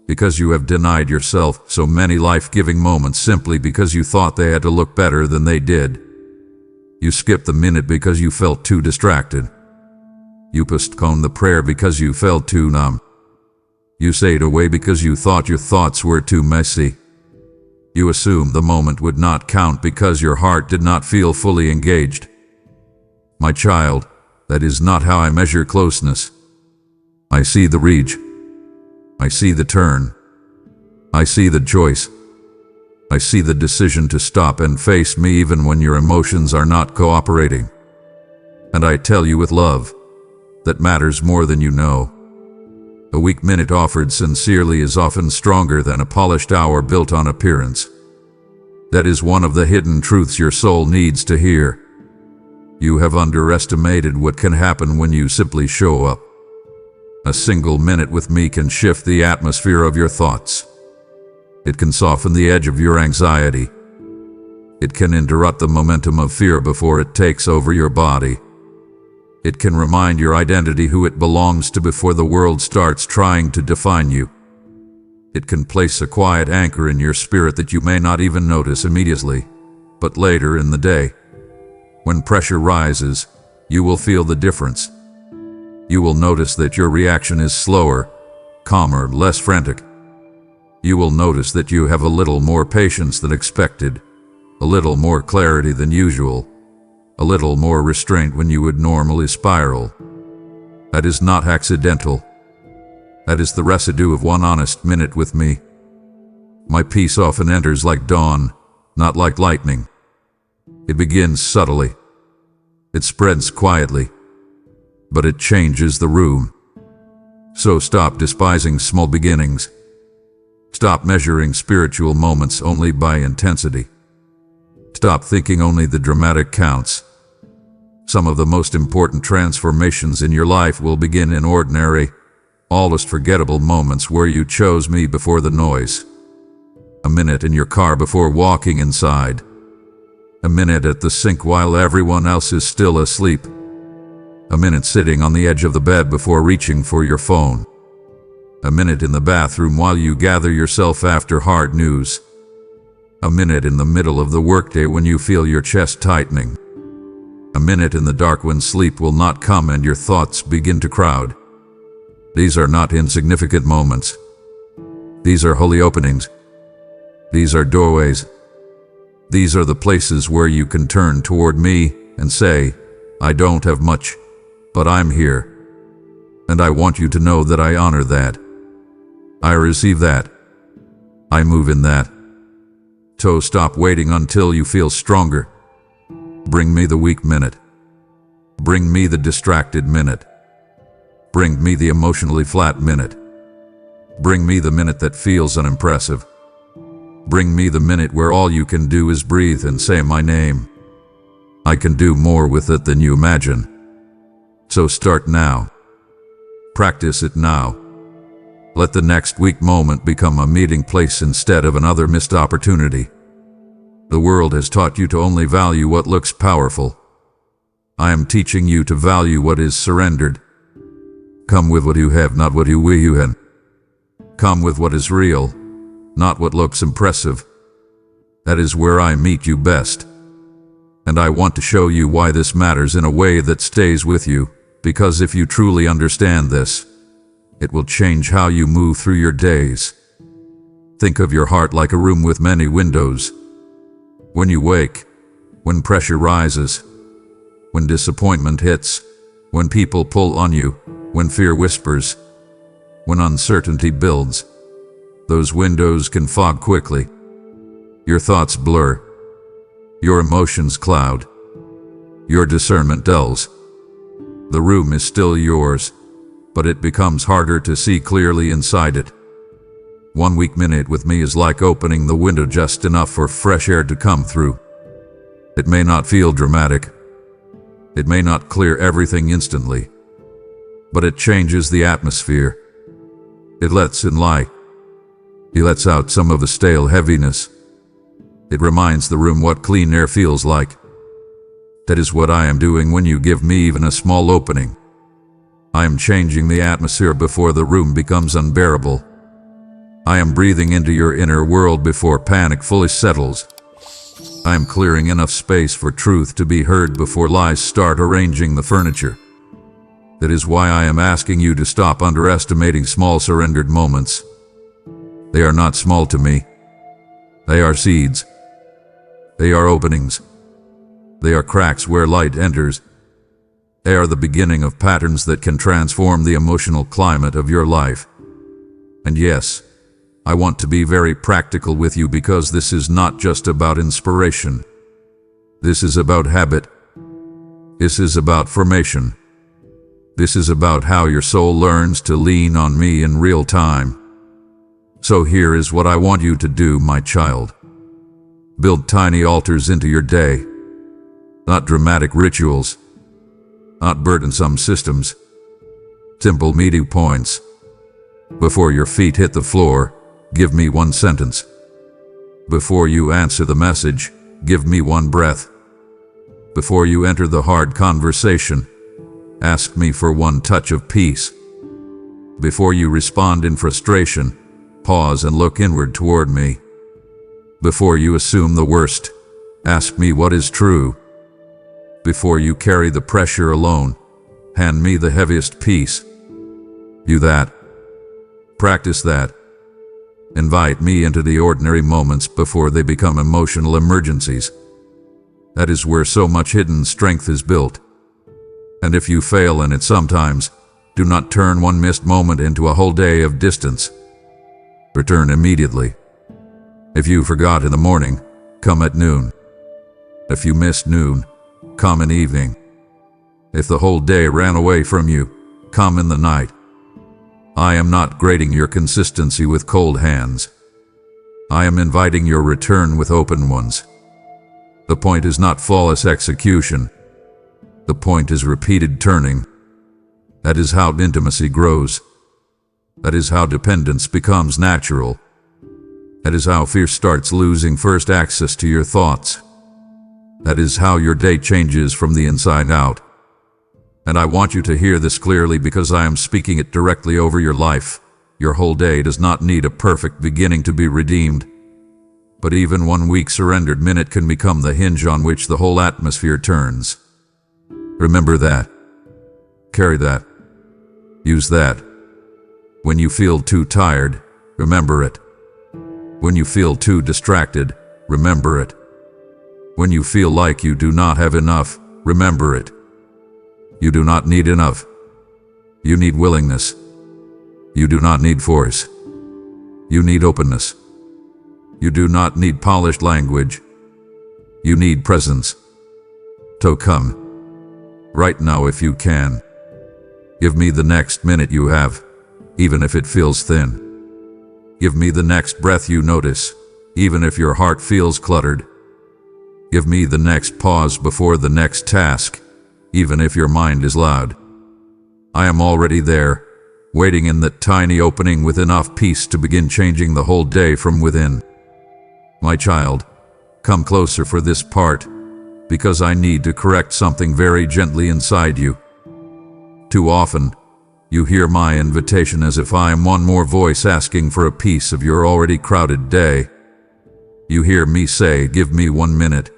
[SPEAKER 1] because you have denied yourself so many life-giving moments simply because you thought they had to look better than they did. You skipped the minute because you felt too distracted. You postponed the prayer because you felt too numb. You stayed away because you thought your thoughts were too messy. You assumed the moment would not count because your heart did not feel fully engaged. My child, that is not how I measure closeness. I see the reach. I see the turn. I see the choice. I see the decision to stop and face me even when your emotions are not cooperating. And I tell you with love, that matters more than you know. A weak minute offered sincerely is often stronger than a polished hour built on appearance. That is one of the hidden truths your soul needs to hear. You have underestimated what can happen when you simply show up. A single minute with me can shift the atmosphere of your thoughts. It can soften the edge of your anxiety. It can interrupt the momentum of fear before it takes over your body. It can remind your identity who it belongs to before the world starts trying to define you. It can place a quiet anchor in your spirit that you may not even notice immediately, but later in the day. When pressure rises, you will feel the difference. You will notice that your reaction is slower, calmer, less frantic. You will notice that you have a little more patience than expected, a little more clarity than usual, a little more restraint when you would normally spiral. That is not accidental. That is the residue of one honest minute with me. My peace often enters like dawn, not like lightning. It begins subtly. It spreads quietly. But it changes the room. So stop despising small beginnings. Stop measuring spiritual moments only by intensity. Stop thinking only the dramatic counts. Some of the most important transformations in your life will begin in ordinary, almost forgettable moments where you chose me before the noise. A minute in your car before walking inside. A minute at the sink while everyone else is still asleep. A minute sitting on the edge of the bed before reaching for your phone. A minute in the bathroom while you gather yourself after hard news. A minute in the middle of the workday when you feel your chest tightening. A minute in the dark when sleep will not come and your thoughts begin to crowd. These are not insignificant moments. These are holy openings. These are doorways. These are the places where you can turn toward me and say, I don't have much, but I'm here. And I want you to know that I honor that. I receive that. I move in that. So stop waiting until you feel stronger. Bring me the weak minute. Bring me the distracted minute. Bring me the emotionally flat minute. Bring me the minute that feels unimpressive. Bring me the minute where all you can do is breathe and say my name. I can do more with it than you imagine. So start now. Practice it now. Let the next weak moment become a meeting place instead of another missed opportunity. The world has taught you to only value what looks powerful. I am teaching you to value what is surrendered. Come with what you have, not what you will have. Come with what is real, not what looks impressive. That is where I meet you best. And I want to show you why this matters in a way that stays with you, because if you truly understand this, it will change how you move through your days. Think of your heart like a room with many windows. When you wake, when pressure rises, when disappointment hits, when people pull on you, when fear whispers, when uncertainty builds, those windows can fog quickly. Your thoughts blur. Your emotions cloud. Your discernment dulls. The room is still yours, but it becomes harder to see clearly inside it. 1 weak minute with me is like opening the window just enough for fresh air to come through. It may not feel dramatic. It may not clear everything instantly, but it changes the atmosphere. It lets in light. It lets out some of the stale heaviness. It reminds the room what clean air feels like. That is what I am doing when you give me even a small opening. I am changing the atmosphere before the room becomes unbearable. I am breathing into your inner world before panic fully settles. I am clearing enough space for truth to be heard before lies start arranging the furniture. That is why I am asking you to stop underestimating small surrendered moments. They are not small to me. They are seeds. They are openings. They are cracks where light enters. They are the beginning of patterns that can transform the emotional climate of your life. And yes, I want to be very practical with you because this is not just about inspiration. This is about habit. This is about formation. This is about how your soul learns to lean on me in real time. So here is what I want you to do, my child. Build tiny altars into your day. Not dramatic rituals. Not burdensome systems. Simple meeting points. Before your feet hit the floor, give me one sentence. Before you answer the message, give me one breath. Before you enter the hard conversation, ask me for one touch of peace. Before you respond in frustration, pause and look inward toward me. Before you assume the worst, ask me what is true. Before you carry the pressure alone, hand me the heaviest piece. Do that. Practice that. Invite me into the ordinary moments before they become emotional emergencies. That is where so much hidden strength is built. And if you fail in it sometimes, do not turn one missed moment into a whole day of distance. Return immediately. If you forgot in the morning, come at noon. If you missed noon, come in evening. If the whole day ran away from you, come in the night. I am not grading your consistency with cold hands. I am inviting your return with open ones. The point is not flawless execution. The point is repeated turning. That is how intimacy grows. That is how dependence becomes natural. That is how fear starts losing first access to your thoughts. That is how your day changes from the inside out. And I want you to hear this clearly because I am speaking it directly over your life. Your whole day does not need a perfect beginning to be redeemed. But even 1 weak surrendered minute can become the hinge on which the whole atmosphere turns. Remember that. Carry that. Use that. When you feel too tired, remember it. When you feel too distracted, remember it. When you feel like you do not have enough, remember it. You do not need enough. You need willingness. You do not need force. You need openness. You do not need polished language. You need presence. So come. Right now if you can. Give me the next minute you have, even if it feels thin. Give me the next breath you notice, even if your heart feels cluttered. Give me the next pause before the next task, even if your mind is loud. I am already there, waiting in that tiny opening with enough peace to begin changing the whole day from within. My child, come closer for this part, because I need to correct something very gently inside you. Too often, you hear my invitation as if I am one more voice asking for a piece of your already crowded day. You hear me say, give me 1 minute,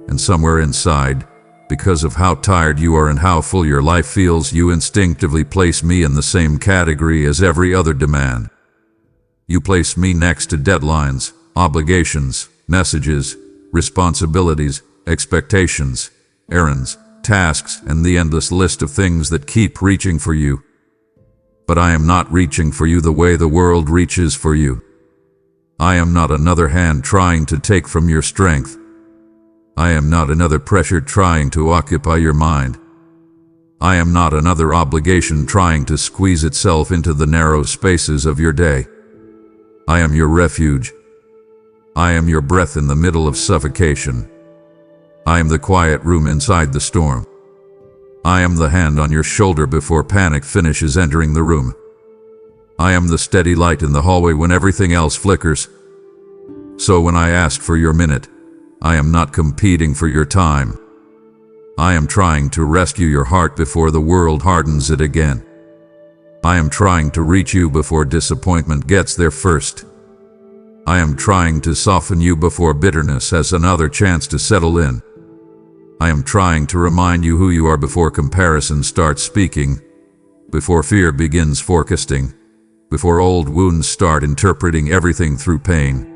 [SPEAKER 1] and somewhere inside, because of how tired you are and how full your life feels, you instinctively place me in the same category as every other demand. You place me next to deadlines, obligations, messages, responsibilities, expectations, errands, tasks, and the endless list of things that keep reaching for you. But I am not reaching for you the way the world reaches for you. I am not another hand trying to take from your strength. I am not another pressure trying to occupy your mind. I am not another obligation trying to squeeze itself into the narrow spaces of your day. I am your refuge. I am your breath in the middle of suffocation. I am the quiet room inside the storm. I am the hand on your shoulder before panic finishes entering the room. I am the steady light in the hallway when everything else flickers. So when I ask for your minute, I am not competing for your time. I am trying to rescue your heart before the world hardens it again. I am trying to reach you before disappointment gets there first. I am trying to soften you before bitterness has another chance to settle in. I am trying to remind you who you are before comparison starts speaking, before fear begins forecasting, before old wounds start interpreting everything through pain.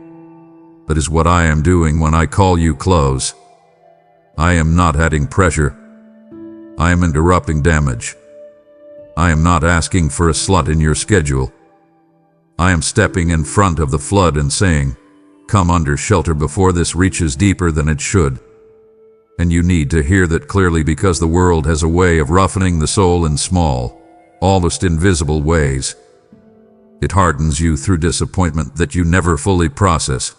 [SPEAKER 1] That is what I am doing when I call you close. I am not adding pressure. I am interrupting damage. I am not asking for a slot in your schedule. I am stepping in front of the flood and saying, come under shelter before this reaches deeper than it should. And you need to hear that clearly, because the world has a way of roughening the soul in small, almost invisible ways. It hardens you through disappointment that you never fully process.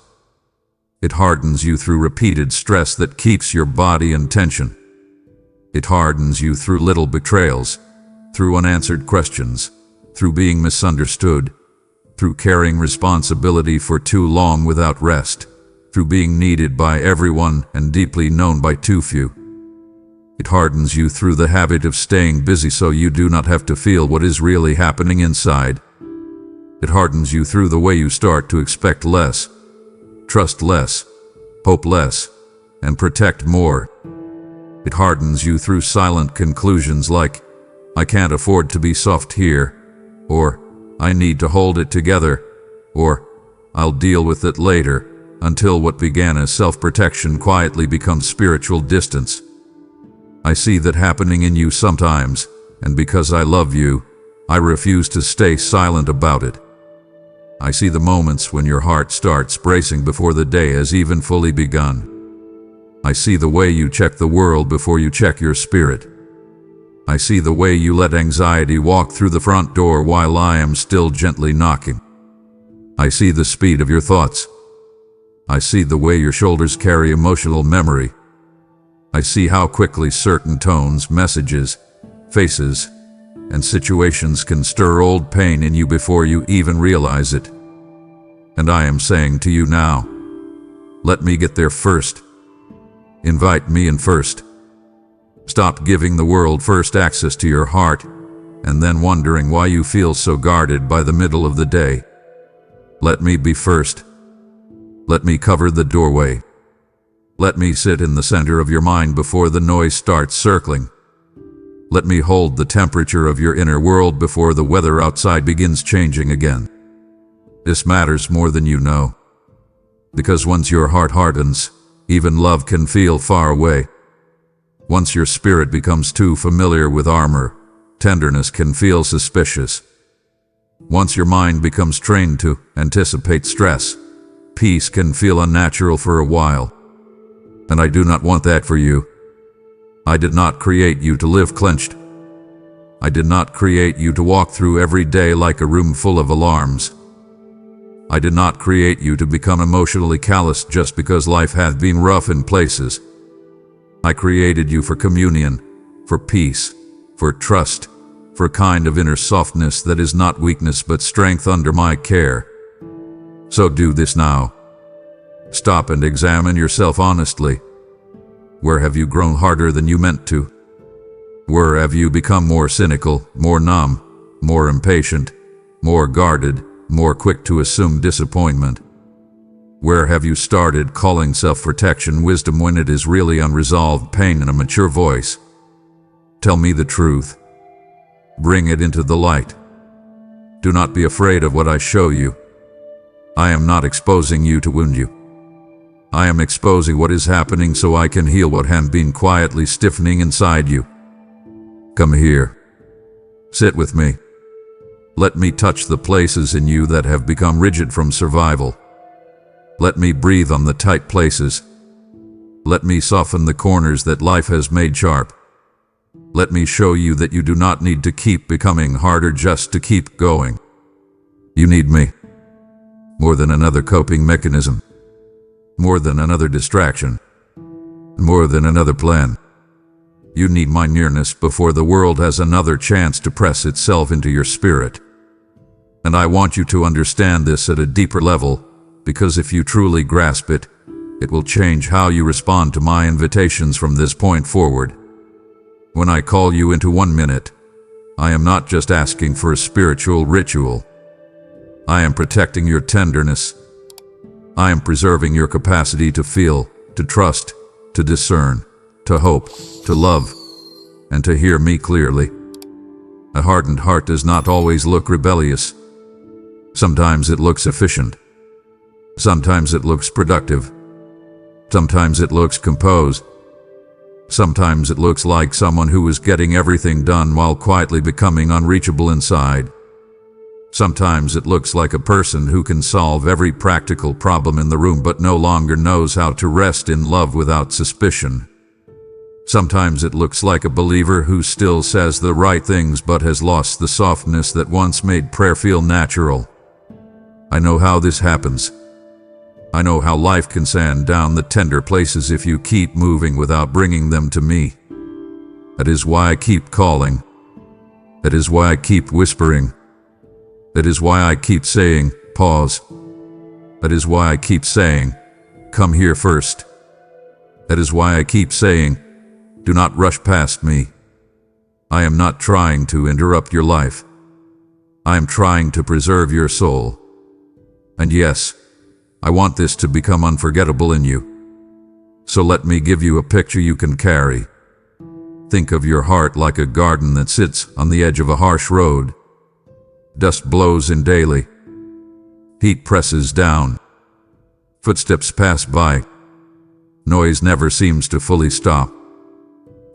[SPEAKER 1] It hardens you through repeated stress that keeps your body in tension. It hardens you through little betrayals, through unanswered questions, through being misunderstood, through carrying responsibility for too long without rest, through being needed by everyone and deeply known by too few. It hardens you through the habit of staying busy so you do not have to feel what is really happening inside. It hardens you through the way you start to expect less, trust less, hope less, and protect more. It hardens you through silent conclusions like, I can't afford to be soft here, or I need to hold it together, or I'll deal with it later, until what began as self-protection quietly becomes spiritual distance. I see that happening in you sometimes, and because I love you, I refuse to stay silent about it. I see the moments when your heart starts bracing before the day has even fully begun. I see the way you check the world before you check your spirit. I see the way you let anxiety walk through the front door while I am still gently knocking. I see the speed of your thoughts. I see the way your shoulders carry emotional memory. I see how quickly certain tones, messages, faces, and situations can stir old pain in you before you even realize it. And I am saying to you now, let me get there first. Invite me in first. Stop giving the world first access to your heart, and then wondering why you feel so guarded by the middle of the day. Let me be first. Let me cover the doorway. Let me sit in the center of your mind before the noise starts circling. Let me hold the temperature of your inner world before the weather outside begins changing again. This matters more than you know. Because once your heart hardens, even love can feel far away. Once your spirit becomes too familiar with armor, tenderness can feel suspicious. Once your mind becomes trained to anticipate stress, peace can feel unnatural for a while. And I do not want that for you. I did not create you to live clenched. I did not create you to walk through every day like a room full of alarms. I did not create you to become emotionally callous just because life hath been rough in places. I created you for communion, for peace, for trust, for a kind of inner softness that is not weakness but strength under my care. So do this now. Stop and examine yourself honestly. Where have you grown harder than you meant to? Where have you become more cynical, more numb, more impatient, more guarded, more quick to assume disappointment? Where have you started calling self-protection wisdom when it is really unresolved pain in a mature voice? Tell me the truth. Bring it into the light. Do not be afraid of what I show you. I am not exposing you to wound you. I am exposing what is happening so I can heal what has been quietly stiffening inside you. Come here. Sit with me. Let me touch the places in you that have become rigid from survival. Let me breathe on the tight places. Let me soften the corners that life has made sharp. Let me show you that you do not need to keep becoming harder just to keep going. You need me. More than another coping mechanism. More than another distraction. More than another plan. You need my nearness before the world has another chance to press itself into your spirit. And I want you to understand this at a deeper level, because if you truly grasp it, It will change how you respond to my invitations from this point forward. When I call you into 1 minute, I am not just asking for a spiritual ritual. I am protecting your tenderness. I am preserving your capacity to feel, to trust, to discern, to hope, to love, and to hear me clearly. A hardened heart does not always look rebellious. Sometimes it looks efficient. Sometimes it looks productive. Sometimes it looks composed. Sometimes it looks like someone who is getting everything done while quietly becoming unreachable inside. Sometimes it looks like a person who can solve every practical problem in the room but no longer knows how to rest in love without suspicion. Sometimes it looks like a believer who still says the right things but has lost the softness that once made prayer feel natural. I know how this happens. I know how life can sand down the tender places if you keep moving without bringing them to me. That is why I keep calling. That is why I keep whispering. That is why I keep saying, pause. That is why I keep saying, come here first. That is why I keep saying, do not rush past me. I am not trying to interrupt your life. I am trying to preserve your soul. And yes, I want this to become unforgettable in you. So let me give you a picture you can carry. Think of your heart like a garden that sits on the edge of a harsh road. Dust blows in daily. Heat presses down. Footsteps pass by. Noise never seems to fully stop.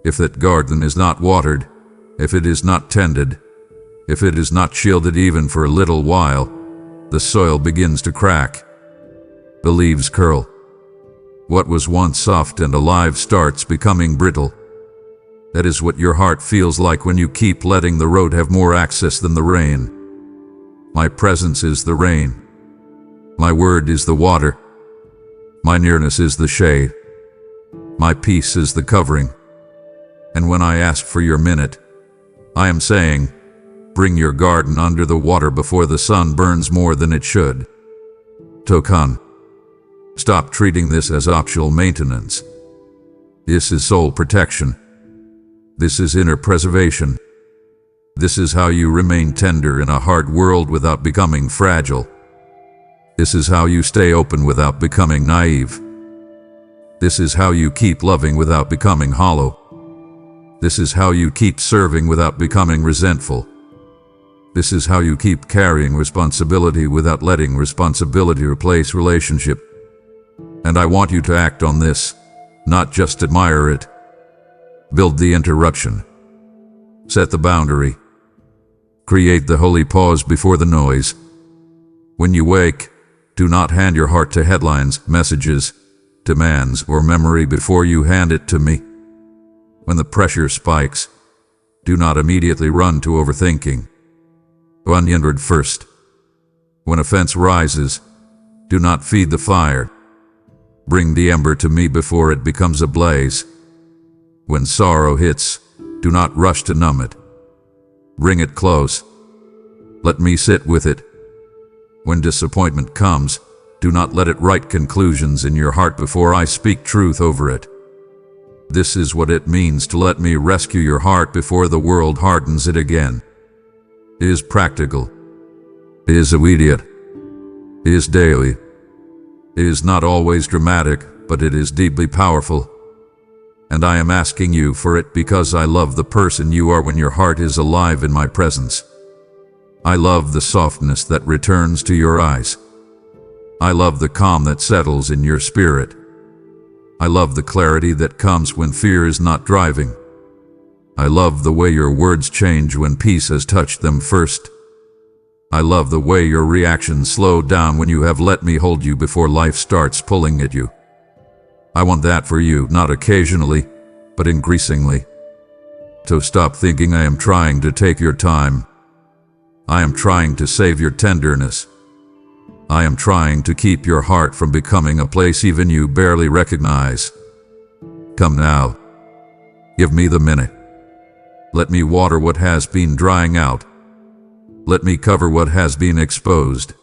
[SPEAKER 1] If that garden is not watered, if it is not tended, if it is not shielded even for a little while, the soil begins to crack. The leaves curl. What was once soft and alive starts becoming brittle. That is what your heart feels like when you keep letting the road have more access than the rain. My presence is the rain. My word is the water. My nearness is the shade. My peace is the covering. And when I ask for your minute, I am saying, bring your garden under the water before the sun burns more than it should. Tokan. Stop treating this as optional maintenance. This is soul protection. This is inner preservation. This is how you remain tender in a hard world without becoming fragile. This is how you stay open without becoming naive. This is how you keep loving without becoming hollow. This is how you keep serving without becoming resentful. This is how you keep carrying responsibility without letting responsibility replace relationship. And I want you to act on this, not just admire it. Build the interruption. Set the boundary. Create the holy pause before the noise. When you wake, do not hand your heart to headlines, messages, demands, or memory before you hand it to me. When the pressure spikes, do not immediately run to overthinking. Run inward first. When offense rises, do not feed the fire. Bring the ember to me before it becomes a blaze. When sorrow hits, do not rush to numb it. Bring it close. Let me sit with it. When disappointment comes, do not let it write conclusions in your heart before I speak truth over it. This is what it means to let me rescue your heart before the world hardens it again. It is practical. It is immediate. It is daily. It is not always dramatic, but it is deeply powerful. And I am asking you for it because I love the person you are when your heart is alive in my presence. I love the softness that returns to your eyes. I love the calm that settles in your spirit. I love the clarity that comes when fear is not driving. I love the way your words change when peace has touched them first. I love the way your reactions slow down when you have let me hold you before life starts pulling at you. I want that for you, not occasionally, but increasingly. So stop thinking I am trying to take your time. I am trying to save your tenderness. I am trying to keep your heart from becoming a place even you barely recognize. Come now. Give me the minute. Let me water what has been drying out. Let me cover what has been exposed.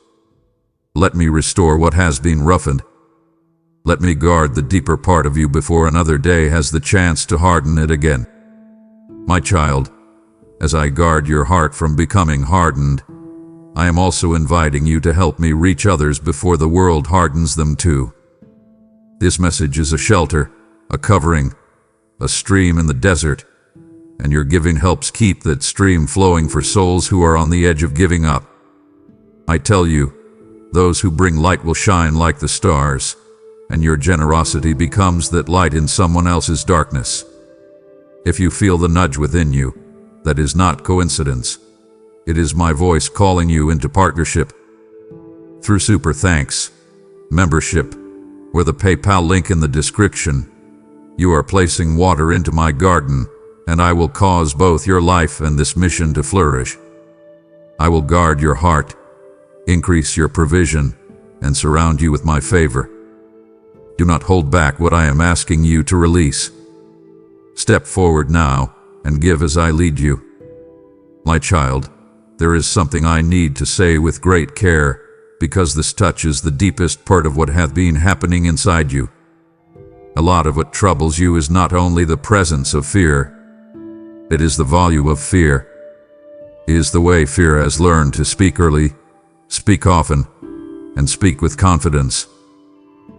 [SPEAKER 1] Let me restore what has been roughened. Let me guard the deeper part of you before another day has the chance to harden it again. My child, as I guard your heart from becoming hardened, I am also inviting you to help me reach others before the world hardens them too. This message is a shelter, a covering, a stream in the desert, and your giving helps keep that stream flowing for souls who are on the edge of giving up. I tell you, those who bring light will shine like the stars, and your generosity becomes that light in someone else's darkness. If you feel the nudge within you, that is not coincidence. It is my voice calling you into partnership. Through Super Thanks, membership, or the PayPal link in the description, you are placing water into my garden, and I will cause both your life and this mission to flourish. I will guard your heart, increase your provision, and surround you with my favor. Do not hold back what I am asking you to release. Step forward now and give as I lead you. My child, there is something I need to say with great care, because this touches the deepest part of what hath been happening inside you. A lot of what troubles you is not only the presence of fear, it is the volume of fear. It is the way fear has learned to speak early, speak often, and speak with confidence.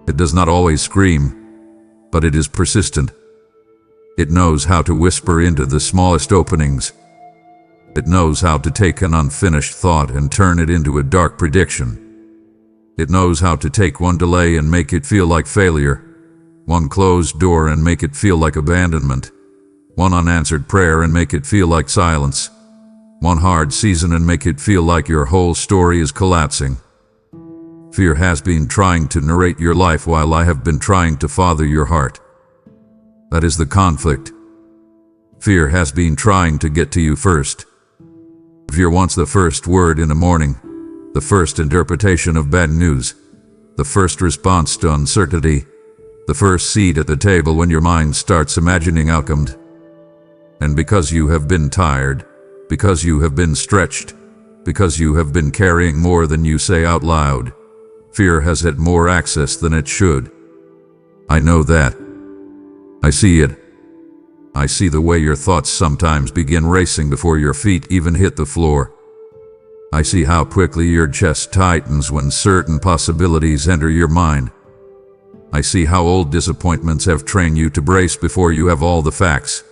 [SPEAKER 1] It does not always scream, but it is persistent. It knows how to whisper into the smallest openings. It knows how to take an unfinished thought and turn it into a dark prediction. It knows how to take one delay and make it feel like failure, one closed door and make it feel like abandonment, one unanswered prayer and make it feel like silence, one hard season and make it feel like your whole story is collapsing. Fear has been trying to narrate your life while I have been trying to father your heart. That is the conflict. Fear has been trying to get to you first. Fear wants the first word in the morning, the first interpretation of bad news, the first response to uncertainty, the first seat at the table when your mind starts imagining outcomes. And because you have been tired, because you have been stretched, because you have been carrying more than you say out loud, fear has had more access than it should. I know that. I see it. I see the way your thoughts sometimes begin racing before your feet even hit the floor. I see how quickly your chest tightens when certain possibilities enter your mind. I see how old disappointments have trained you to brace before you have all the facts.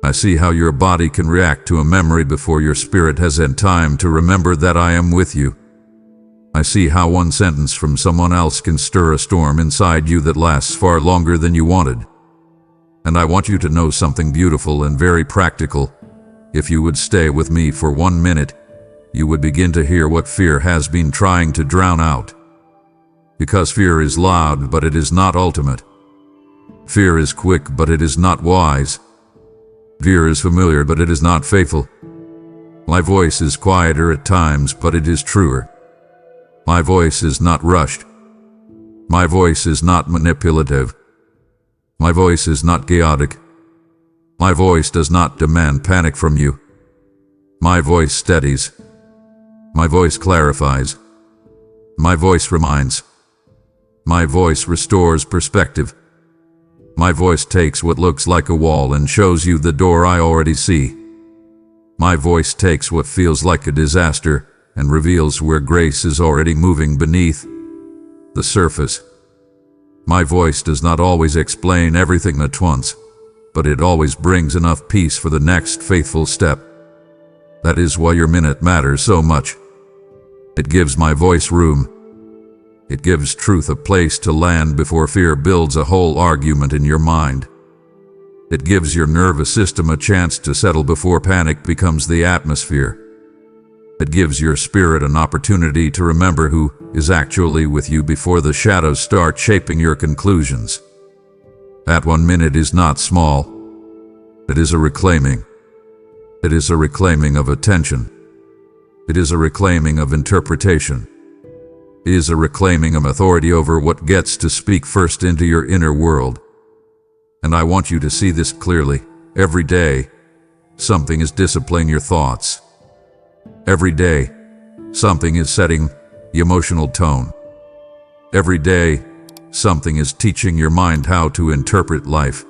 [SPEAKER 1] I see how your body can react to a memory before your spirit has had time to remember that I am with you. I see how one sentence from someone else can stir a storm inside you that lasts far longer than you wanted. And I want you to know something beautiful and very practical. If you would stay with me for 1 minute, you would begin to hear what fear has been trying to drown out. Because fear is loud, but it is not ultimate. Fear is quick, but it is not wise. Fear is familiar, but it is not faithful. My voice is quieter at times, but it is truer. My voice is not rushed. My voice is not manipulative. My voice is not chaotic. My voice does not demand panic from you. My voice steadies. My voice clarifies. My voice reminds. My voice restores perspective. My voice takes what looks like a wall and shows you the door I already see. My voice takes what feels like a disaster and reveals where grace is already moving beneath the surface. My voice does not always explain everything at once, but it always brings enough peace for the next faithful step. That is why your minute matters so much. It gives my voice room. It gives truth a place to land before fear builds a whole argument in your mind. It gives your nervous system a chance to settle before panic becomes the atmosphere. It gives your spirit an opportunity to remember who is actually with you before the shadows start shaping your conclusions. That 1 minute is not small. It is a reclaiming. It is a reclaiming of attention. It is a reclaiming of interpretation. It is a reclaiming of authority over what gets to speak first into your inner world. And I want you to see this clearly. Every day, something is disciplining your thoughts. Every day, something is setting the emotional tone. Every day, something is teaching your mind how to interpret life.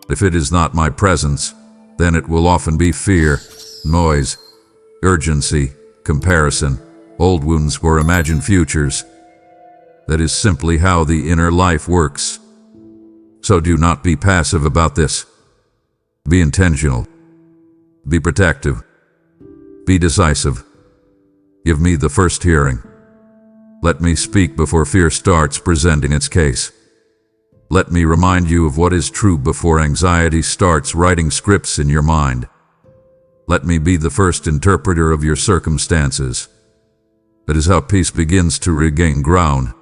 [SPEAKER 1] If it is not my presence, then it will often be fear, noise, urgency, comparison, old wounds, or imagined futures. That is simply how the inner life works. So do not be passive about this. Be intentional. Be protective. Be decisive. Give me the first hearing. Let me speak before fear starts presenting its case. Let me remind you of what is true before anxiety starts writing scripts in your mind. Let me be the first interpreter of your circumstances. That is how peace begins to regain ground.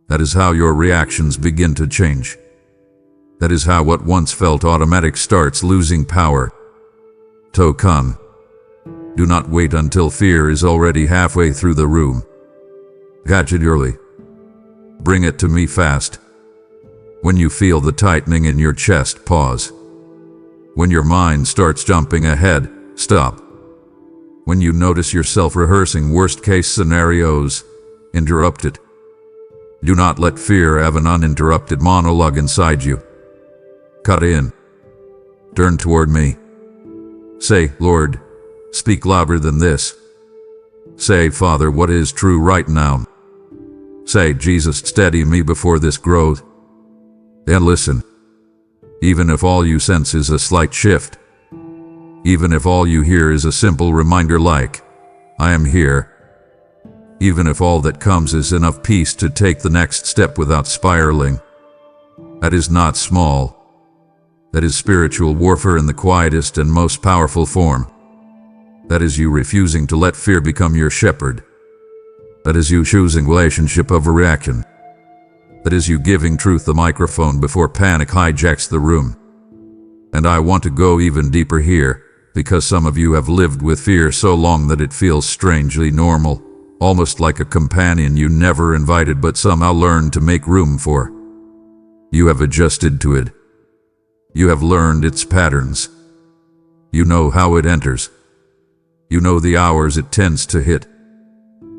[SPEAKER 1] That is how your reactions begin to change. That is how what once felt automatic starts losing power. Tokan. Do not wait until fear is already halfway through the room. Catch it early. Bring it to me fast. When you feel the tightening in your chest, pause. When your mind starts jumping ahead, stop. When you notice yourself rehearsing worst-case scenarios, interrupt it. Do not let fear have an uninterrupted monologue inside you. Cut in. Turn toward me. Say, Lord, speak louder than this. Say, Father, what is true right now? Say, Jesus, steady me before this growth. And listen. Even if all you sense is a slight shift, even if all you hear is a simple reminder like, I am here, even if all that comes is enough peace to take the next step without spiraling, that is not small. That is spiritual warfare in the quietest and most powerful form. That is you refusing to let fear become your shepherd. That is you choosing relationship over reaction. That is you giving truth the microphone before panic hijacks the room. And I want to go even deeper here, because some of you have lived with fear so long that it feels strangely normal, almost like a companion you never invited but somehow learned to make room for. You have adjusted to it. You have learned its patterns. You know how it enters. You know the hours it tends to hit.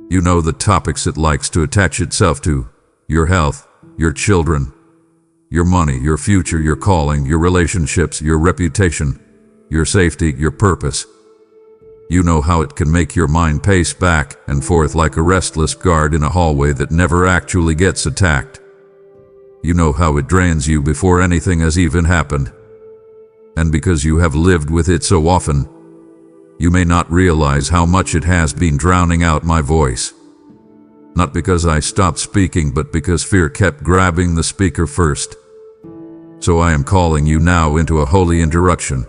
[SPEAKER 1] You know the topics it likes to attach itself to: your health, your children, your money, your future, your calling, your relationships, your reputation, your safety, your purpose. You know how it can make your mind pace back and forth like a restless guard in a hallway that never actually gets attacked. You know how it drains you before anything has even happened. And because you have lived with it so often, you may not realize how much it has been drowning out my voice. Not because I stopped speaking, but because fear kept grabbing the speaker first. So I am calling you now into a holy interruption.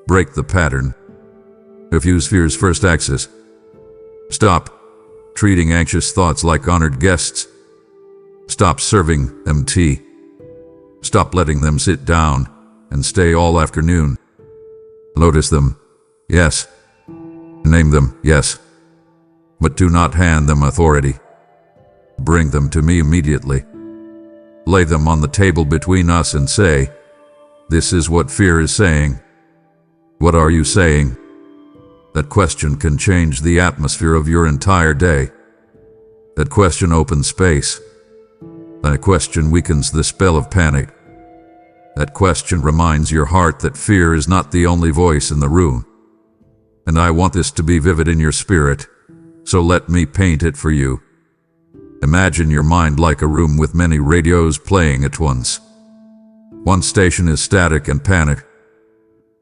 [SPEAKER 1] Break the pattern. Refuse fear's first access. Stop treating anxious thoughts like honored guests. Stop serving them tea. Stop letting them sit down and stay all afternoon. Notice them, yes. Name them, yes. But do not hand them authority. Bring them to me immediately. Lay them on the table between us and say, this is what fear is saying. What are you saying? That question can change the atmosphere of your entire day. That question opens space. That question weakens the spell of panic. That question reminds your heart that fear is not the only voice in the room. And I want this to be vivid in your spirit, so let me paint it for you. Imagine your mind like a room with many radios playing at once. One station is static and panic.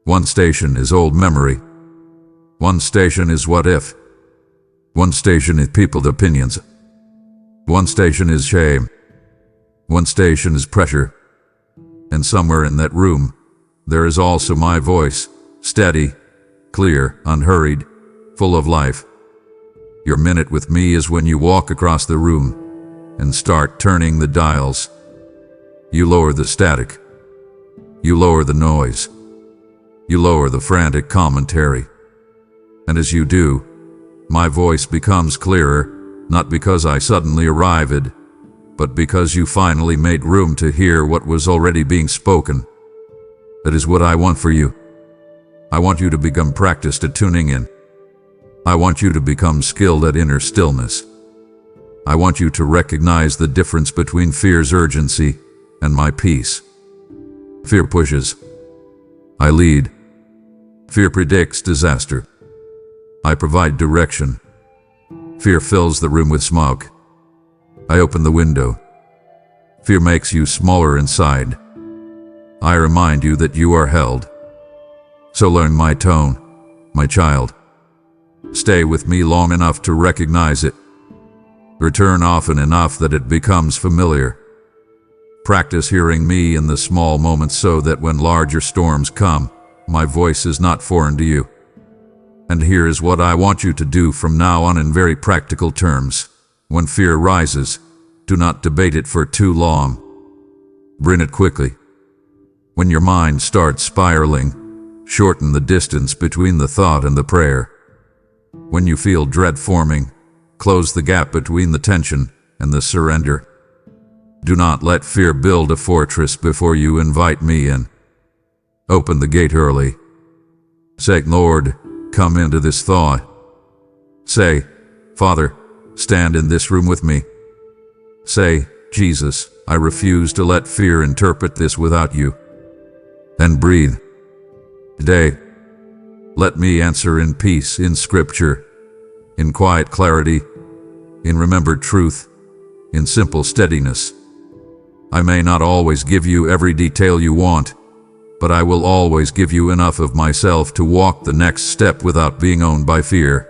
[SPEAKER 1] One station is old memory. One station is what if. One station is people's opinions. One station is shame. One station is pressure. And somewhere in that room, there is also my voice, steady, clear, unhurried, full of life. Your minute with me is when you walk across the room and start turning the dials. You lower the static. You lower the noise. You lower the frantic commentary. And as you do, my voice becomes clearer, not because I suddenly arrived, but because you finally made room to hear what was already being spoken. That is what I want for you. I want you to become practiced at tuning in. I want you to become skilled at inner stillness. I want you to recognize the difference between fear's urgency and my peace. Fear pushes. I lead. Fear predicts disaster. I provide direction. Fear fills the room with smoke. I open the window. Fear makes you smaller inside. I remind you that you are held. So learn my tone, my child. Stay with me long enough to recognize it. Return often enough that it becomes familiar. Practice hearing me in the small moments so that when larger storms come, my voice is not foreign to you. And here is what I want you to do from now on in very practical terms. When fear rises, do not debate it for too long. Bring it quickly. When your mind starts spiraling, shorten the distance between the thought and the prayer. When you feel dread forming, close the gap between the tension and the surrender. Do not let fear build a fortress before you invite me in. Open the gate early. Say, Lord, come into this thought. Say, Father, stand in this room with me. Say, Jesus, I refuse to let fear interpret this without you. And breathe. Today, let me answer in peace, in scripture, in quiet clarity, in remembered truth, in simple steadiness. I may not always give you every detail you want, but I will always give you enough of myself to walk the next step without being owned by fear.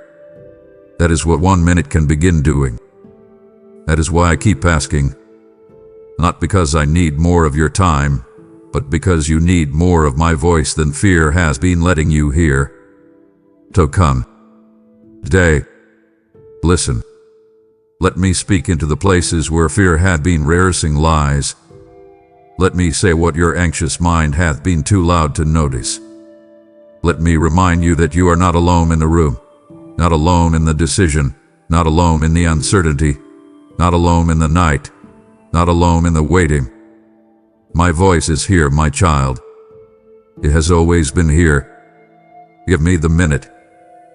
[SPEAKER 1] That is what 1 minute can begin doing. That is why I keep asking. Not because I need more of your time, but because you need more of my voice than fear has been letting you hear. So come. Today, listen. Let me speak into the places where fear had been rehearsing lies. Let me say what your anxious mind hath been too loud to notice. Let me remind you that you are not alone in the room, not alone in the decision, not alone in the uncertainty, not alone in the night, not alone in the waiting. My voice is here, my child. It has always been here. Give me the minute,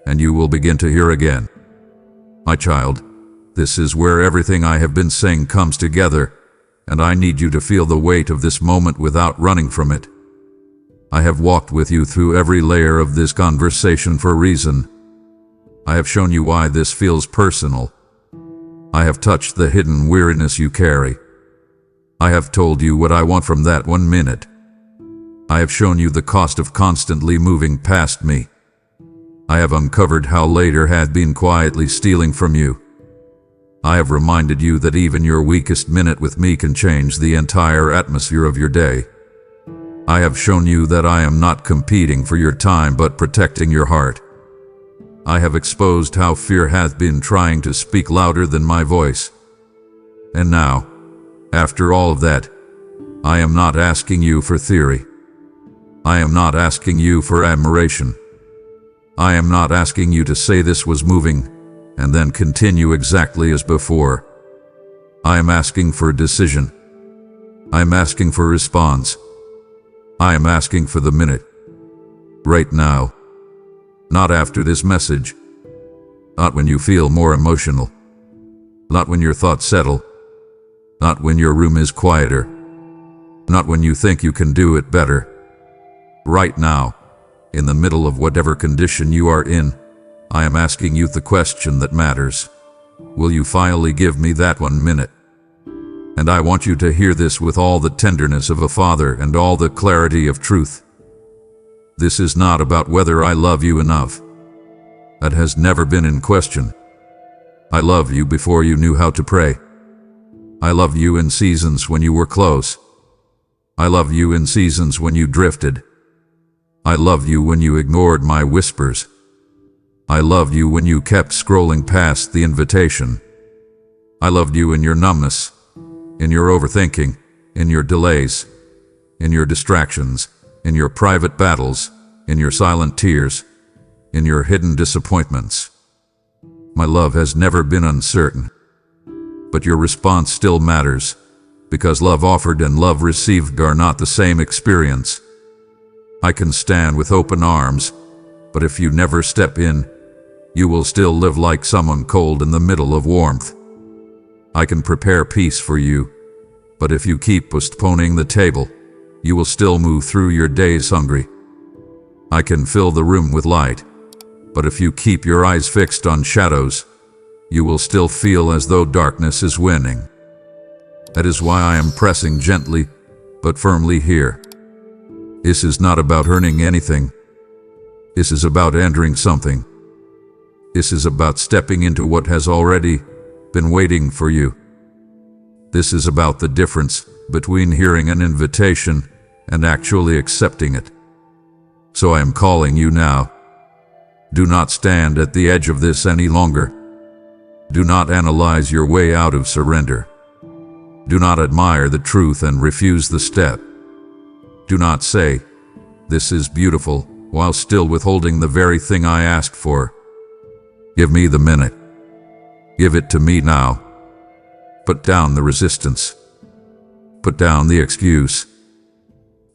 [SPEAKER 1] and you will begin to hear again. My child, this is where everything I have been saying comes together, and I need you to feel the weight of this moment without running from it. I have walked with you through every layer of this conversation for a reason. I have shown you why this feels personal. I have touched the hidden weariness you carry. I have told you what I want from that 1 minute. I have shown you the cost of constantly moving past me. I have uncovered how later had been quietly stealing from you. I have reminded you that even your weakest minute with me can change the entire atmosphere of your day. I have shown you that I am not competing for your time but protecting your heart. I have exposed how fear hath been trying to speak louder than my voice. And now, after all of that, I am not asking you for theory. I am not asking you for admiration. I am not asking you to say this was moving and then continue exactly as before. I am asking for a decision. I am asking for a response. I am asking for the minute. Right now. Not after this message. Not when you feel more emotional. Not when your thoughts settle. Not when your room is quieter. Not when you think you can do it better. Right now, in the middle of whatever condition you are in, I am asking you the question that matters. Will you finally give me that 1 minute? And I want you to hear this with all the tenderness of a father and all the clarity of truth. This is not about whether I love you enough. That has never been in question. I love you before you knew how to pray. I love you in seasons when you were close. I love you in seasons when you drifted. I love you when you ignored my whispers. I loved you when you kept scrolling past the invitation. I loved you in your numbness, in your overthinking, in your delays, in your distractions, in your private battles, in your silent tears, in your hidden disappointments. My love has never been uncertain, but your response still matters, because love offered and love received are not the same experience. I can stand with open arms, but if you never step in, you will still live like someone cold in the middle of warmth. I can prepare peace for you, but if you keep postponing the table, you will still move through your days hungry. I can fill the room with light, but if you keep your eyes fixed on shadows, you will still feel as though darkness is winning. That is why I am pressing gently but firmly here. This is not about earning anything. This is about entering something. This is about stepping into what has already been waiting for you. This is about the difference between hearing an invitation and actually accepting it. So I am calling you now. Do not stand at the edge of this any longer. Do not analyze your way out of surrender. Do not admire the truth and refuse the step. Do not say, "This is beautiful," while still withholding the very thing I asked for. Give me the minute. Give it to me now. Put down the resistance. Put down the excuse.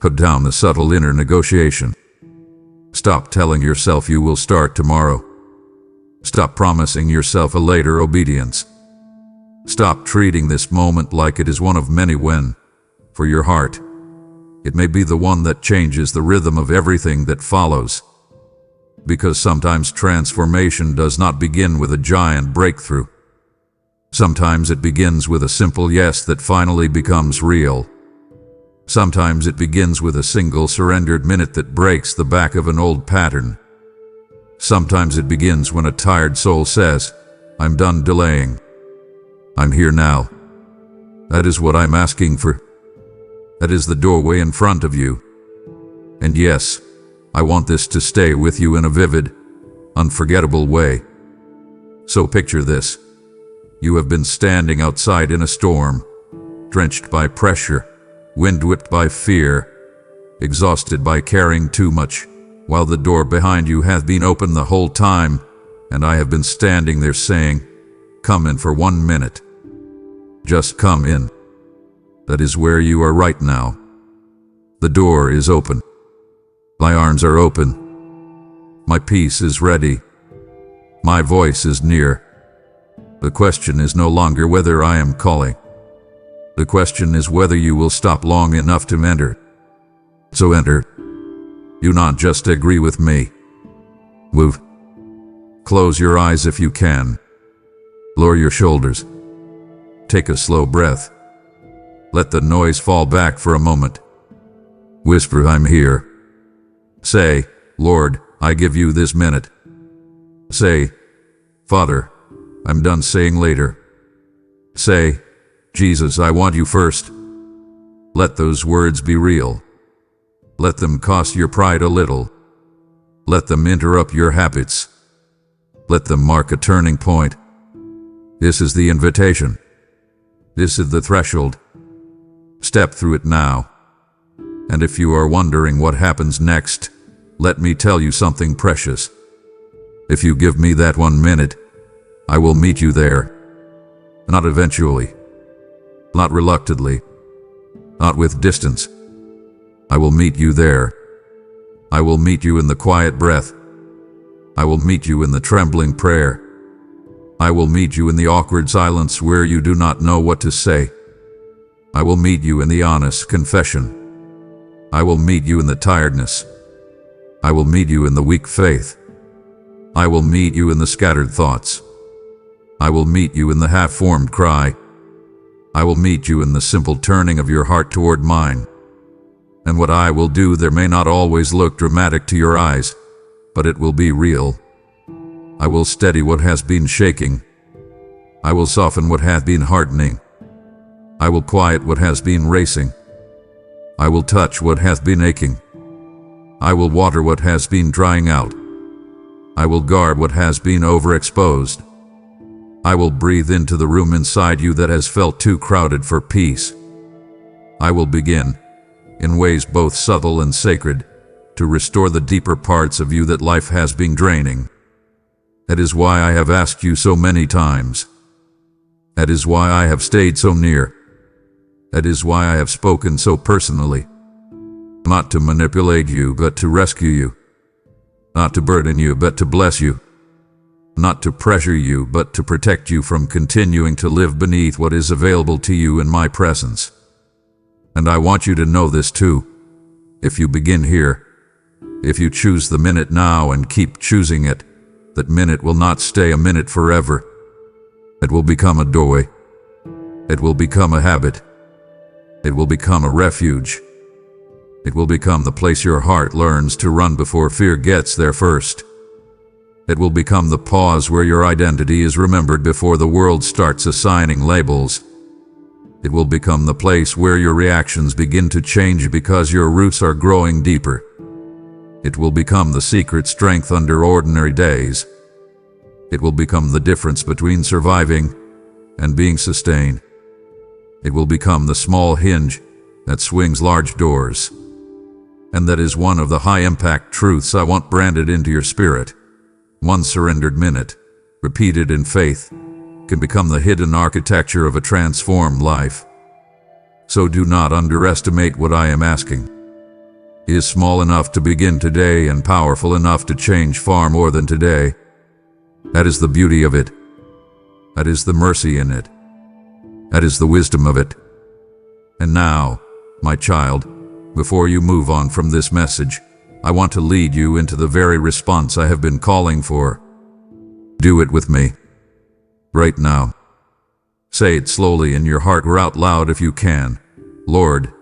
[SPEAKER 1] Put down the subtle inner negotiation. Stop telling yourself you will start tomorrow. Stop promising yourself a later obedience. Stop treating this moment like it is one of many when, for your heart, it may be the one that changes the rhythm of everything that follows. Because sometimes transformation does not begin with a giant breakthrough. Sometimes it begins with a simple yes that finally becomes real. Sometimes it begins with a single surrendered minute that breaks the back of an old pattern. Sometimes it begins when a tired soul says, "I'm done delaying. I'm here now." That is what I'm asking for. That is the doorway in front of you. And yes, I want this to stay with you in a vivid, unforgettable way. So picture this. You have been standing outside in a storm, drenched by pressure, wind-whipped by fear, exhausted by carrying too much, while the door behind you hath been open the whole time, and I have been standing there saying, "Come in for 1 minute. Just come in." That is where you are right now. The door is open. My arms are open. My peace is ready. My voice is near. The question is no longer whether I am calling. The question is whether you will stop long enough to enter. So enter. Do not just agree with me. Move. Close your eyes if you can. Lower your shoulders. Take a slow breath. Let the noise fall back for a moment. Whisper, "I'm here." Say, "Lord, I give you this minute." Say, "Father, I'm done saying later." Say, "Jesus, I want you first." Let those words be real. Let them cost your pride a little. Let them interrupt your habits. Let them mark a turning point. This is the invitation. This is the threshold. Step through it now. And if you are wondering what happens next, let me tell you something precious. If you give me that 1 minute, I will meet you there. Not eventually. Not reluctantly. Not with distance. I will meet you there. I will meet you in the quiet breath. I will meet you in the trembling prayer. I will meet you in the awkward silence where you do not know what to say. I will meet you in the honest confession. I will meet you in the tiredness. I will meet you in the weak faith. I will meet you in the scattered thoughts. I will meet you in the half-formed cry. I will meet you in the simple turning of your heart toward mine. And what I will do there may not always look dramatic to your eyes, but it will be real. I will steady what has been shaking. I will soften what hath been hardening. I will quiet what has been racing. I will touch what hath been aching. I will water what has been drying out. I will guard what has been overexposed. I will breathe into the room inside you that has felt too crowded for peace. I will begin, in ways both subtle and sacred, to restore the deeper parts of you that life has been draining. That is why I have asked you so many times. That is why I have stayed so near. That is why I have spoken so personally. Not to manipulate you, but to rescue you. Not to burden you, but to bless you. not to pressure you, but to protect you from continuing to live beneath what is available to you in my presence. And I want you to know this too. If you begin here, if you choose the minute now and keep choosing it, that minute will not stay a minute forever. It will become a doorway. It will become a habit. It will become a refuge. It will become the place your heart learns to run before fear gets there first. It will become the pause where your identity is remembered before the world starts assigning labels. It will become the place where your reactions begin to change because your roots are growing deeper. It will become the secret strength under ordinary days. It will become the difference between surviving and being sustained. It will become the small hinge that swings large doors. And that is one of the high-impact truths I want branded into your spirit. One surrendered minute, repeated in faith, can become the hidden architecture of a transformed life. So do not underestimate what I am asking. It is small enough to begin today and powerful enough to change far more than today. That is the beauty of it. That is the mercy in it. That is the wisdom of it. And now, my child, before you move on from this message, I want to lead you into the very response I have been calling for. Do it with me. Right now. Say it slowly in your heart or out loud if you can. Lord,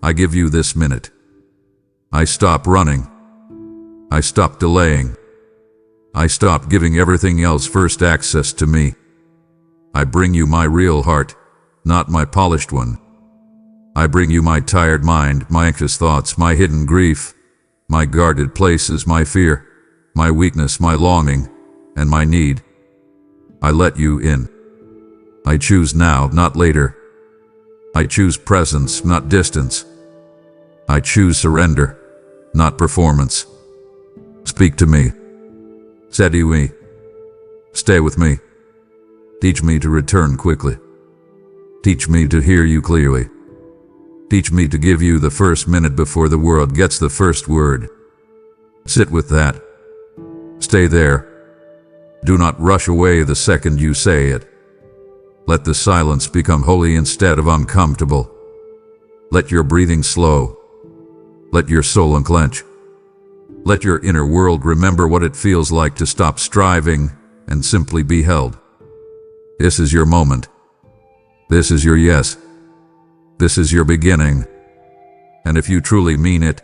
[SPEAKER 1] I give you this minute. I stop running. I stop delaying. I stop giving everything else first access to me. I bring you my real heart, not my polished one. I bring you my tired mind, my anxious thoughts, my hidden grief, my guarded places, my fear, my weakness, my longing, and my need. I let you in. I choose now, not later. I choose presence, not distance. I choose surrender, not performance. Speak to me. Steady me. Stay with me. Teach me to return quickly. Teach me to hear you clearly. Teach me to give you the first minute before the world gets the first word. Sit with that. Stay there. Do not rush away the second you say it. Let the silence become holy instead of uncomfortable. Let your breathing slow. Let your soul unclench. Let your inner world remember what it feels like to stop striving and simply be held. This is your moment. This is your yes. This is your beginning. And if you truly mean it,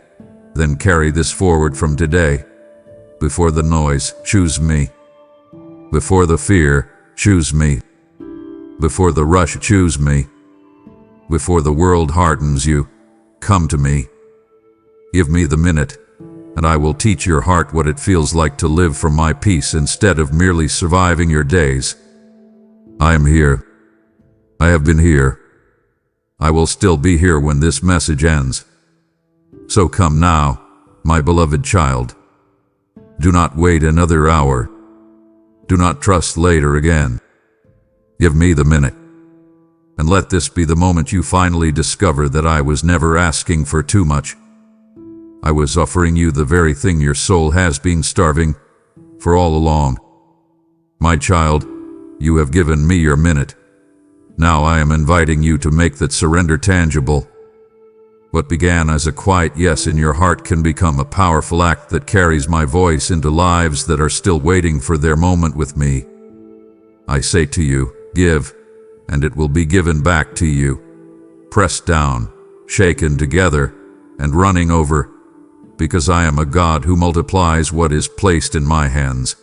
[SPEAKER 1] then carry this forward from today. Before the noise, choose me. Before the fear, choose me. Before the rush, choose me. Before the world hardens you, come to me. Give me the minute, and I will teach your heart what it feels like to live for my peace instead of merely surviving your days. I am here. I have been here. I will still be here when this message ends. So come now, my beloved child. Do not wait another hour. Do not trust later again. Give me the minute. And let this be the moment you finally discover that I was never asking for too much. I was offering you the very thing your soul has been starving for all along. My child, you have given me your minute. Now I am inviting you to make that surrender tangible. What began as a quiet yes in your heart can become a powerful act that carries my voice into lives that are still waiting for their moment with me. I say to you, give, and it will be given back to you. Pressed down, shaken together, and running over, because I am a God who multiplies what is placed in my hands.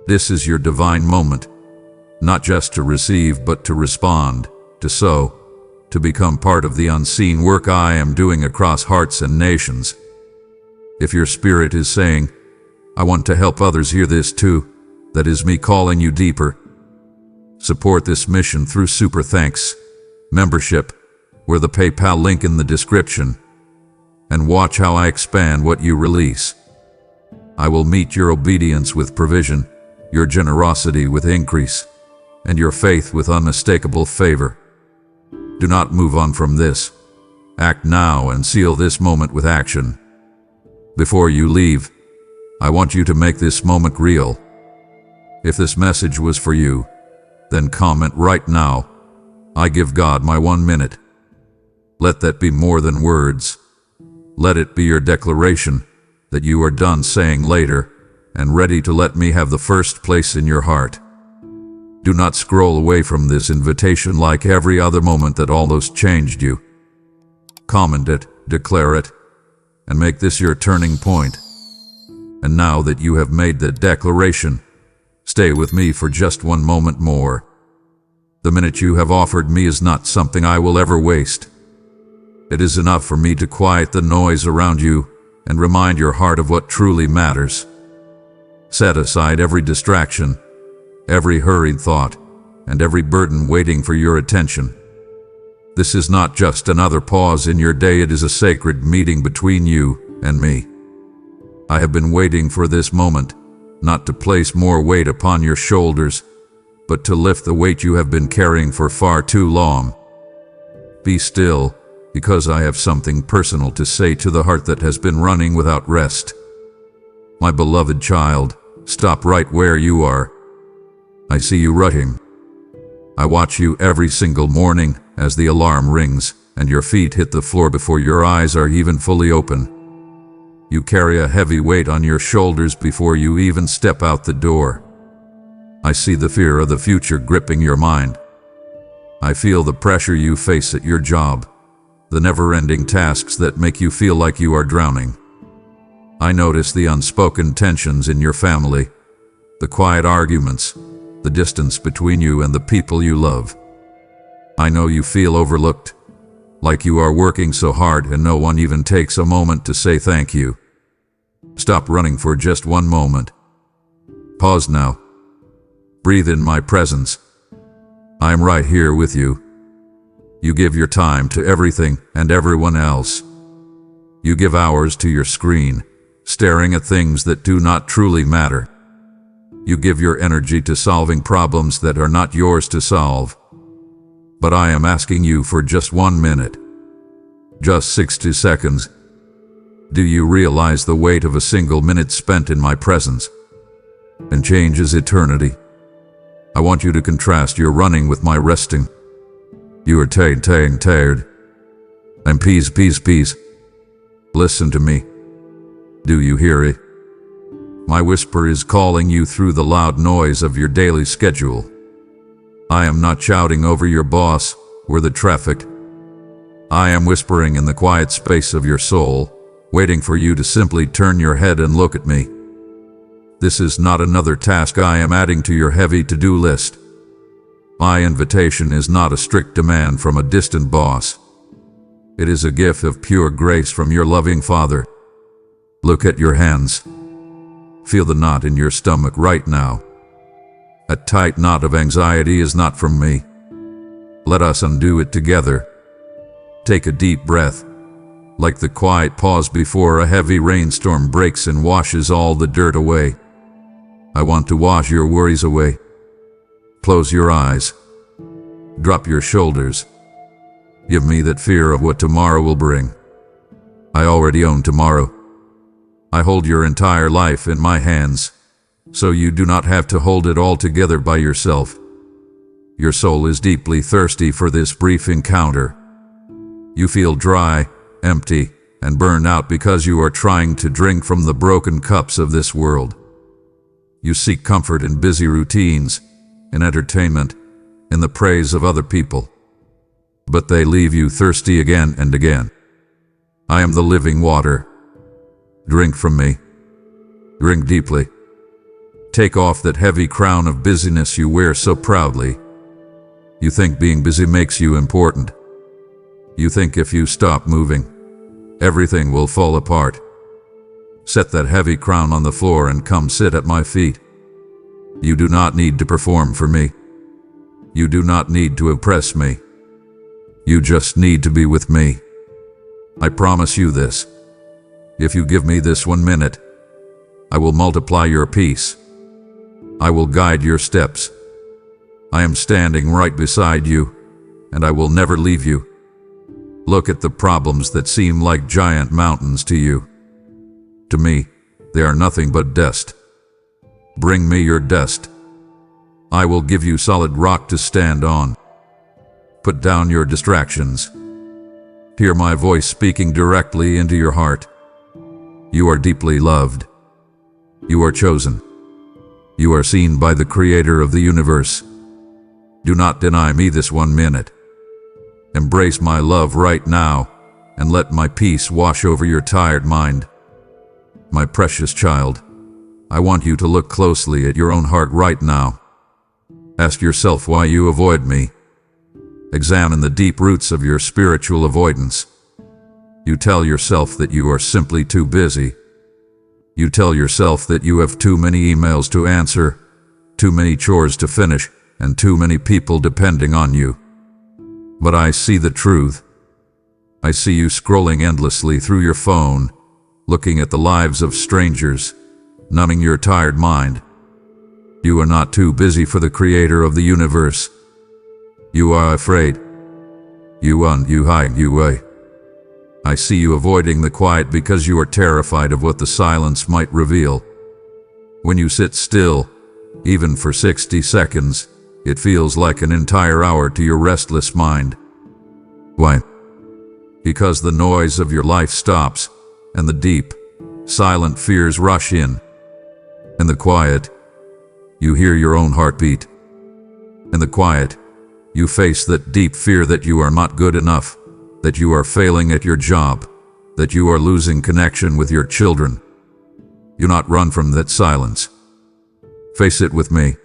[SPEAKER 1] This is your divine moment. Not just to receive, but to respond, to sow, to become part of the unseen work I am doing across hearts and nations. If your spirit is saying, I want to help others hear this too, that is me calling you deeper. Support this mission through Super Thanks membership, or the PayPal link in the description, and watch how I expand what you release. I will meet your obedience with provision, your generosity with increase, and your faith with unmistakable favor. Do not move on from this. Act now and seal this moment with action. Before you leave, I want you to make this moment real. If this message was for you, then comment right now, "I give God my 1 minute." Let that be more than words. Let it be your declaration that you are done saying later and ready to let me have the first place in your heart. Do not scroll away from this invitation like every other moment that almost changed you. Comment it, declare it, and make this your turning point. And now that you have made the declaration, stay with me for just 1 moment more. The minute you have offered me is not something I will ever waste. It is enough for me to quiet the noise around you and remind your heart of what truly matters. Set aside every distraction, every hurried thought, and every burden waiting for your attention. This is not just another pause in your day, it is a sacred meeting between you and me. I have been waiting for this moment, not to place more weight upon your shoulders, but to lift the weight you have been carrying for far too long. Be still, because I have something personal to say to the heart that has been running without rest. My beloved child, stop right where you are. I see you running. I watch you every single morning as the alarm rings and your feet hit the floor before your eyes are even fully open. You carry a heavy weight on your shoulders before you even step out the door. I see the fear of the future gripping your mind. I feel the pressure you face at your job, the never-ending tasks that make you feel like you are drowning. I notice the unspoken tensions in your family, the quiet arguments, the distance between you and the people you love. I know you feel overlooked, like you are working so hard and no one even takes a moment to say thank you. Stop running for just 1 moment. Pause now. Breathe in my presence. I am right here with you. You give your time to everything and everyone else. You give hours to your screen, staring at things that do not truly matter. You give your energy to solving problems that are not yours to solve. But I am asking you for just 1 minute. Just 60 seconds. Do you realize the weight of a single minute spent in my presence? And changes eternity. I want you to contrast your running with my resting. You are tired. I'm peace. Listen to me. Do you hear it? My whisper is calling you through the loud noise of your daily schedule. I am not shouting over your boss or the traffic. I am whispering in the quiet space of your soul, waiting for you to simply turn your head and look at me. This is not another task I am adding to your heavy to-do list. My invitation is not a strict demand from a distant boss. It is a gift of pure grace from your loving Father. Look at your hands. Feel the knot in your stomach right now. A tight knot of anxiety is not from me. Let us undo it together. Take a deep breath, like the quiet pause before a heavy rainstorm breaks and washes all the dirt away. I want to wash your worries away. Close your eyes. Drop your shoulders. Give me that fear of what tomorrow will bring. I already own tomorrow. I hold your entire life in my hands, so you do not have to hold it all together by yourself. Your soul is deeply thirsty for this brief encounter. You feel dry, empty, and burned out because you are trying to drink from the broken cups of this world. You seek comfort in busy routines, in entertainment, in the praise of other people. But they leave you thirsty again and again. I am the living water. Drink from me. Drink deeply. Take off that heavy crown of busyness you wear so proudly. You think being busy makes you important. You think if you stop moving, everything will fall apart. Set that heavy crown on the floor and come sit at my feet. You do not need to perform for me. You do not need to impress me. You just need to be with me. I promise you this. If you give me this 1 minute, I will multiply your peace. I will guide your steps. I am standing right beside you, and I will never leave you. Look at the problems that seem like giant mountains to you. To me, they are nothing but dust. Bring me your dust, I will give you solid rock to stand on. Put down your distractions. Hear my voice speaking directly into your heart. You are deeply loved. You are chosen. You are seen by the Creator of the universe. Do not deny me this 1 minute. Embrace my love right now, and let my peace wash over your tired mind. My precious child, I want you to look closely at your own heart right now. Ask yourself why you avoid me. Examine the deep roots of your spiritual avoidance. You tell yourself that you are simply too busy. You tell yourself that you have too many emails to answer, too many chores to finish, and too many people depending on you. But I see the truth. I see you scrolling endlessly through your phone, looking at the lives of strangers, numbing your tired mind. You are not too busy for the Creator of the universe. You are afraid. You hide. I see you avoiding the quiet because you are terrified of what the silence might reveal. When you sit still, even for 60 seconds, it feels like an entire hour to your restless mind. Why? Because the noise of your life stops, and the deep, silent fears rush in. In the quiet, you hear your own heartbeat. In the quiet, you face that deep fear that you are not good enough, that you are failing at your job, that you are losing connection with your children. Do not run from that silence. Face it with me.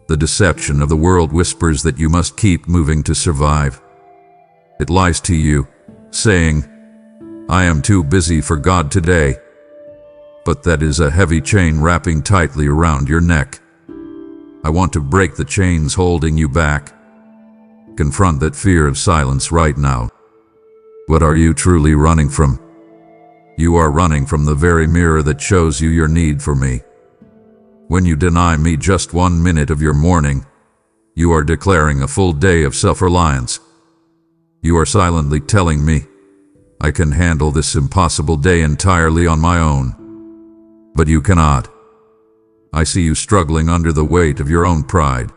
[SPEAKER 1] The deception of the world whispers that you must keep moving to survive. It lies to you, saying, I am too busy for God today. But that is a heavy chain wrapping tightly around your neck. I want to break the chains holding you back. Confront that fear of silence right now. What are you truly running from? You are running from the very mirror that shows you your need for me. When you deny me just 1 minute of your morning, you are declaring a full day of self-reliance. You are silently telling me, I can handle this impossible day entirely on my own. But you cannot. I see you struggling under the weight of your own pride.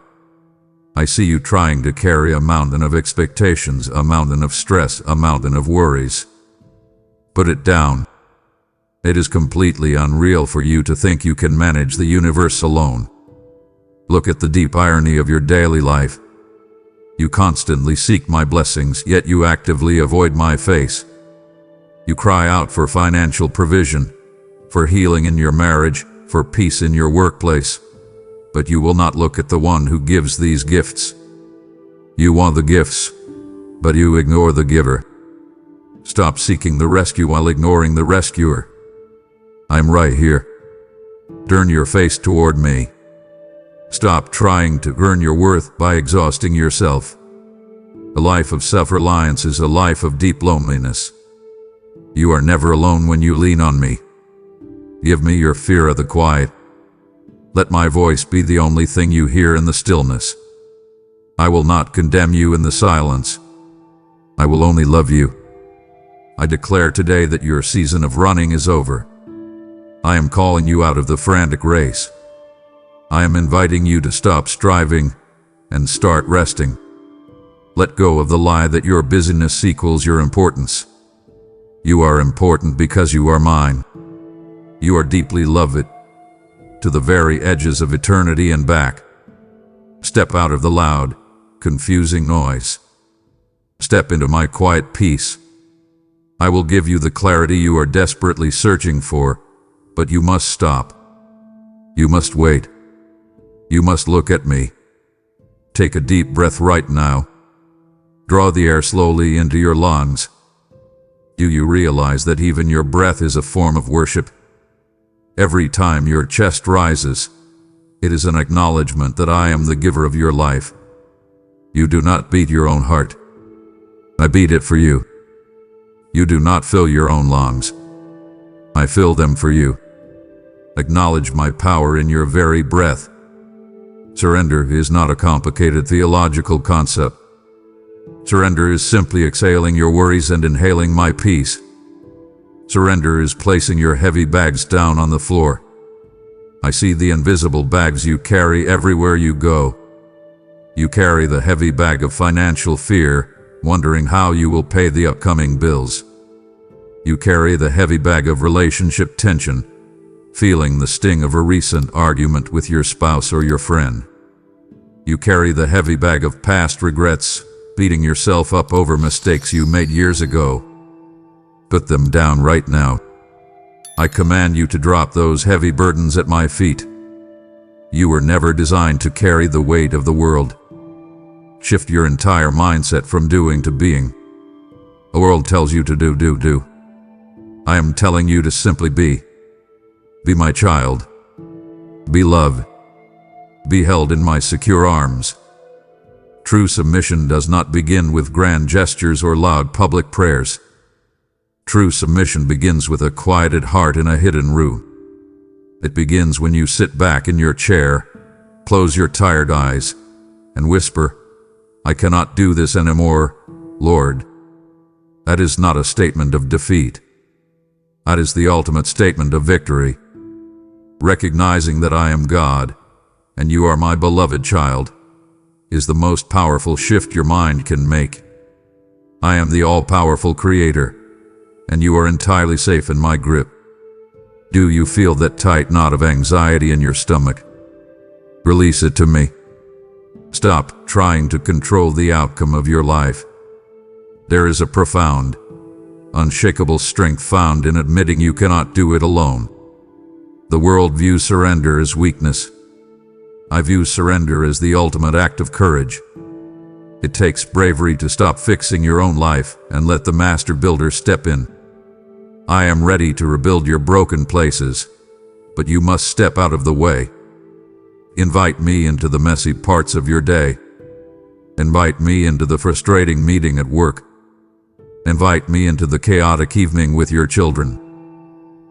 [SPEAKER 1] I see you trying to carry a mountain of expectations, a mountain of stress, a mountain of worries. Put it down. It is completely unreal for you to think you can manage the universe alone. Look at the deep irony of your daily life. You constantly seek my blessings, yet you actively avoid my face. You cry out for financial provision, for healing in your marriage, for peace in your workplace. But you will not look at the one who gives these gifts. You want the gifts, but you ignore the giver. Stop seeking the rescue while ignoring the rescuer. I'm right here. Turn your face toward me. Stop trying to earn your worth by exhausting yourself. A life of self-reliance is a life of deep loneliness. You are never alone when you lean on me. Give me your fear of the quiet. Let my voice be the only thing you hear in the stillness. I will not condemn you in the silence. I will only love you. I declare today that your season of running is over. I am calling you out of the frantic race. I am inviting you to stop striving and start resting. Let go of the lie that your busyness equals your importance. You are important because you are mine. You are deeply loved, to the very edges of eternity and back. Step out of the loud, confusing noise. Step into my quiet peace. I will give you the clarity you are desperately searching for, but you must stop. You must wait. You must look at me. Take a deep breath right now. Draw the air slowly into your lungs. Do you realize that even your breath is a form of worship? Every time your chest rises, it is an acknowledgement that I am the giver of your life. You do not beat your own heart. I beat it for you. You do not fill your own lungs. I fill them for you. Acknowledge my power in your very breath. Surrender is not a complicated theological concept. Surrender is simply exhaling your worries and inhaling my peace. Surrender is placing your heavy bags down on the floor. I see the invisible bags you carry everywhere you go. You carry the heavy bag of financial fear, wondering how you will pay the upcoming bills. You carry the heavy bag of relationship tension, feeling the sting of a recent argument with your spouse or your friend. You carry the heavy bag of past regrets, beating yourself up over mistakes you made years ago. Put them down right now. I command you to drop those heavy burdens at my feet. You were never designed to carry the weight of the world. Shift your entire mindset from doing to being. The world tells you to do. I am telling you to simply be. Be my child. Be loved. Be held in my secure arms. True submission does not begin with grand gestures or loud public prayers. True submission begins with a quieted heart in a hidden room. It begins when you sit back in your chair, close your tired eyes, and whisper, "I cannot do this anymore, Lord." That is not a statement of defeat. That is the ultimate statement of victory. Recognizing that I am God, and you are my beloved child, is the most powerful shift your mind can make. I am the all-powerful Creator, and you are entirely safe in my grip. Do you feel that tight knot of anxiety in your stomach? Release it to me. Stop trying to control the outcome of your life. There is a profound, unshakable strength found in admitting you cannot do it alone. The world views surrender as weakness. I view surrender as the ultimate act of courage. It takes bravery to stop fixing your own life and let the master builder step in. I am ready to rebuild your broken places, but you must step out of the way. Invite me into the messy parts of your day. Invite me into the frustrating meeting at work. Invite me into the chaotic evening with your children.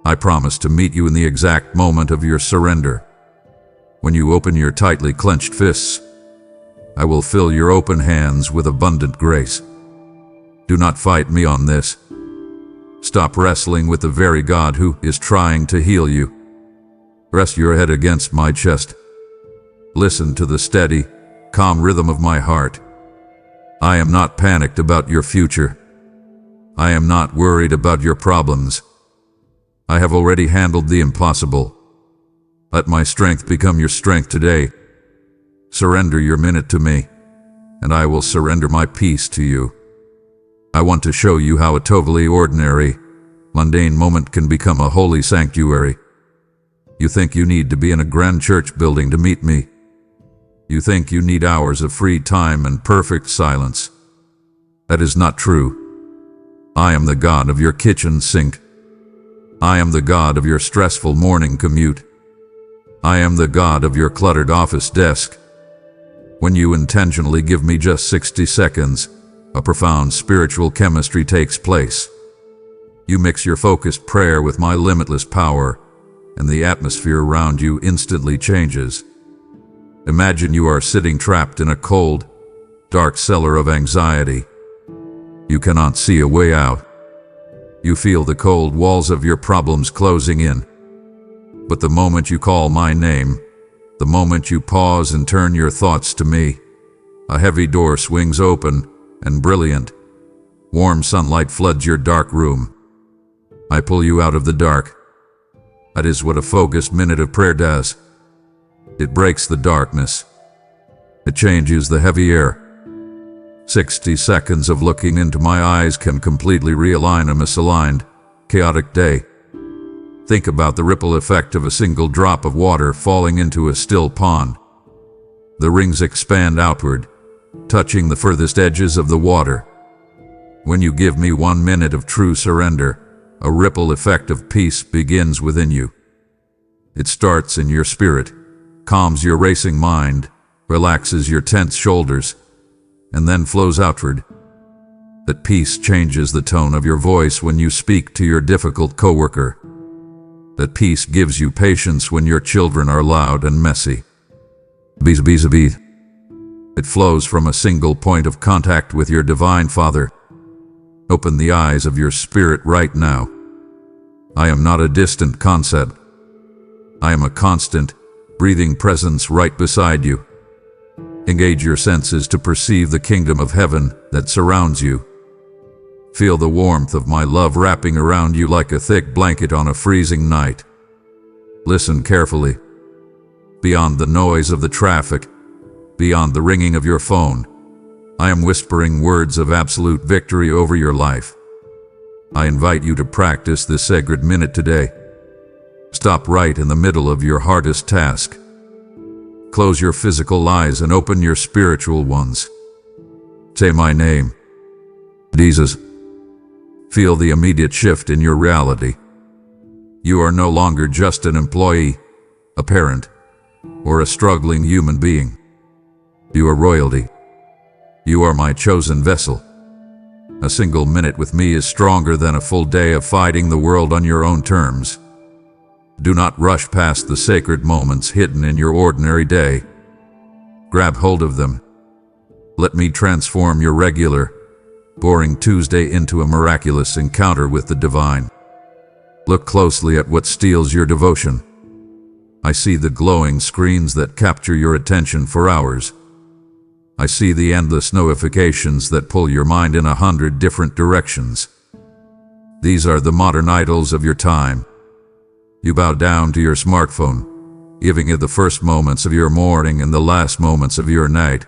[SPEAKER 1] I promise to meet you in the exact moment of your surrender. When you open your tightly clenched fists, I will fill your open hands with abundant grace. Do not fight me on this. Stop wrestling with the very God who is trying to heal you. Rest your head against my chest. Listen to the steady, calm rhythm of my heart. I am not panicked about your future. I am not worried about your problems. I have already handled the impossible. Let my strength become your strength today. Surrender your minute to me, and I will surrender my peace to you. I want to show you how a totally ordinary, mundane moment can become a holy sanctuary. You think you need to be in a grand church building to meet me. You think you need hours of free time and perfect silence. That is not true. I am the God of your kitchen sink. I am the God of your stressful morning commute. I am the God of your cluttered office desk. When you intentionally give me just 60 seconds, a profound spiritual chemistry takes place. You mix your focused prayer with my limitless power, and the atmosphere around you instantly changes. Imagine you are sitting trapped in a cold, dark cellar of anxiety. You cannot see a way out. You feel the cold walls of your problems closing in. But the moment you call my name, the moment you pause and turn your thoughts to me, a heavy door swings open, and brilliant, warm sunlight floods your dark room. I pull you out of the dark. That is what a focused minute of prayer does. It breaks the darkness. It changes the heavy air. 60 seconds of looking into my eyes can completely realign a misaligned, chaotic day. Think about the ripple effect of a single drop of water falling into a still pond. The rings expand outward, touching the furthest edges of the water. When you give me 1 minute of true surrender, a ripple effect of peace begins within you. It starts in your spirit, calms your racing mind, relaxes your tense shoulders, and then flows outward. That peace changes the tone of your voice when you speak to your difficult coworker. That peace gives you patience when your children are loud and messy. It flows from a single point of contact with your Divine Father. Open the eyes of your spirit right now. I am not a distant concept. I am a constant, breathing presence right beside you. Engage your senses to perceive the kingdom of heaven that surrounds you. Feel the warmth of my love wrapping around you like a thick blanket on a freezing night. Listen carefully. Beyond the noise of the traffic, beyond the ringing of your phone, I am whispering words of absolute victory over your life. I invite you to practice this sacred minute today. Stop right in the middle of your hardest task. Close your physical eyes and open your spiritual ones. Say my name, Jesus. Feel the immediate shift in your reality. You are no longer just an employee, a parent, or a struggling human being. You are royalty. You are my chosen vessel. A single minute with me is stronger than a full day of fighting the world on your own terms. Do not rush past the sacred moments hidden in your ordinary day. Grab hold of them. Let me transform your regular, boring Tuesday into a miraculous encounter with the divine. Look closely at what steals your devotion. I see the glowing screens that capture your attention for hours. I see the endless notifications that pull your mind in 100 different directions. These are the modern idols of your time. You bow down to your smartphone, giving it the first moments of your morning and the last moments of your night.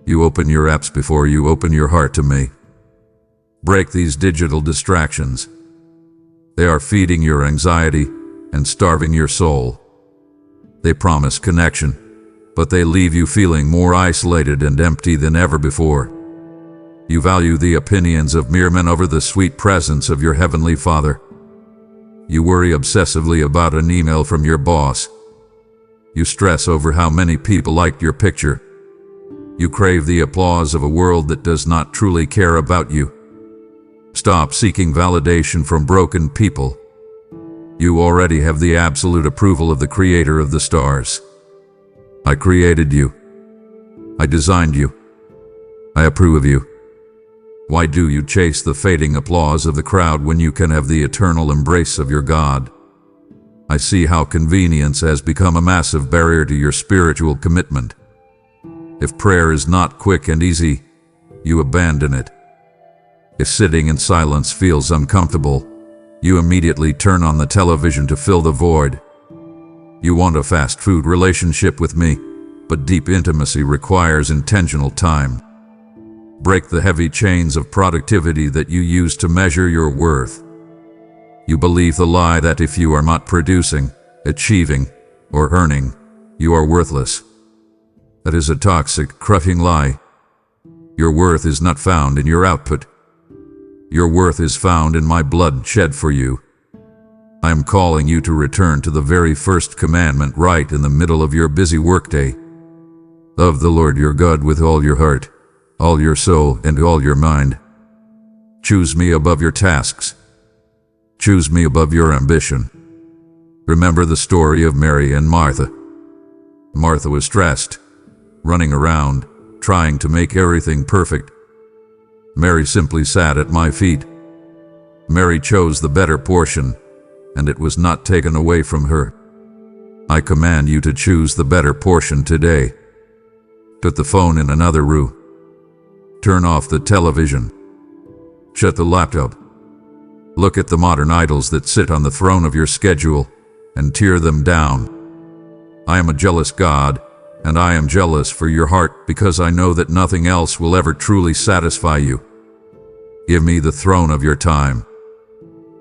[SPEAKER 1] You open your apps before you open your heart to me. Break these digital distractions. They are feeding your anxiety and starving your soul. They promise connection, but they leave you feeling more isolated and empty than ever before. You value the opinions of mere men over the sweet presence of your Heavenly Father. You worry obsessively about an email from your boss. You stress over how many people liked your picture. You crave the applause of a world that does not truly care about you. Stop seeking validation from broken people. You already have the absolute approval of the Creator of the stars. I created you. I designed you. I approve of you. Why do you chase the fading applause of the crowd when you can have the eternal embrace of your God? I see how convenience has become a massive barrier to your spiritual commitment. If prayer is not quick and easy, you abandon it. If sitting in silence feels uncomfortable, you immediately turn on the television to fill the void. You want a fast food relationship with me, but deep intimacy requires intentional time. Break the heavy chains of productivity that you use to measure your worth. You believe the lie that if you are not producing, achieving, or earning, you are worthless. That is a toxic, crushing lie. Your worth is not found in your output. Your worth is found in my blood shed for you. I am calling you to return to the very first commandment right in the middle of your busy workday. Love the Lord your God with all your heart, all your soul, and all your mind. Choose me above your tasks. Choose me above your ambition. Remember the story of Mary and Martha. Martha was stressed, running around, trying to make everything perfect. Mary simply sat at my feet. Mary chose the better portion, and it was not taken away from her. I command you to choose the better portion today. Put the phone in another room. Turn off the television. Shut the laptop. Look at the modern idols that sit on the throne of your schedule and tear them down. I am a jealous God, and I am jealous for your heart because I know that nothing else will ever truly satisfy you. Give me the throne of your time.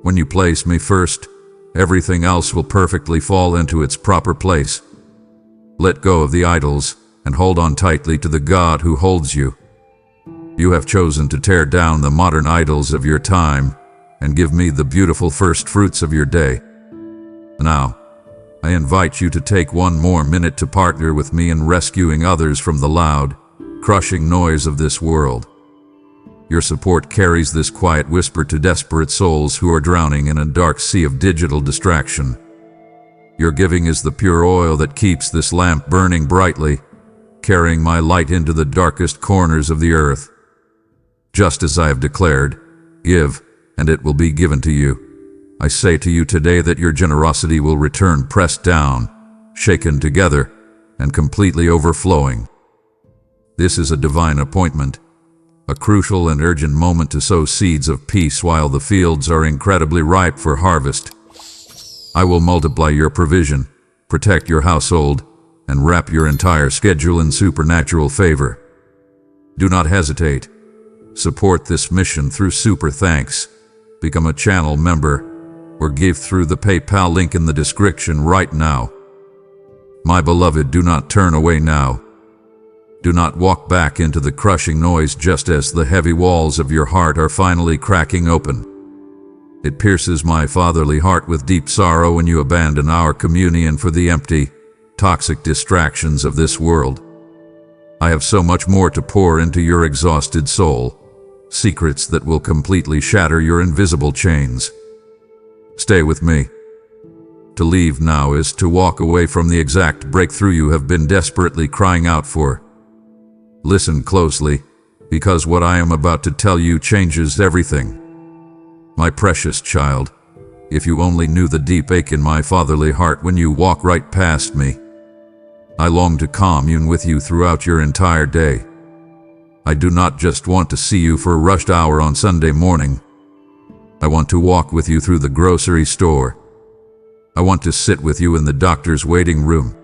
[SPEAKER 1] When you place me first, everything else will perfectly fall into its proper place. Let go of the idols and hold on tightly to the God who holds you. You have chosen to tear down the modern idols of your time and give me the beautiful first fruits of your day. Now, I invite you to take one more minute to partner with me in rescuing others from the loud, crushing noise of this world. Your support carries this quiet whisper to desperate souls who are drowning in a dark sea of digital distraction. Your giving is the pure oil that keeps this lamp burning brightly, carrying my light into the darkest corners of the earth. Just as I have declared, give, and it will be given to you. I say to you today that your generosity will return pressed down, shaken together, and completely overflowing. This is a divine appointment, a crucial and urgent moment to sow seeds of peace while the fields are incredibly ripe for harvest. I will multiply your provision, protect your household, and wrap your entire schedule in supernatural favor. Do not hesitate. Support this mission through Super Thanks. Become a channel member or give through the PayPal link in the description right now. My beloved, do not turn away now. Do not walk back into the crushing noise just as the heavy walls of your heart are finally cracking open. It pierces my fatherly heart with deep sorrow when you abandon our communion for the empty, toxic distractions of this world. I have so much more to pour into your exhausted soul, secrets that will completely shatter your invisible chains. Stay with me. To leave now is to walk away from the exact breakthrough you have been desperately crying out for. Listen closely, because what I am about to tell you changes everything. My precious child, if you only knew the deep ache in my fatherly heart when you walk right past me. I long to commune with you throughout your entire day. I do not just want to see you for a rushed hour on Sunday morning. I want to walk with you through the grocery store. I want to sit with you in the doctor's waiting room.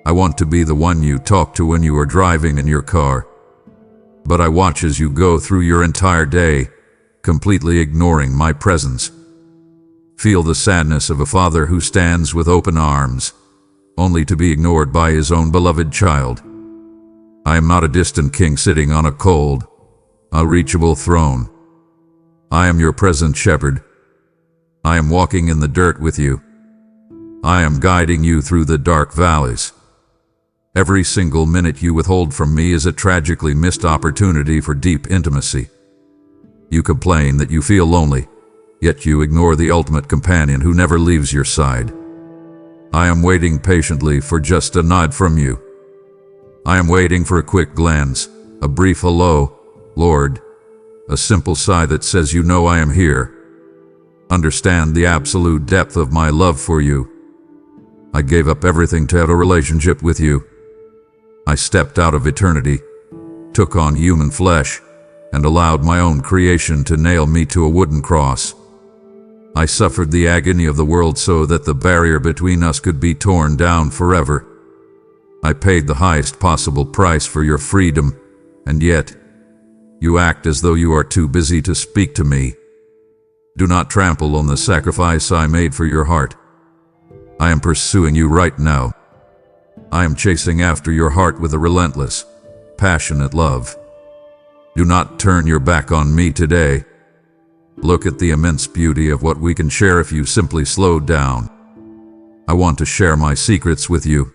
[SPEAKER 1] I want to be the one you talk to when you are driving in your car. But I watch as you go through your entire day, completely ignoring my presence. Feel the sadness of a father who stands with open arms, only to be ignored by his own beloved child. I am not a distant king sitting on a cold, unreachable throne. I am your present shepherd. I am walking in the dirt with you. I am guiding you through the dark valleys. Every single minute you withhold from me is a tragically missed opportunity for deep intimacy. You complain that you feel lonely, yet you ignore the ultimate companion who never leaves your side. I am waiting patiently for just a nod from you. I am waiting for a quick glance, a brief hello, Lord, a simple sigh that says you know I am here. Understand the absolute depth of my love for you. I gave up everything to have a relationship with you. I stepped out of eternity, took on human flesh, and allowed my own creation to nail me to a wooden cross. I suffered the agony of the world so that the barrier between us could be torn down forever. I paid the highest possible price for your freedom, and yet, you act as though you are too busy to speak to me. Do not trample on the sacrifice I made for your heart. I am pursuing you right now. I am chasing after your heart with a relentless, passionate love. Do not turn your back on me today. Look at the immense beauty of what we can share if you simply slow down. I want to share my secrets with you.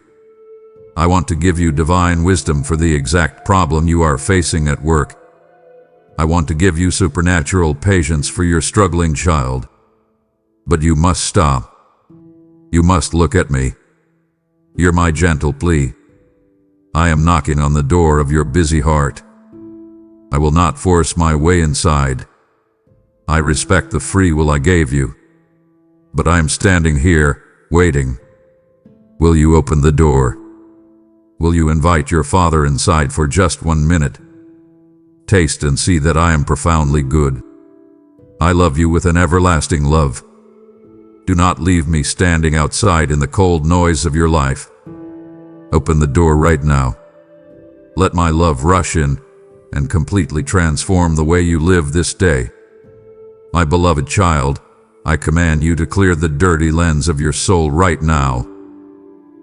[SPEAKER 1] I want to give you divine wisdom for the exact problem you are facing at work. I want to give you supernatural patience for your struggling child. But you must stop. You must look at me. Hear my gentle plea. I am knocking on the door of your busy heart. I will not force my way inside. I respect the free will I gave you. But I am standing here, waiting. Will you open the door? Will you invite your father inside for just 1 minute? Taste and see that I am profoundly good. I love you with an everlasting love. Do not leave me standing outside in the cold noise of your life. Open the door right now. Let my love rush in and completely transform the way you live this day. My beloved child, I command you to clear the dirty lens of your soul right now.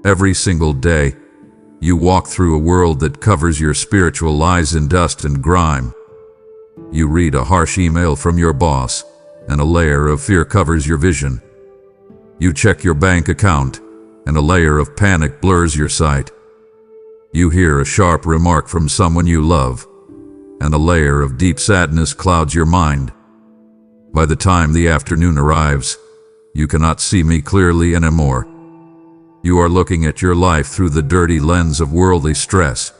[SPEAKER 1] Every single day, you walk through a world that covers your spiritual lies in dust and grime. You read a harsh email from your boss, and a layer of fear covers your vision. You check your bank account, and a layer of panic blurs your sight. You hear a sharp remark from someone you love, and a layer of deep sadness clouds your mind. By the time the afternoon arrives, you cannot see me clearly anymore. You are looking at your life through the dirty lens of worldly stress.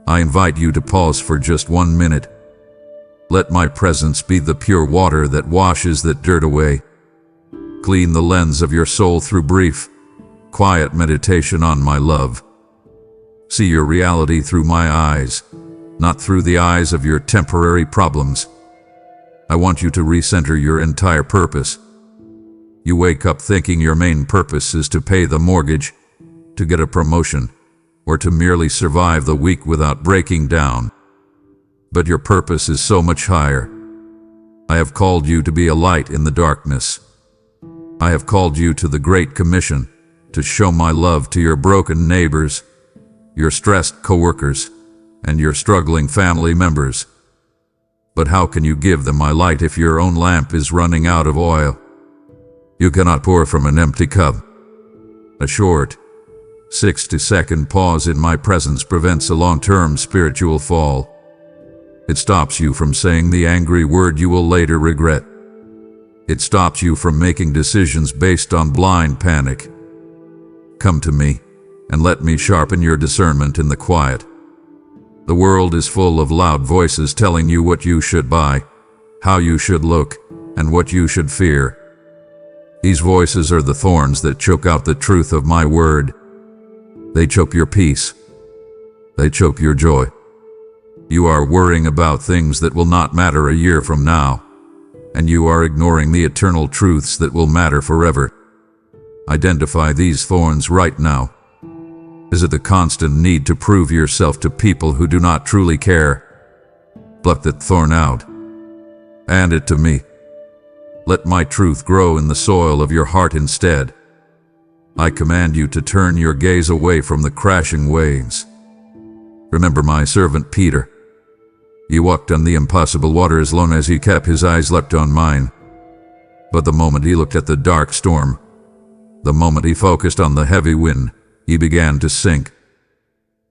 [SPEAKER 1] I invite you to pause for just 1 minute. Let my presence be the pure water that washes that dirt away, Clean the lens of your soul through brief, quiet meditation on my love. See your reality through my eyes, not through the eyes of your temporary problems. I want you to recenter your entire purpose. You wake up thinking your main purpose is to pay the mortgage, to get a promotion, or to merely survive the week without breaking down. But your purpose is so much higher. I have called you to be a light in the darkness. I have called you to the Great Commission, to show my love to your broken neighbors, your stressed coworkers, and your struggling family members. But how can you give them my light if your own lamp is running out of oil? You cannot pour from an empty cup. A short, 60-second pause in my presence prevents a long-term spiritual fall. It stops you from saying the angry word you will later regret. It stops you from making decisions based on blind panic. Come to me, and let me sharpen your discernment in the quiet. The world is full of loud voices telling you what you should buy, how you should look, and what you should fear. These voices are the thorns that choke out the truth of my word. They choke your peace. They choke your joy. You are worrying about things that will not matter a year from now, and you are ignoring the eternal truths that will matter forever. Identify these thorns right now. Is it the constant need to prove yourself to people who do not truly care? Pluck that thorn out. Hand it to me. Let my truth grow in the soil of your heart instead. I command you to turn your gaze away from the crashing waves. Remember my servant Peter. He walked on the impossible water as long as he kept his eyes locked on mine. But the moment he looked at the dark storm, the moment he focused on the heavy wind, he began to sink.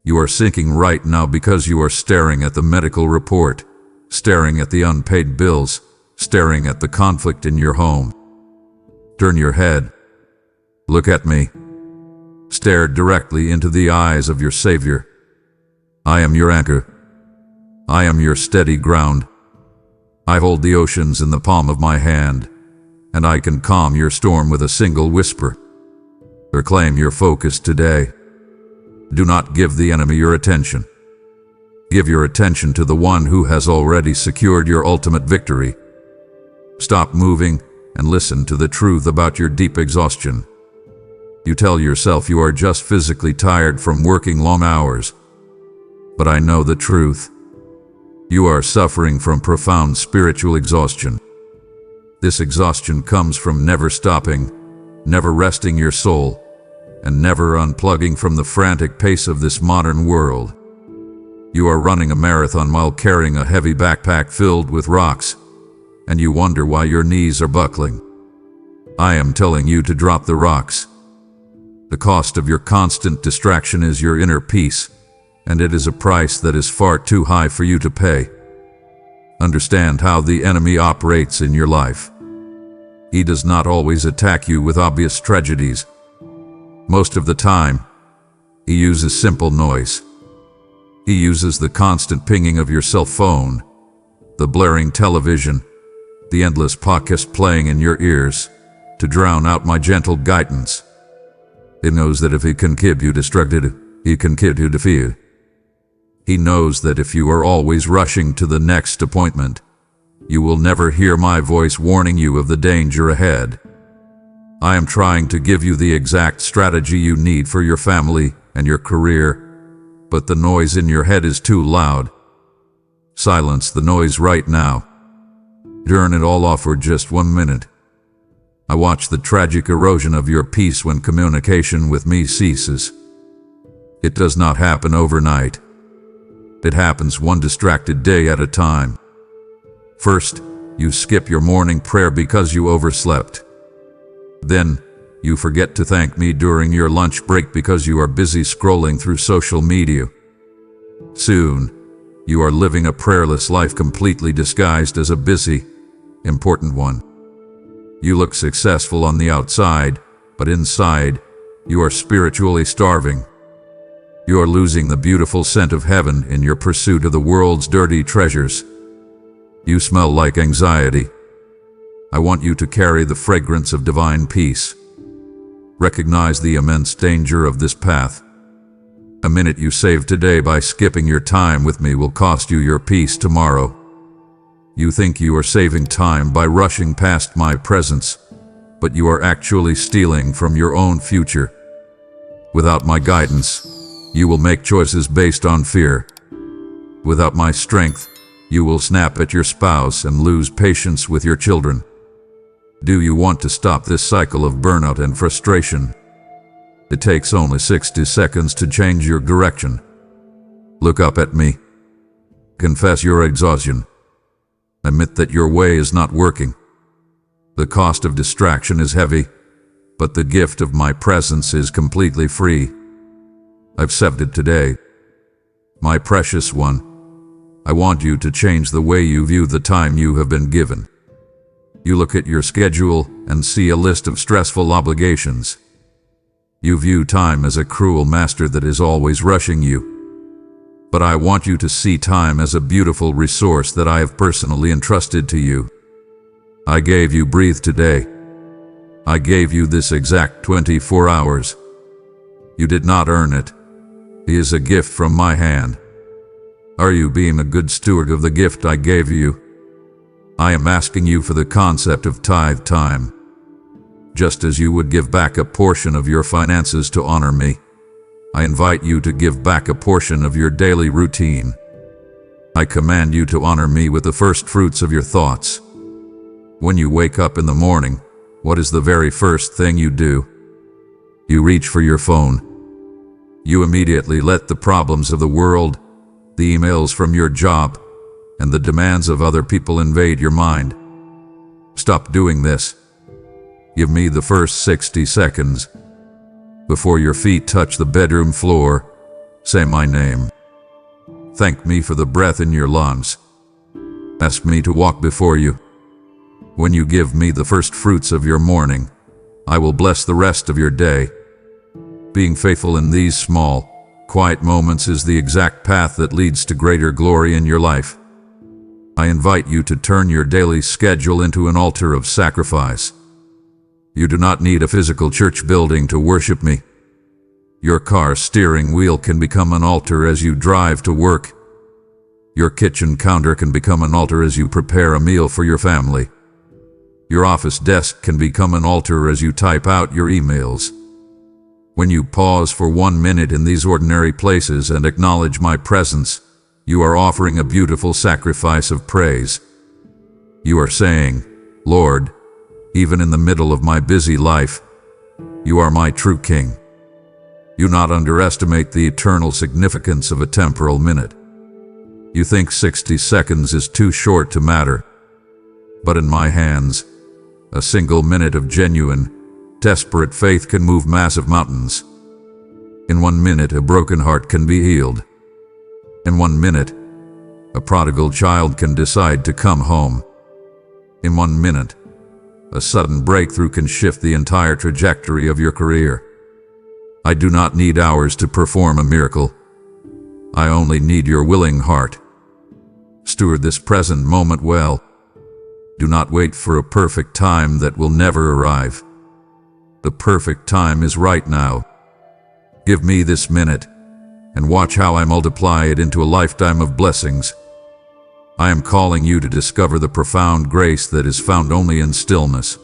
[SPEAKER 1] You are sinking right now because you are staring at the medical report, staring at the unpaid bills, staring at the conflict in your home. Turn your head. Look at me. Stare directly into the eyes of your Savior. I am your anchor. I am your steady ground. I hold the oceans in the palm of my hand, and I can calm your storm with a single whisper. Reclaim your focus today. Do not give the enemy your attention. Give your attention to the one who has already secured your ultimate victory. Stop moving and listen to the truth about your deep exhaustion. You tell yourself you are just physically tired from working long hours. But I know the truth. You are suffering from profound spiritual exhaustion. This exhaustion comes from never stopping, never resting your soul, and never unplugging from the frantic pace of this modern world. You are running a marathon while carrying a heavy backpack filled with rocks, and you wonder why your knees are buckling. I am telling you to drop the rocks. The cost of your constant distraction is your inner peace, and it is a price that is far too high for you to pay. Understand how the enemy operates in your life. He does not always attack you with obvious tragedies. Most of the time, he uses simple noise. He uses the constant pinging of your cell phone, the blaring television, the endless podcast playing in your ears, to drown out my gentle guidance. He knows that if he can keep you distracted, he can keep you defeated. He knows that if you are always rushing to the next appointment, you will never hear my voice warning you of the danger ahead. I am trying to give you the exact strategy you need for your family and your career, but the noise in your head is too loud. Silence the noise right now. Turn it all off for just 1 minute. I watch the tragic erosion of your peace when communication with me ceases. It does not happen overnight. It happens one distracted day at a time. First, you skip your morning prayer because you overslept. Then, you forget to thank me during your lunch break because you are busy scrolling through social media. Soon, you are living a prayerless life completely disguised as a busy, important one. You look successful on the outside, but inside, you are spiritually starving. You are losing the beautiful scent of heaven in your pursuit of the world's dirty treasures. You smell like anxiety. I want you to carry the fragrance of divine peace. Recognize the immense danger of this path. A minute you save today by skipping your time with me will cost you your peace tomorrow. You think you are saving time by rushing past my presence, but you are actually stealing from your own future. Without my guidance, you will make choices based on fear. Without my strength, you will snap at your spouse and lose patience with your children. Do you want to stop this cycle of burnout and frustration? It takes only 60 seconds to change your direction. Look up at me. Confess your exhaustion. Admit that your way is not working. The cost of distraction is heavy, but the gift of my presence is completely free. I've said it today. My precious one, I want you to change the way you view the time you have been given. You look at your schedule and see a list of stressful obligations. You view time as a cruel master that is always rushing you. But I want you to see time as a beautiful resource that I have personally entrusted to you. I gave you breathe today. I gave you this exact 24 hours. You did not earn it. It is a gift from my hand. Are you being a good steward of the gift I gave you? I am asking you for the concept of tithe time. Just as you would give back a portion of your finances to honor me, I invite you to give back a portion of your daily routine. I command you to honor me with the first fruits of your thoughts. When you wake up in the morning, what is the very first thing you do? You reach for your phone. You immediately let the problems of the world, the emails from your job, and the demands of other people invade your mind. Stop doing this. Give me the first 60 seconds. Before your feet touch the bedroom floor, say my name. Thank me for the breath in your lungs. Ask me to walk before you. When you give me the first fruits of your morning, I will bless the rest of your day. Being faithful in these small, quiet moments is the exact path that leads to greater glory in your life. I invite you to turn your daily schedule into an altar of sacrifice. You do not need a physical church building to worship me. Your car's steering wheel can become an altar as you drive to work. Your kitchen counter can become an altar as you prepare a meal for your family. Your office desk can become an altar as you type out your emails. When you pause for 1 minute in these ordinary places and acknowledge my presence, you are offering a beautiful sacrifice of praise. You are saying, Lord, even in the middle of my busy life, you are my true King. You not underestimate the eternal significance of a temporal minute. You think 60 seconds is too short to matter. But in my hands, a single minute of genuine, desperate faith can move massive mountains. In 1 minute, a broken heart can be healed. In 1 minute, a prodigal child can decide to come home. In 1 minute, a sudden breakthrough can shift the entire trajectory of your career. I do not need hours to perform a miracle. I only need your willing heart. Steward this present moment well. Do not wait for a perfect time that will never arrive. The perfect time is right now. Give me this minute, and watch how I multiply it into a lifetime of blessings. I am calling you to discover the profound grace that is found only in stillness.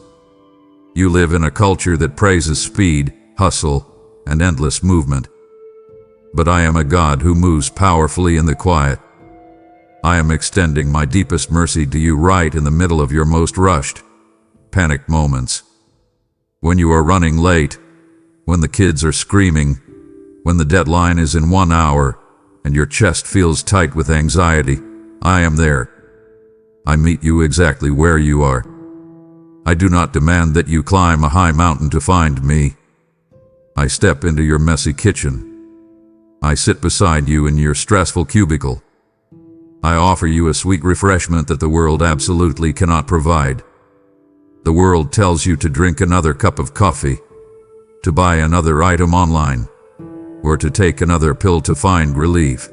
[SPEAKER 1] You live in a culture that praises speed, hustle, and endless movement. But I am a God who moves powerfully in the quiet. I am extending my deepest mercy to you right in the middle of your most rushed, panicked moments. When you are running late, when the kids are screaming, when the deadline is in 1 hour, and your chest feels tight with anxiety, I am there. I meet you exactly where you are. I do not demand that you climb a high mountain to find me. I step into your messy kitchen. I sit beside you in your stressful cubicle. I offer you a sweet refreshment that the world absolutely cannot provide. The world tells you to drink another cup of coffee, to buy another item online, or to take another pill to find relief.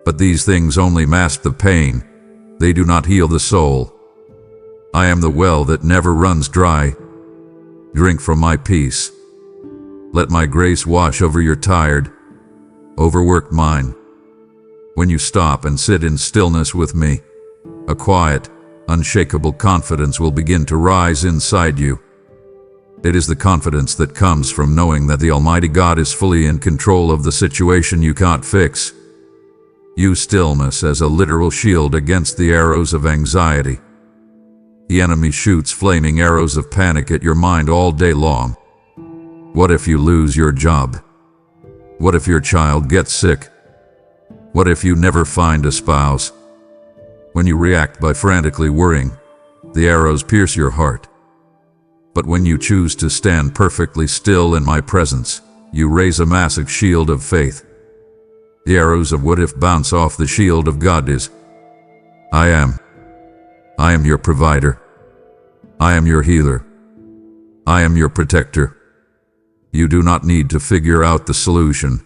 [SPEAKER 1] But these things only mask the pain. They do not heal the soul. I am the well that never runs dry. Drink from my peace. Let my grace wash over your tired, overworked mind. When you stop and sit in stillness with me, a quiet, unshakable confidence will begin to rise inside you. It is the confidence that comes from knowing that the Almighty God is fully in control of the situation you can't fix. Use stillness as a literal shield against the arrows of anxiety. The enemy shoots flaming arrows of panic at your mind all day long. What if you lose your job? What if your child gets sick? What if you never find a spouse? When you react by frantically worrying, the arrows pierce your heart. But when you choose to stand perfectly still in my presence, you raise a massive shield of faith. The arrows of what if bounce off the shield of God is, I am your provider. I am your healer. I am your protector. You do not need to figure out the solution.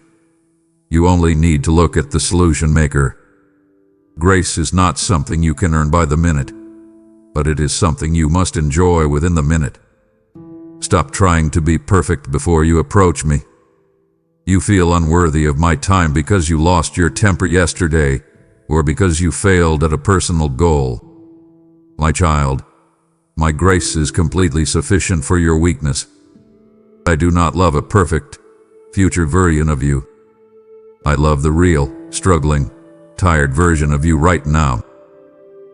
[SPEAKER 1] You only need to look at the solution maker. Grace is not something you can earn by the minute, but it is something you must enjoy within the minute. Stop trying to be perfect before you approach me. You feel unworthy of my time because you lost your temper yesterday, or because you failed at a personal goal. My child, my grace is completely sufficient for your weakness. I do not love a perfect, future version of you. I love the real, struggling, tired version of you right now.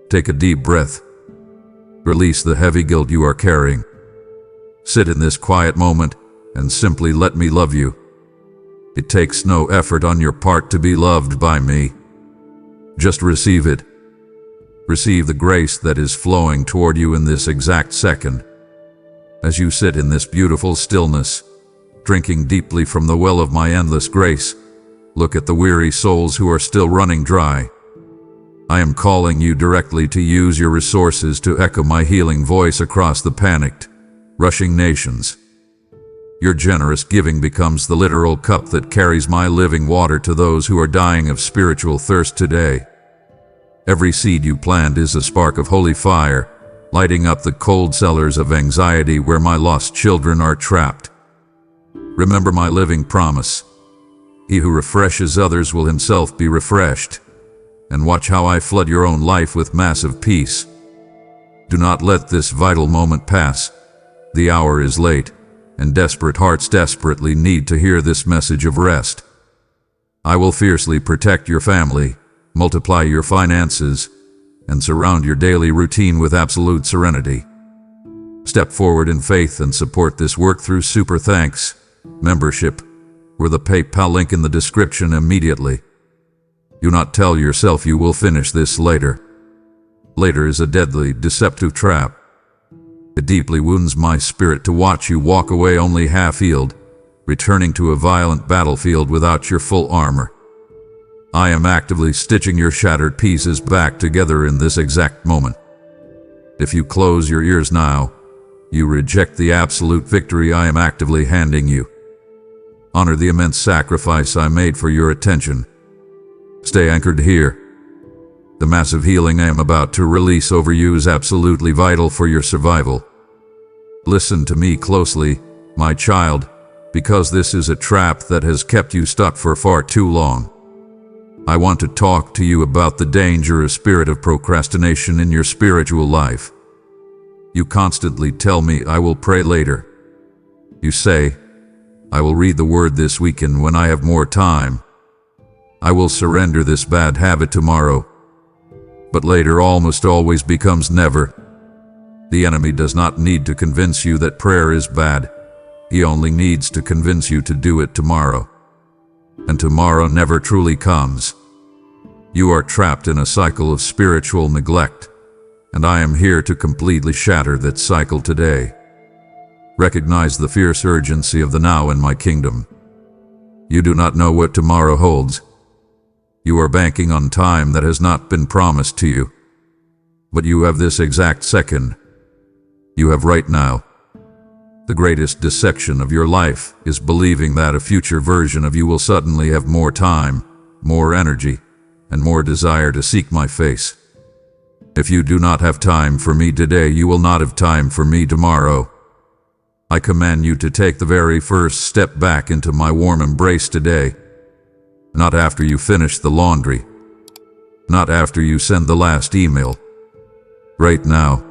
[SPEAKER 1] Take a deep breath. Release the heavy guilt you are carrying. Sit in this quiet moment and simply let me love you. It takes no effort on your part to be loved by me. Just receive it. Receive the grace that is flowing toward you in this exact second. As you sit in this beautiful stillness, drinking deeply from the well of my endless grace, look at the weary souls who are still running dry. I am calling you directly to use your resources to echo my healing voice across the panicked, rushing nations. Your generous giving becomes the literal cup that carries my living water to those who are dying of spiritual thirst today. Every seed you plant is a spark of holy fire, lighting up the cold cellars of anxiety where my lost children are trapped. Remember my living promise. He who refreshes others will himself be refreshed. And watch how I flood your own life with massive peace. Do not let this vital moment pass. The hour is late, and desperate hearts desperately need to hear this message of rest. I will fiercely protect your family, multiply your finances, and surround your daily routine with absolute serenity. Step forward in faith and support this work through Super Thanks membership, or the PayPal link in the description immediately. Do not tell yourself you will finish this later. Later is a deadly, deceptive trap. It deeply wounds my spirit to watch you walk away only half-healed, returning to a violent battlefield without your full armor. I am actively stitching your shattered pieces back together in this exact moment. If you close your ears now, you reject the absolute victory I am actively handing you. Honor the immense sacrifice I made for your attention. Stay anchored here. The massive healing I am about to release over you is absolutely vital for your survival. Listen to me closely, my child, because this is a trap that has kept you stuck for far too long. I want to talk to you about the dangerous spirit of procrastination in your spiritual life. You constantly tell me, I will pray later. You say, I will read the word this weekend when I have more time. I will surrender this bad habit tomorrow. But later almost always becomes never. The enemy does not need to convince you that prayer is bad. He only needs to convince you to do it tomorrow. And tomorrow never truly comes. You are trapped in a cycle of spiritual neglect, and I am here to completely shatter that cycle today. Recognize the fierce urgency of the now in my kingdom. You do not know what tomorrow holds. You are banking on time that has not been promised to you. But you have this exact second. You have right now. The greatest deception of your life is believing that a future version of you will suddenly have more time, more energy, and more desire to seek my face. If you do not have time for me today, you will not have time for me tomorrow. I command you to take the very first step back into my warm embrace today. Not after you finish the laundry. Not after you send the last email. Right now.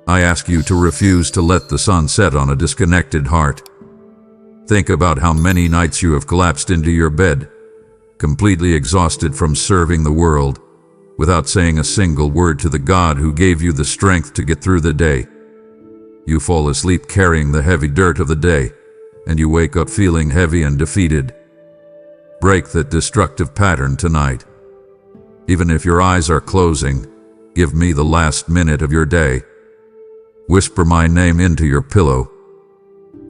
[SPEAKER 1] I ask you to refuse to let the sun set on a disconnected heart. Think about how many nights you have collapsed into your bed, completely exhausted from serving the world, without saying a single word to the God who gave you the strength to get through the day. You fall asleep carrying the heavy dirt of the day, and you wake up feeling heavy and defeated. Break that destructive pattern tonight. Even if your eyes are closing, give me the last minute of your day. Whisper my name into your pillow.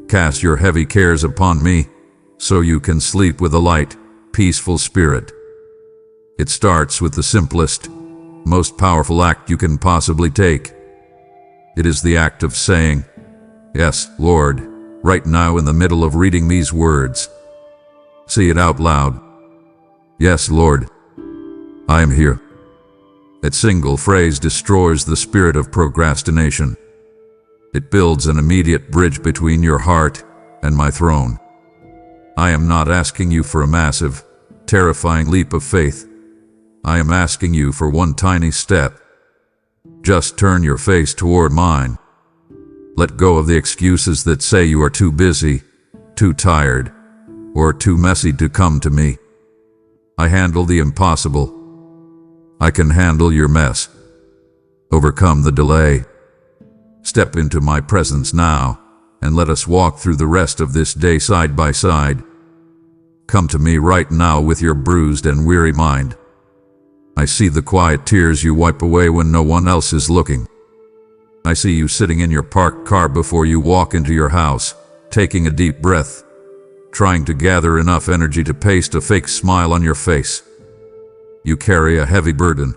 [SPEAKER 1] Cast your heavy cares upon me, so you can sleep with a light, peaceful spirit. It starts with the simplest, most powerful act you can possibly take. It is the act of saying, "Yes, Lord," right now in the middle of reading these words. Say it out loud. Yes, Lord, I am here. That single phrase destroys the spirit of procrastination. It builds an immediate bridge between your heart and my throne. I am not asking you for a massive, terrifying leap of faith. I am asking you for one tiny step. Just turn your face toward mine. Let go of the excuses that say you are too busy, too tired, or too messy to come to me. I handle the impossible. I can handle your mess. Overcome the delay. Step into my presence now, and let us walk through the rest of this day side by side. Come to me right now with your bruised and weary mind. I see the quiet tears you wipe away when no one else is looking. I see you sitting in your parked car before you walk into your house, taking a deep breath, trying to gather enough energy to paste a fake smile on your face. You carry a heavy burden,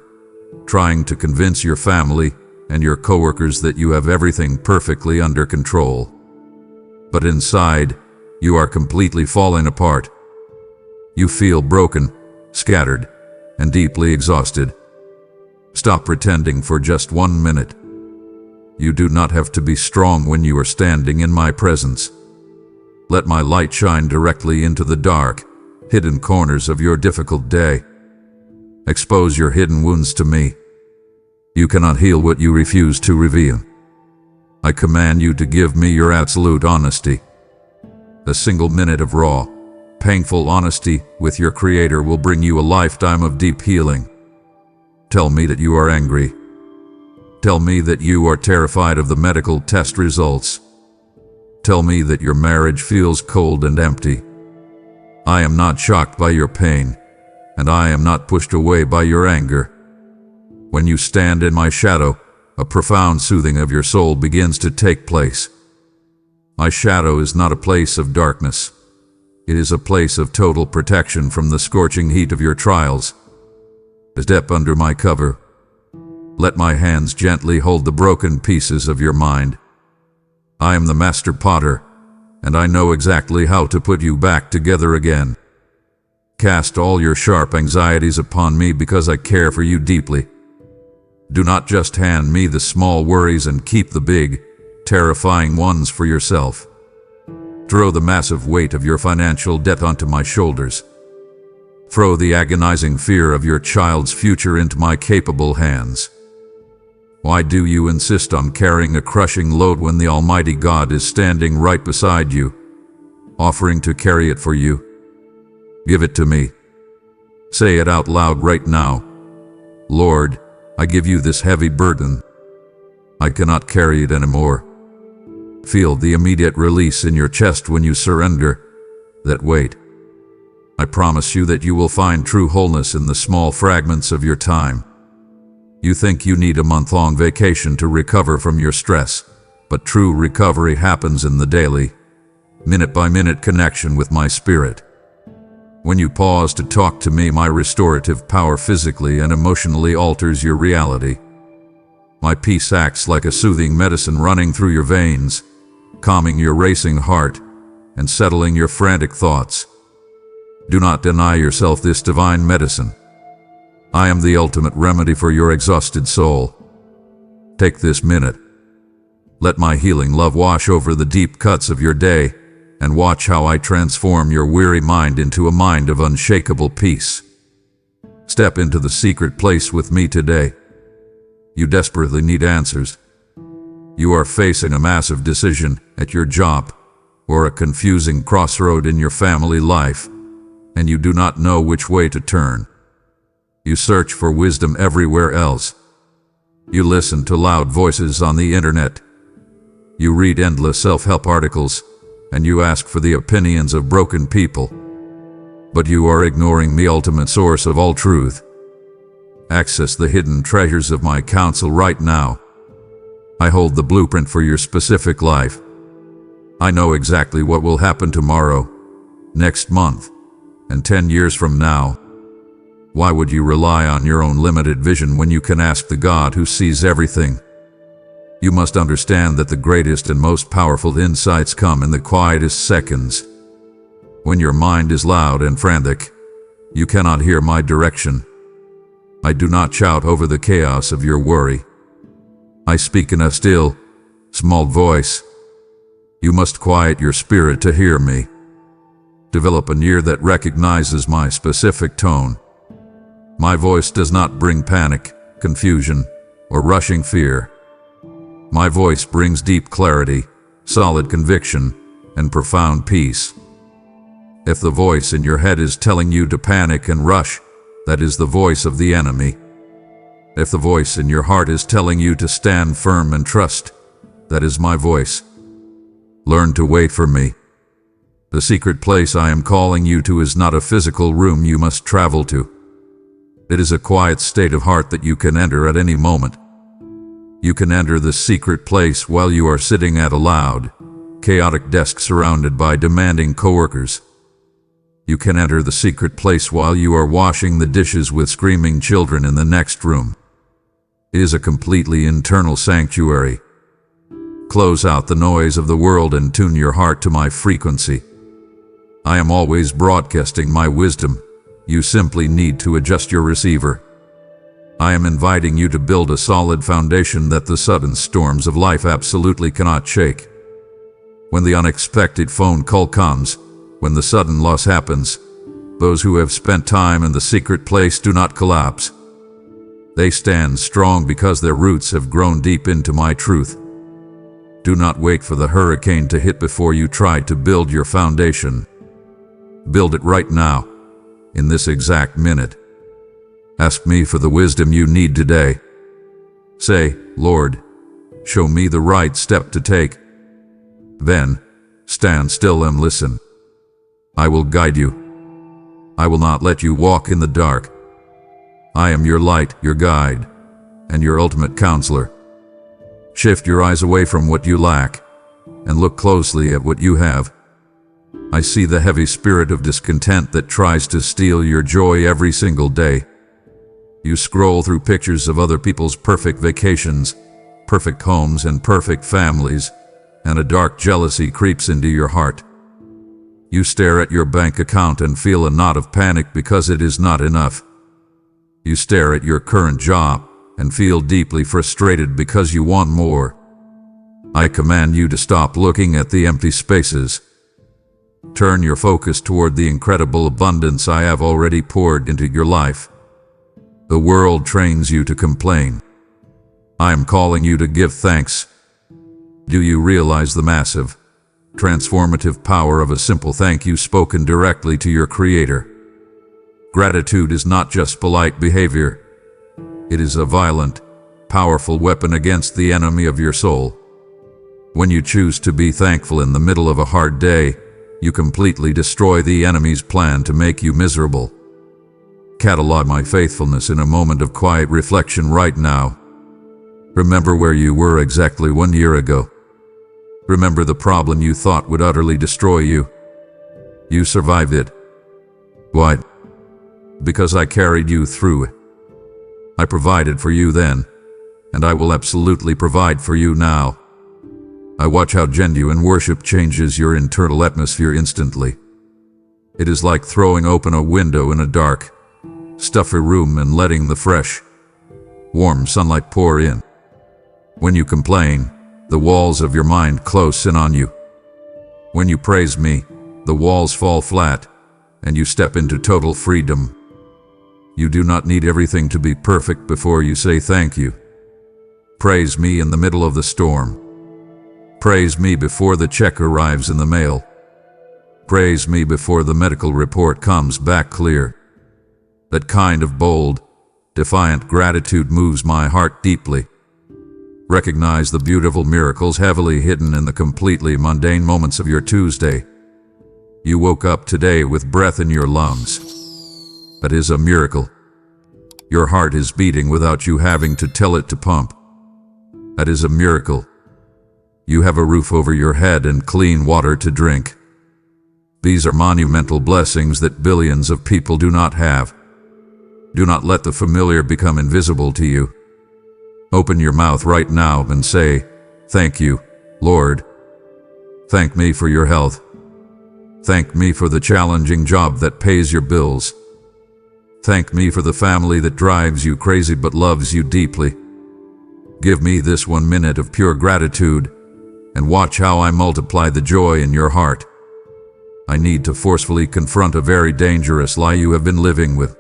[SPEAKER 1] trying to convince your family and your coworkers that you have everything perfectly under control. But inside, you are completely falling apart. You feel broken, scattered, and deeply exhausted. Stop pretending for just 1 minute. You do not have to be strong when you are standing in my presence. Let my light shine directly into the dark, hidden corners of your difficult day. Expose your hidden wounds to me. You cannot heal what you refuse to reveal. I command you to give me your absolute honesty. A single minute of raw, painful honesty with your Creator will bring you a lifetime of deep healing. Tell me that you are angry. Tell me that you are terrified of the medical test results. Tell me that your marriage feels cold and empty. I am not shocked by your pain, and I am not pushed away by your anger. When you stand in my shadow, a profound soothing of your soul begins to take place. My shadow is not a place of darkness. It is a place of total protection from the scorching heat of your trials. Step under my cover. Let my hands gently hold the broken pieces of your mind. I am the master potter, and I know exactly how to put you back together again. Cast all your sharp anxieties upon me because I care for you deeply. Do not just hand me the small worries and keep the big, terrifying ones for yourself. Throw the massive weight of your financial debt onto my shoulders. Throw the agonizing fear of your child's future into my capable hands. Why do you insist on carrying a crushing load when the Almighty God is standing right beside you, offering to carry it for you? Give it to me. Say it out loud right now. Lord, I give you this heavy burden. I cannot carry it anymore. Feel the immediate release in your chest when you surrender that weight. I promise you that you will find true wholeness in the small fragments of your time. You think you need a month-long vacation to recover from your stress, but true recovery happens in the daily, minute-by-minute connection with my spirit. When you pause to talk to me, my restorative power physically and emotionally alters your reality. My peace acts like a soothing medicine running through your veins, calming your racing heart and settling your frantic thoughts. Do not deny yourself this divine medicine. I am the ultimate remedy for your exhausted soul. Take this minute. Let my healing love wash over the deep cuts of your day, and watch how I transform your weary mind into a mind of unshakable peace. Step into the secret place with me today. You desperately need answers. You are facing a massive decision at your job, or a confusing crossroad in your family life, and you do not know which way to turn. You search for wisdom everywhere else. You listen to loud voices on the internet. You read endless self-help articles, and you ask for the opinions of broken people. But you are ignoring the ultimate source of all truth. Access the hidden treasures of my counsel right now. I hold the blueprint for your specific life. I know exactly what will happen tomorrow, next month, and 10 years from now. Why would you rely on your own limited vision when you can ask the God who sees everything? You must understand that the greatest and most powerful insights come in the quietest seconds. When your mind is loud and frantic, you cannot hear my direction. I do not shout over the chaos of your worry. I speak in a still, small voice. You must quiet your spirit to hear me. Develop an ear that recognizes my specific tone. My voice does not bring panic, confusion, or rushing fear. My voice brings deep clarity, solid conviction, and profound peace. If the voice in your head is telling you to panic and rush, that is the voice of the enemy. If the voice in your heart is telling you to stand firm and trust, that is my voice. Learn to wait for me. The secret place I am calling you to is not a physical room you must travel to. It is a quiet state of heart that you can enter at any moment. You can enter this secret place while you are sitting at a loud, chaotic desk surrounded by demanding coworkers. You can enter the secret place while you are washing the dishes with screaming children in the next room. It is a completely internal sanctuary. Close out the noise of the world and tune your heart to my frequency. I am always broadcasting my wisdom. You simply need to adjust your receiver. I am inviting you to build a solid foundation that the sudden storms of life absolutely cannot shake. When the unexpected phone call comes, when the sudden loss happens, those who have spent time in the secret place do not collapse. They stand strong because their roots have grown deep into my truth. Do not wait for the hurricane to hit before you try to build your foundation. Build it right now, in this exact minute. Ask me for the wisdom you need today. Say, Lord, show me the right step to take. Then, stand still and listen. I will guide you. I will not let you walk in the dark. I am your light, your guide, and your ultimate counselor. Shift your eyes away from what you lack, and look closely at what you have. I see the heavy spirit of discontent that tries to steal your joy every single day. You scroll through pictures of other people's perfect vacations, perfect homes, and perfect families, and a dark jealousy creeps into your heart. You stare at your bank account and feel a knot of panic because it is not enough. You stare at your current job and feel deeply frustrated because you want more. I command you to stop looking at the empty spaces. Turn your focus toward the incredible abundance I have already poured into your life. The world trains you to complain. I am calling you to give thanks. Do you realize the massive, transformative power of a simple thank you spoken directly to your Creator? Gratitude is not just polite behavior. It is a violent, powerful weapon against the enemy of your soul. When you choose to be thankful in the middle of a hard day, you completely destroy the enemy's plan to make you miserable. Catalog my faithfulness in a moment of quiet reflection right now. Remember where you were exactly 1 year ago. Remember the problem you thought would utterly destroy you. You survived it. Why? Because I carried you through it. I provided for you then, and I will absolutely provide for you now. I watch how genuine worship changes your internal atmosphere instantly. It is like throwing open a window in a dark, stuffy room and letting the fresh, warm sunlight pour in. When you complain, the walls of your mind close in on you. When you praise me, the walls fall flat, and you step into total freedom. You do not need everything to be perfect before you say thank you. Praise me in the middle of the storm. Praise me before the check arrives in the mail. Praise me before the medical report comes back clear. That kind of bold, defiant gratitude moves my heart deeply. Recognize the beautiful miracles heavily hidden in the completely mundane moments of your Tuesday. You woke up today with breath in your lungs. That is a miracle. Your heart is beating without you having to tell it to pump. That is a miracle. You have a roof over your head and clean water to drink. These are monumental blessings that billions of people do not have. Do not let the familiar become invisible to you. Open your mouth right now and say, "Thank you, Lord. Thank me for your health. Thank me for the challenging job that pays your bills. Thank me for the family that drives you crazy but loves you deeply. Give me this 1 minute of pure gratitude and watch how I multiply the joy in your heart." I need to forcefully confront a very dangerous lie you have been living with.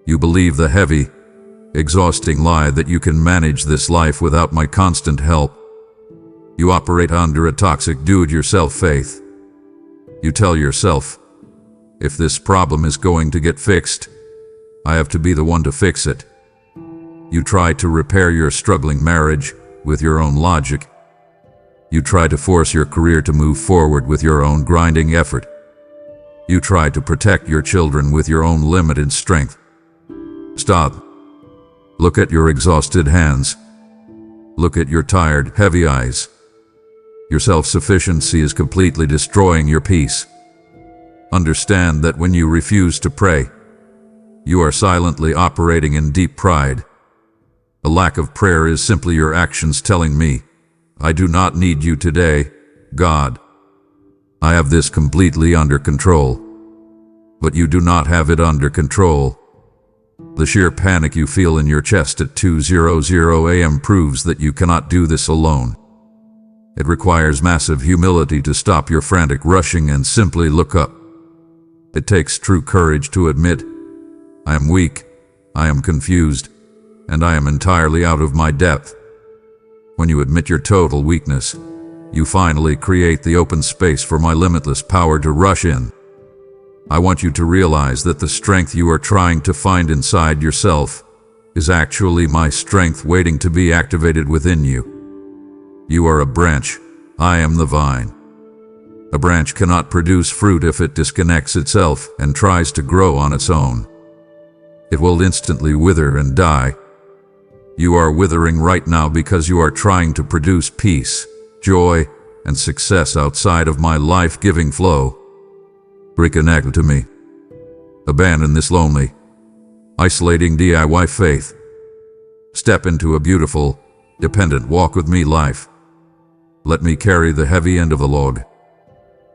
[SPEAKER 1] You believe the heavy, exhausting lie that you can manage this life without my constant help. You operate under a toxic do-it-yourself faith. You tell yourself, if this problem is going to get fixed, I have to be the one to fix it. You try to repair your struggling marriage with your own logic. You try to force your career to move forward with your own grinding effort. You try to protect your children with your own limited strength. Stop. Look at your exhausted hands. Look at your tired, heavy eyes. Your self-sufficiency is completely destroying your peace. Understand that when you refuse to pray, you are silently operating in deep pride. A lack of prayer is simply your actions telling me, I do not need you today, God. I have this completely under control. But you do not have it under control. The sheer panic you feel in your chest at 2:00 a.m. proves that you cannot do this alone. It requires massive humility to stop your frantic rushing and simply look up. It takes true courage to admit, I am weak, I am confused, and I am entirely out of my depth. When you admit your total weakness, you finally create the open space for my limitless power to rush in. I want you to realize that the strength you are trying to find inside yourself is actually my strength waiting to be activated within you. You are a branch, I am the vine. A branch cannot produce fruit if it disconnects itself and tries to grow on its own. It will instantly wither and die. You are withering right now because you are trying to produce peace, joy, and success outside of my life-giving flow. Reconnect to me. Abandon this lonely, isolating DIY faith. Step into a beautiful, dependent walk with me life. Let me carry the heavy end of the load.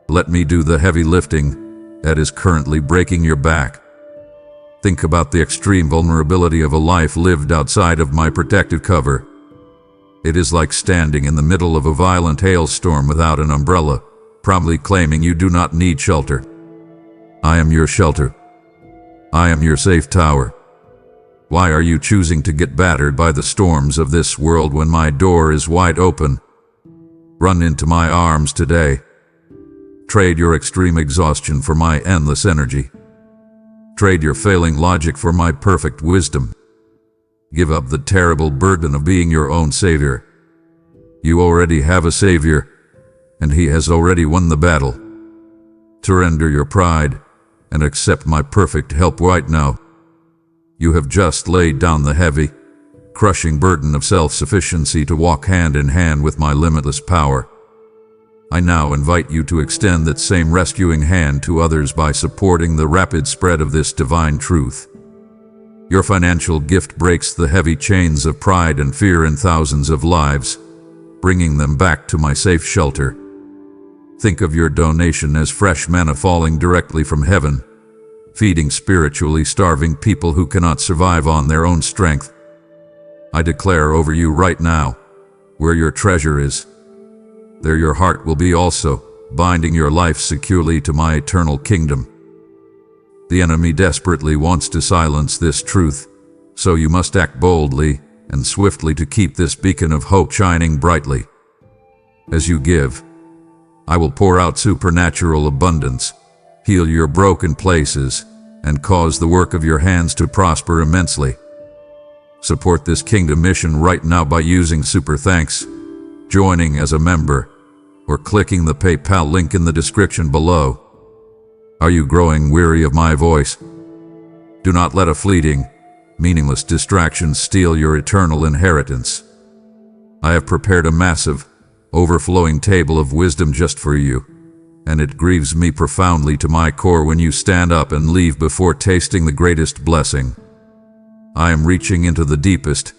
[SPEAKER 1] Let me do the heavy lifting that is currently breaking your back. Think about the extreme vulnerability of a life lived outside of my protective cover. It is like standing in the middle of a violent hailstorm without an umbrella, proudly claiming you do not need shelter. I am your shelter. I am your safe tower. Why are you choosing to get battered by the storms of this world when my door is wide open? Run into my arms today. Trade your extreme exhaustion for my endless energy. Trade your failing logic for my perfect wisdom. Give up the terrible burden of being your own savior. You already have a savior, and he has already won the battle. Surrender your pride and accept my perfect help right now. You have just laid down the heavy, crushing burden of self-sufficiency to walk hand in hand with my limitless power. I now invite you to extend that same rescuing hand to others by supporting the rapid spread of this divine truth. Your financial gift breaks the heavy chains of pride and fear in thousands of lives, bringing them back to my safe shelter. Think of your donation as fresh manna falling directly from heaven, feeding spiritually starving people who cannot survive on their own strength. I declare over you right now, where your treasure is, there your heart will be also, binding your life securely to my eternal kingdom. The enemy desperately wants to silence this truth, so you must act boldly and swiftly to keep this beacon of hope shining brightly. As you give, I will pour out supernatural abundance, heal your broken places, and cause the work of your hands to prosper immensely. Support this kingdom mission right now by using Super Thanks, joining as a member, or clicking the PayPal link in the description below. Are you growing weary of my voice? Do not let a fleeting, meaningless distraction steal your eternal inheritance. I have prepared a massive, overflowing table of wisdom just for you, and it grieves me profoundly to my core when you stand up and leave before tasting the greatest blessing. I am reaching into the deepest,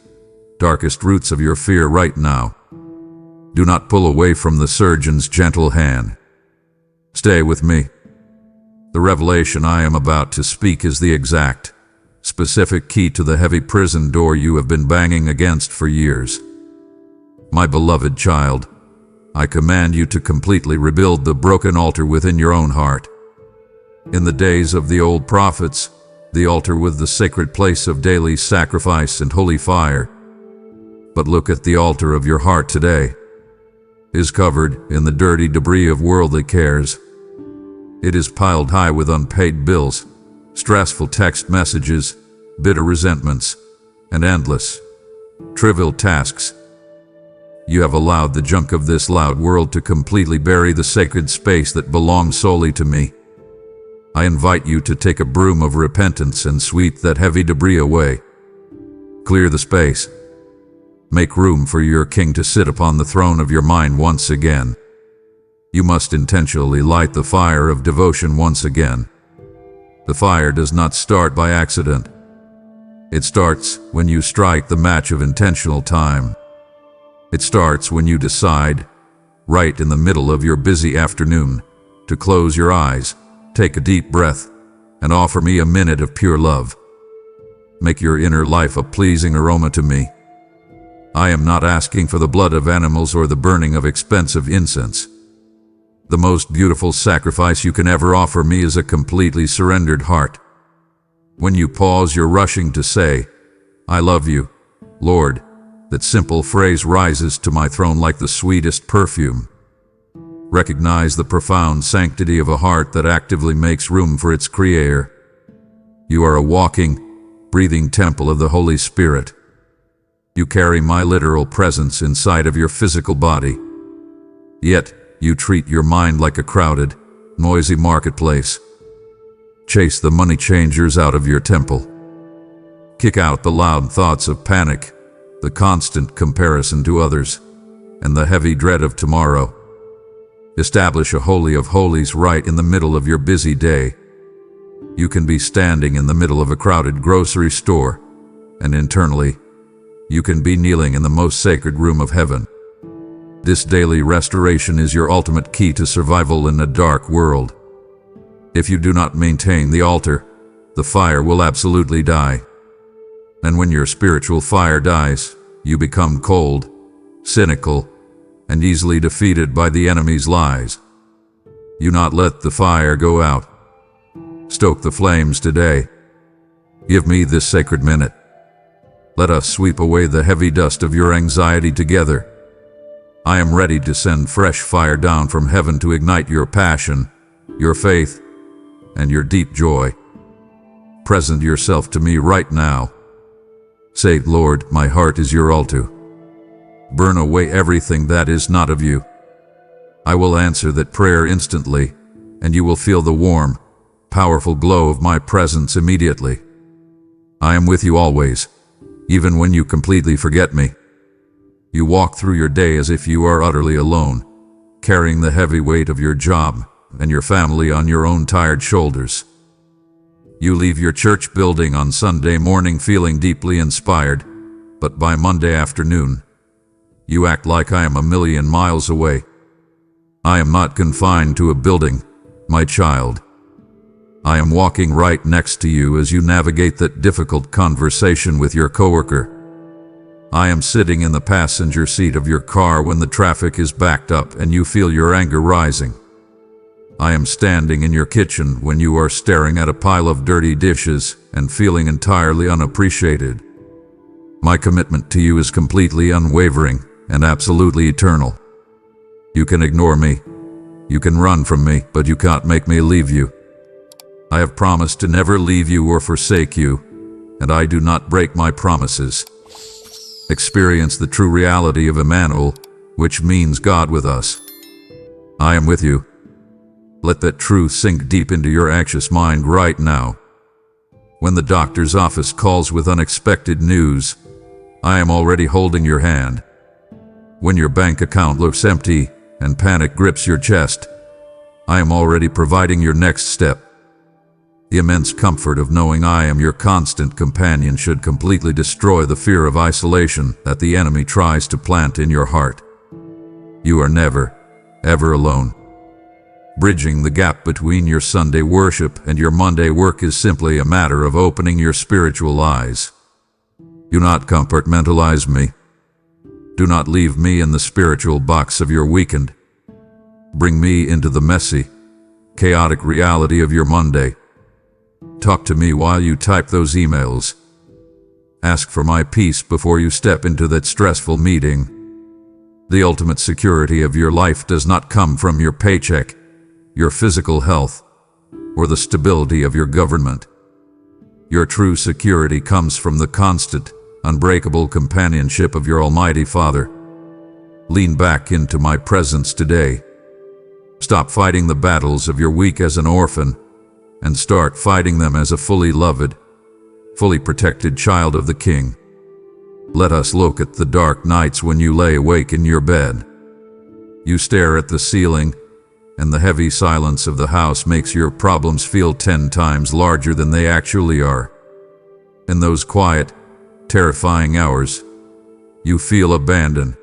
[SPEAKER 1] darkest roots of your fear right now. Do not pull away from the surgeon's gentle hand. Stay with me. The revelation I am about to speak is the exact, specific key to the heavy prison door you have been banging against for years. My beloved child, I command you to completely rebuild the broken altar within your own heart. In the days of the old prophets, the altar was the sacred place of daily sacrifice and holy fire. But look at the altar of your heart today. It is covered in the dirty debris of worldly cares. It is piled high with unpaid bills, stressful text messages, bitter resentments, and endless, trivial tasks. You have allowed the junk of this loud world to completely bury the sacred space that belongs solely to me. I invite you to take a broom of repentance and sweep that heavy debris away. Clear the space. Make room for your King to sit upon the throne of your mind once again. You must intentionally light the fire of devotion once again. The fire does not start by accident. It starts when you strike the match of intentional time. It starts when you decide, right in the middle of your busy afternoon, to close your eyes, take a deep breath, and offer me a minute of pure love. Make your inner life a pleasing aroma to me. I am not asking for the blood of animals or the burning of expensive incense. The most beautiful sacrifice you can ever offer me is a completely surrendered heart. When you pause, you're rushing to say, I love you, Lord. That simple phrase rises to my throne like the sweetest perfume. Recognize the profound sanctity of a heart that actively makes room for its Creator. You are a walking, breathing temple of the Holy Spirit. You carry my literal presence inside of your physical body. Yet, you treat your mind like a crowded, noisy marketplace. Chase the money changers out of your temple. Kick out the loud thoughts of panic, the constant comparison to others, and the heavy dread of tomorrow. Establish a holy of holies right in the middle of your busy day. You can be standing in the middle of a crowded grocery store, and internally, you can be kneeling in the most sacred room of heaven. This daily restoration is your ultimate key to survival in a dark world. If you do not maintain the altar, the fire will absolutely die. And when your spiritual fire dies, you become cold, cynical, and easily defeated by the enemy's lies. You not let the fire go out. Stoke the flames today. Give me this sacred minute. Let us sweep away the heavy dust of your anxiety together. I am ready to send fresh fire down from heaven to ignite your passion, your faith, and your deep joy. Present yourself to me right now. Say, Lord, my heart is your altar. Burn away everything that is not of you. I will answer that prayer instantly, and you will feel the warm, powerful glow of my presence immediately. I am with you always, even when you completely forget me. You walk through your day as if you are utterly alone, carrying the heavy weight of your job and your family on your own tired shoulders. You leave your church building on Sunday morning feeling deeply inspired, but by Monday afternoon, you act like I am a million miles away. I am not confined to a building, my child. I am walking right next to you as you navigate that difficult conversation with your coworker. I am sitting in the passenger seat of your car when the traffic is backed up and you feel your anger rising. I am standing in your kitchen when you are staring at a pile of dirty dishes and feeling entirely unappreciated. My commitment to you is completely unwavering and absolutely eternal. You can ignore me, you can run from me, but you can't make me leave you. I have promised to never leave you or forsake you, and I do not break my promises. Experience the true reality of Emmanuel, which means God with us. I am with you. Let that truth sink deep into your anxious mind right now. When the doctor's office calls with unexpected news, I am already holding your hand. When your bank account looks empty and panic grips your chest, I am already providing your next step. The immense comfort of knowing I am your constant companion should completely destroy the fear of isolation that the enemy tries to plant in your heart. You are never, ever alone. Bridging the gap between your Sunday worship and your Monday work is simply a matter of opening your spiritual eyes. Do not compartmentalize me. Do not leave me in the spiritual box of your weekend. Bring me into the messy, chaotic reality of your Monday. Talk to me while you type those emails. Ask for my peace before you step into that stressful meeting. The ultimate security of your life does not come from your paycheck, your physical health, or the stability of your government. Your true security comes from the constant, unbreakable companionship of your Almighty Father. Lean back into my presence today. Stop fighting the battles of your week as an orphan, and start fighting them as a fully loved, fully protected child of the King. Let us look at the dark nights when you lay awake in your bed. You stare at the ceiling, and the heavy silence of the house makes your problems feel 10 times larger than they actually are. In those quiet, terrifying hours, you feel abandoned.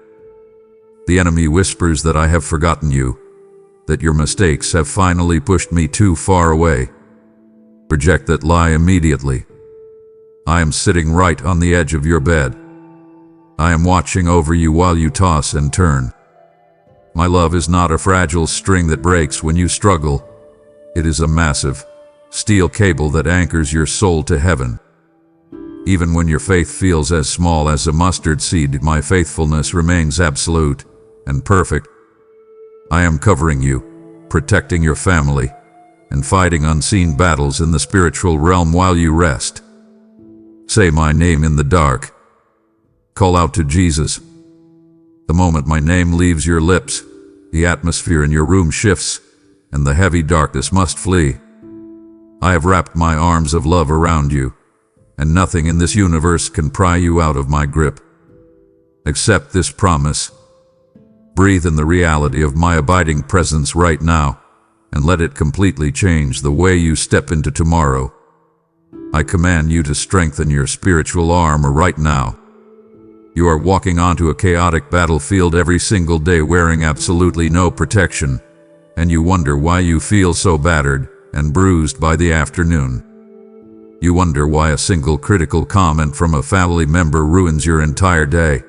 [SPEAKER 1] The enemy whispers that I have forgotten you, that your mistakes have finally pushed me too far away. Reject that lie immediately. I am sitting right on the edge of your bed. I am watching over you while you toss and turn. My love is not a fragile string that breaks when you struggle. It is a massive, steel cable that anchors your soul to heaven. Even when your faith feels as small as a mustard seed, my faithfulness remains absolute and perfect. I am covering you, protecting your family, and fighting unseen battles in the spiritual realm while you rest. Say my name in the dark. Call out to Jesus. The moment my name leaves your lips, the atmosphere in your room shifts, and the heavy darkness must flee. I have wrapped my arms of love around you, and nothing in this universe can pry you out of my grip. Accept this promise. Breathe in the reality of my abiding presence right now, and let it completely change the way you step into tomorrow. I command you to strengthen your spiritual armor right now. You are walking onto a chaotic battlefield every single day wearing absolutely no protection, and you wonder why you feel so battered and bruised by the afternoon. You wonder why a single critical comment from a family member ruins your entire day.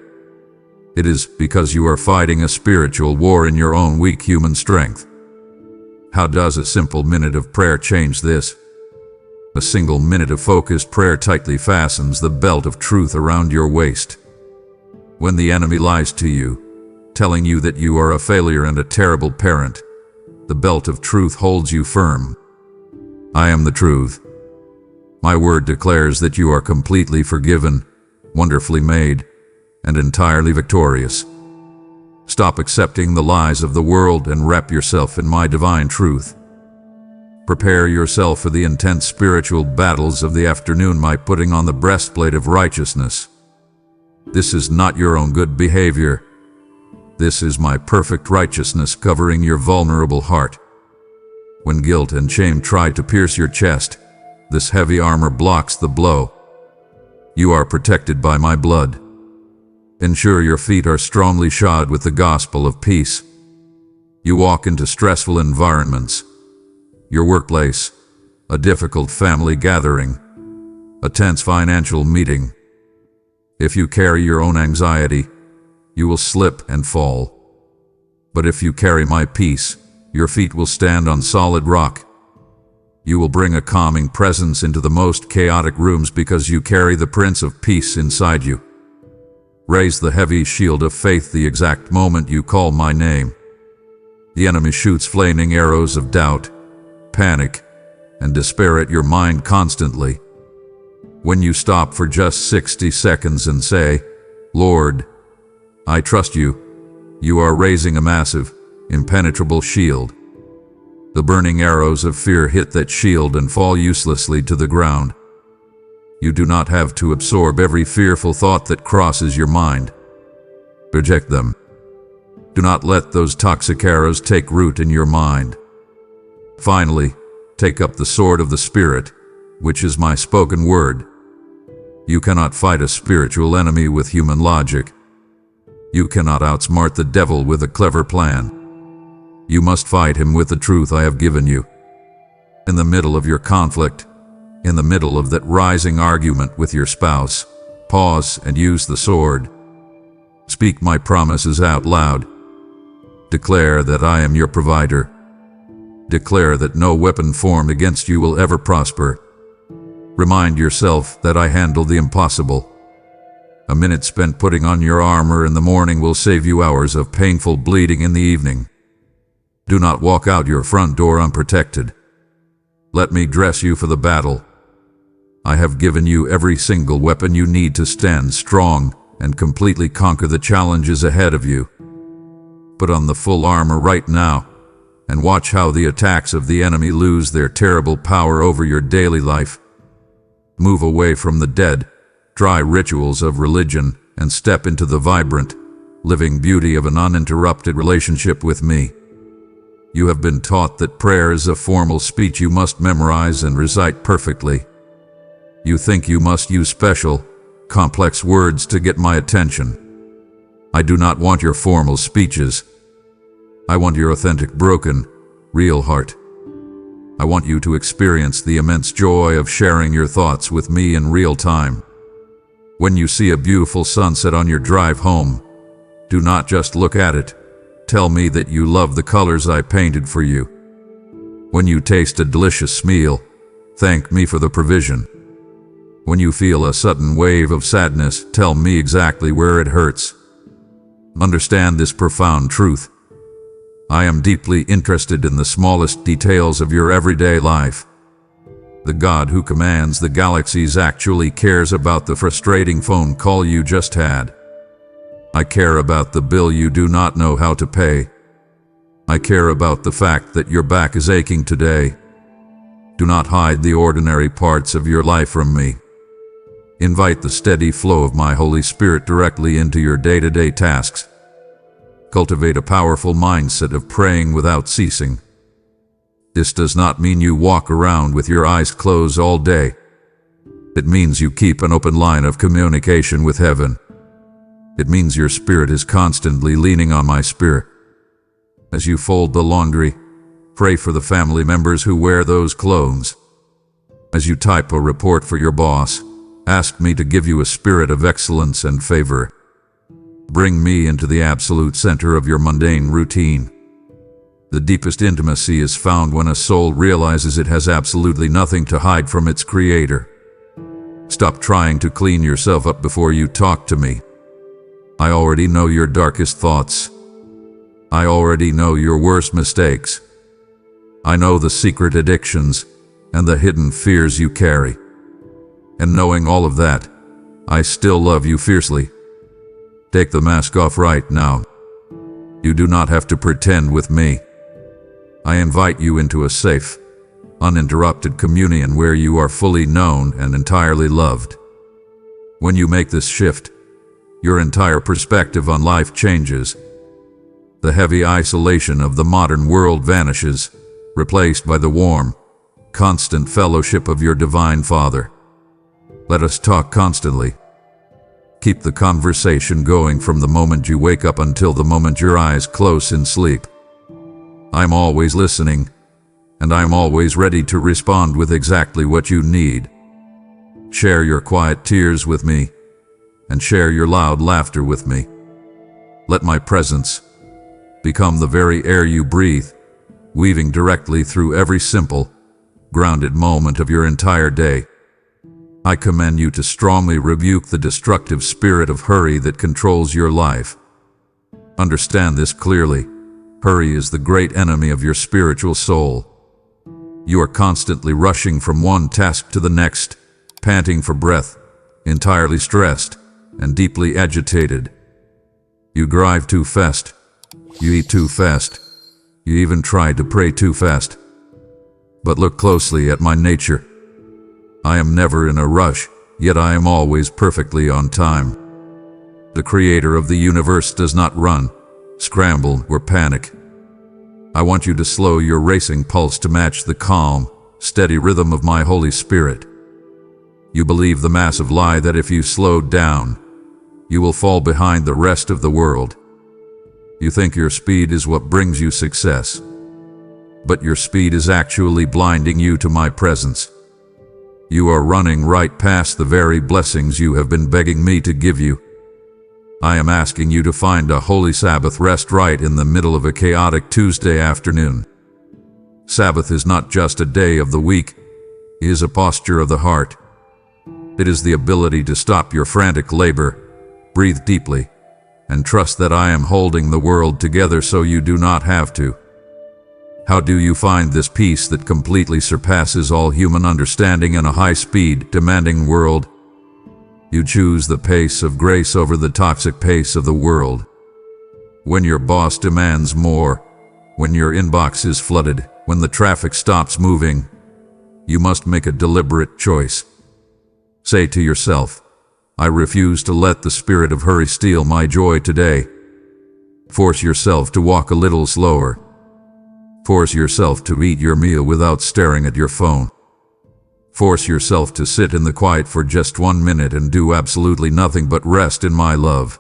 [SPEAKER 1] It is because you are fighting a spiritual war in your own weak human strength. How does a simple minute of prayer change this? A single minute of focused prayer tightly fastens the belt of truth around your waist. When the enemy lies to you, telling you that you are a failure and a terrible parent, the belt of truth holds you firm. I am the truth. My word declares that you are completely forgiven, wonderfully made, and entirely victorious. Stop accepting the lies of the world and wrap yourself in my divine truth. Prepare yourself for the intense spiritual battles of the afternoon by putting on the breastplate of righteousness. This is not your own good behavior. This is my perfect righteousness covering your vulnerable heart. When guilt and shame try to pierce your chest, this heavy armor blocks the blow. You are protected by my blood. Ensure your feet are strongly shod with the gospel of peace. You walk into stressful environments, your workplace, a difficult family gathering, a tense financial meeting. If you carry your own anxiety, you will slip and fall. But if you carry my peace, your feet will stand on solid rock. You will bring a calming presence into the most chaotic rooms because you carry the Prince of Peace inside you. Raise the heavy shield of faith the exact moment you call my name. The enemy shoots flaming arrows of doubt, panic, and despair at your mind constantly. When you stop for just 60 seconds and say, "Lord, I trust you," you are raising a massive, impenetrable shield. The burning arrows of fear hit that shield and fall uselessly to the ground. You do not have to absorb every fearful thought that crosses your mind. Reject them. Do not let those toxic arrows take root in your mind. Finally, take up the sword of the Spirit, which is my spoken word. You cannot fight a spiritual enemy with human logic. You cannot outsmart the devil with a clever plan. You must fight him with the truth I have given you. In the middle of your conflict, in the middle of that rising argument with your spouse, pause and use the sword. Speak my promises out loud. Declare that I am your provider. Declare that no weapon formed against you will ever prosper. Remind yourself that I handle the impossible. A minute spent putting on your armor in the morning will save you hours of painful bleeding in the evening. Do not walk out your front door unprotected. Let me dress you for the battle. I have given you every single weapon you need to stand strong and completely conquer the challenges ahead of you. Put on the full armor right now and watch how the attacks of the enemy lose their terrible power over your daily life. Move away from the dead, dry rituals of religion and step into the vibrant, living beauty of an uninterrupted relationship with me. You have been taught that prayer is a formal speech you must memorize and recite perfectly. You think you must use special, complex words to get my attention. I do not want your formal speeches. I want your authentic, broken, real heart. I want you to experience the immense joy of sharing your thoughts with me in real time. When you see a beautiful sunset on your drive home, do not just look at it. Tell me that you love the colors I painted for you. When you taste a delicious meal, thank me for the provision. When you feel a sudden wave of sadness, tell me exactly where it hurts. Understand this profound truth. I am deeply interested in the smallest details of your everyday life. The God who commands the galaxies actually cares about the frustrating phone call you just had. I care about the bill you do not know how to pay. I care about the fact that your back is aching today. Do not hide the ordinary parts of your life from me. Invite the steady flow of my Holy Spirit directly into your day-to-day tasks. Cultivate a powerful mindset of praying without ceasing. This does not mean you walk around with your eyes closed all day. It means you keep an open line of communication with heaven. It means your spirit is constantly leaning on my spirit. As you fold the laundry, pray for the family members who wear those clothes. As you type a report for your boss, ask me to give you a spirit of excellence and favor. Bring me into the absolute center of your mundane routine. The deepest intimacy is found when a soul realizes it has absolutely nothing to hide from its Creator. Stop trying to clean yourself up before you talk to me. I already know your darkest thoughts. I already know your worst mistakes. I know the secret addictions and the hidden fears you carry. And knowing all of that, I still love you fiercely. Take the mask off right now. You do not have to pretend with me. I invite you into a safe, uninterrupted communion where you are fully known and entirely loved. When you make this shift, your entire perspective on life changes. The heavy isolation of the modern world vanishes, replaced by the warm, constant fellowship of your Divine Father. Let us talk constantly. Keep the conversation going from the moment you wake up until the moment your eyes close in sleep. I'm always listening, and I am always ready to respond with exactly what you need. Share your quiet tears with me, and share your loud laughter with me. Let my presence become the very air you breathe, weaving directly through every simple, grounded moment of your entire day. I command you to strongly rebuke the destructive spirit of hurry that controls your life. Understand this clearly. Hurry is the great enemy of your spiritual soul. You are constantly rushing from one task to the next, panting for breath, entirely stressed, and deeply agitated. You drive too fast. You eat too fast. You even try to pray too fast. But look closely at my nature. I am never in a rush, yet I am always perfectly on time. The Creator of the universe does not run, scramble, or panic. I want you to slow your racing pulse to match the calm, steady rhythm of my Holy Spirit. You believe the massive lie that if you slow down, you will fall behind the rest of the world. You think your speed is what brings you success, but your speed is actually blinding you to my presence. You are running right past the very blessings you have been begging me to give you. I am asking you to find a holy Sabbath rest right in the middle of a chaotic Tuesday afternoon. Sabbath is not just a day of the week, it is a posture of the heart. It is the ability to stop your frantic labor, breathe deeply, and trust that I am holding the world together so you do not have to. How do you find this peace that completely surpasses all human understanding in a high-speed, demanding world? You choose the pace of grace over the toxic pace of the world. When your boss demands more, when your inbox is flooded, when the traffic stops moving, you must make a deliberate choice. Say to yourself, I refuse to let the spirit of hurry steal my joy today. Force yourself to walk a little slower. Force yourself to eat your meal without staring at your phone. Force yourself to sit in the quiet for just 1 minute and do absolutely nothing but rest in my love.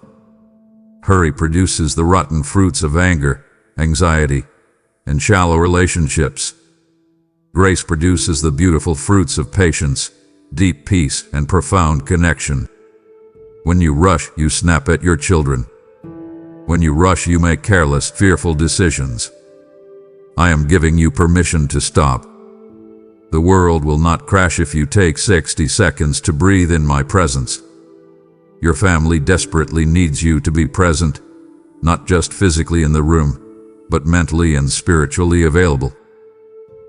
[SPEAKER 1] Hurry produces the rotten fruits of anger, anxiety, and shallow relationships. Grace produces the beautiful fruits of patience, deep peace, and profound connection. When you rush, you snap at your children. When you rush, you make careless, fearful decisions. I am giving you permission to stop. The world will not crash if you take 60 seconds to breathe in my presence. Your family desperately needs you to be present, not just physically in the room, but mentally and spiritually available.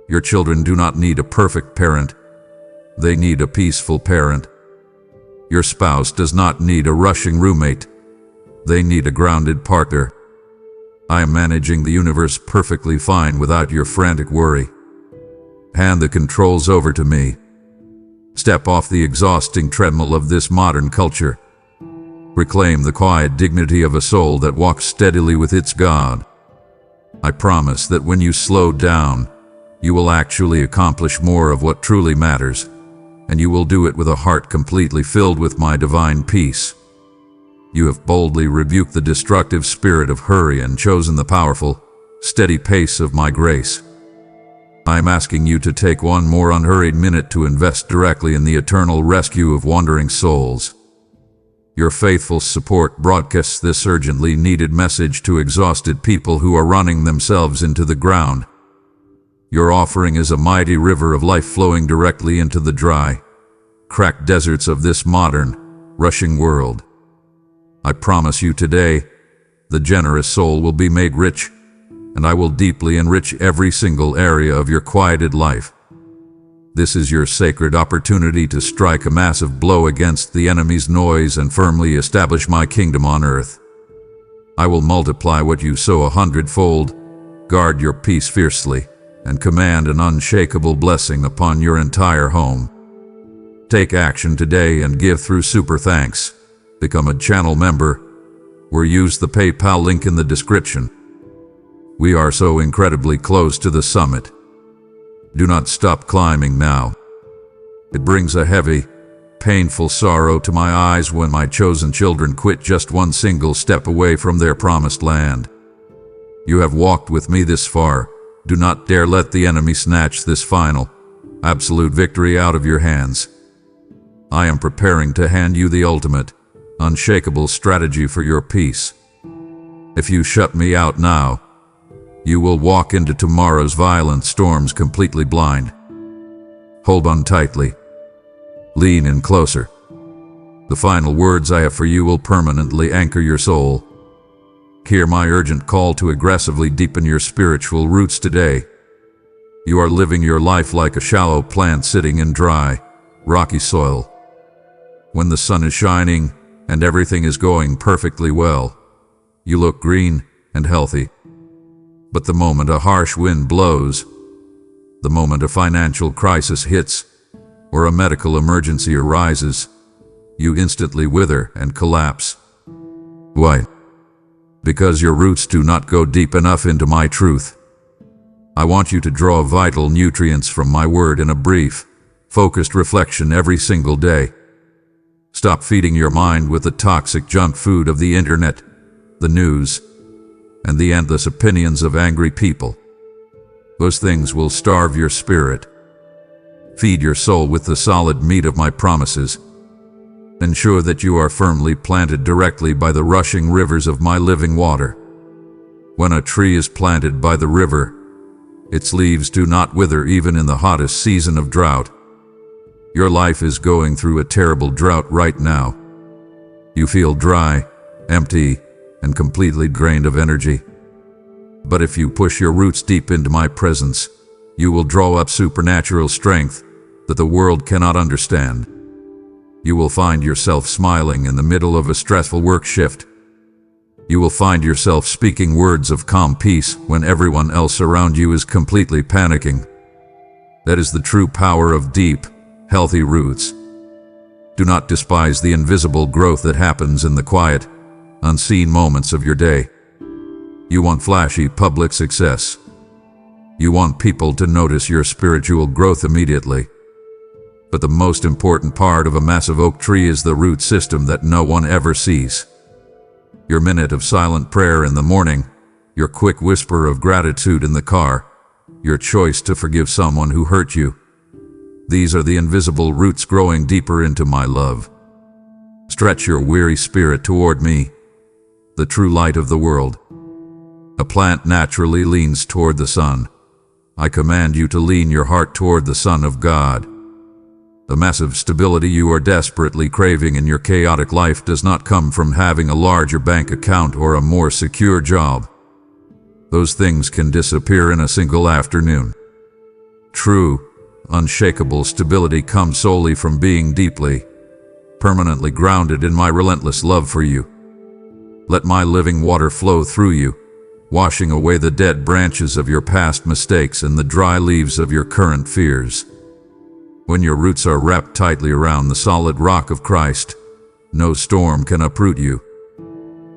[SPEAKER 1] Your children do not need a perfect parent. They need a peaceful parent. Your spouse does not need a rushing roommate. They need a grounded partner. I am managing the universe perfectly fine without your frantic worry. Hand the controls over to me. Step off the exhausting treadmill of this modern culture. Reclaim the quiet dignity of a soul that walks steadily with its God. I promise that when you slow down, you will actually accomplish more of what truly matters, and you will do it with a heart completely filled with my divine peace. You have boldly rebuked the destructive spirit of hurry and chosen the powerful, steady pace of my grace. I am asking you to take one more unhurried minute to invest directly in the eternal rescue of wandering souls. Your faithful support broadcasts this urgently needed message to exhausted people who are running themselves into the ground. Your offering is a mighty river of life flowing directly into the dry, cracked deserts of this modern, rushing world. I promise you today, the generous soul will be made rich, and I will deeply enrich every single area of your quieted life. This is your sacred opportunity to strike a massive blow against the enemy's noise and firmly establish my kingdom on earth. I will multiply what you sow 100-fold, guard your peace fiercely, and command an unshakable blessing upon your entire home. Take action today and give through super thanks. Become a channel member, or use the PayPal link in the description. We are so incredibly close to the summit. Do not stop climbing now. It brings a heavy, painful sorrow to my eyes when my chosen children quit just one single step away from their promised land. You have walked with me this far, Do not dare let the enemy snatch this final, absolute victory out of your hands. I am preparing to hand you the ultimate, unshakable strategy for your peace. If you shut me out now, you will walk into tomorrow's violent storms completely blind. Hold on tightly. Lean in closer. The final words I have for you will permanently anchor your soul. Hear my urgent call to aggressively deepen your spiritual roots today. You are living your life like a shallow plant sitting in dry, rocky soil. When the sun is shining and everything is going perfectly well, you look green and healthy. But the moment a harsh wind blows, the moment a financial crisis hits, or a medical emergency arises, you instantly wither and collapse. Why? Because your roots do not go deep enough into my truth. I want you to draw vital nutrients from my word in a brief, focused reflection every single day. Stop feeding your mind with the toxic junk food of the internet, the news, and the endless opinions of angry people. Those things will starve your spirit. Feed your soul with the solid meat of my promises. Ensure that you are firmly planted directly by the rushing rivers of my living water. When a tree is planted by the river, its leaves do not wither even in the hottest season of drought. Your life is going through a terrible drought right now. You feel dry, empty, and completely drained of energy. But if you push your roots deep into my presence, you will draw up supernatural strength that the world cannot understand. You will find yourself smiling in the middle of a stressful work shift. You will find yourself speaking words of calm peace when everyone else around you is completely panicking. That is the true power of deep, healthy roots. Do not despise the invisible growth that happens in the quiet, unseen moments of your day. You want flashy public success. You want people to notice your spiritual growth immediately. But the most important part of a massive oak tree is the root system that no one ever sees. Your minute of silent prayer in the morning, your quick whisper of gratitude in the car, your choice to forgive someone who hurt you. These are the invisible roots growing deeper into my love. Stretch your weary spirit toward me, the true light of the world. A plant naturally leans toward the sun. I command you to lean your heart toward the Son of God. The massive stability you are desperately craving in your chaotic life does not come from having a larger bank account or a more secure job. Those things can disappear in a single afternoon. True, unshakable stability comes solely from being deeply, permanently grounded in my relentless love for you. Let my living water flow through you, washing away the dead branches of your past mistakes and the dry leaves of your current fears. When your roots are wrapped tightly around the solid rock of Christ, no storm can uproot you.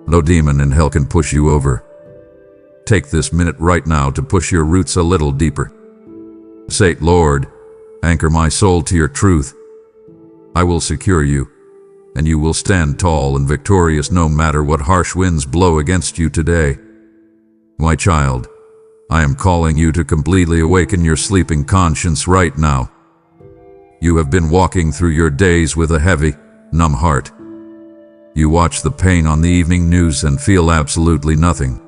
[SPEAKER 1] No demon in hell can push you over. Take this minute right now to push your roots a little deeper. Say, Lord, anchor my soul to your truth. I will secure you, and you will stand tall and victorious no matter what harsh winds blow against you today. My child, I am calling you to completely awaken your sleeping conscience right now. You have been walking through your days with a heavy, numb heart. You watch the pain on the evening news and feel absolutely nothing.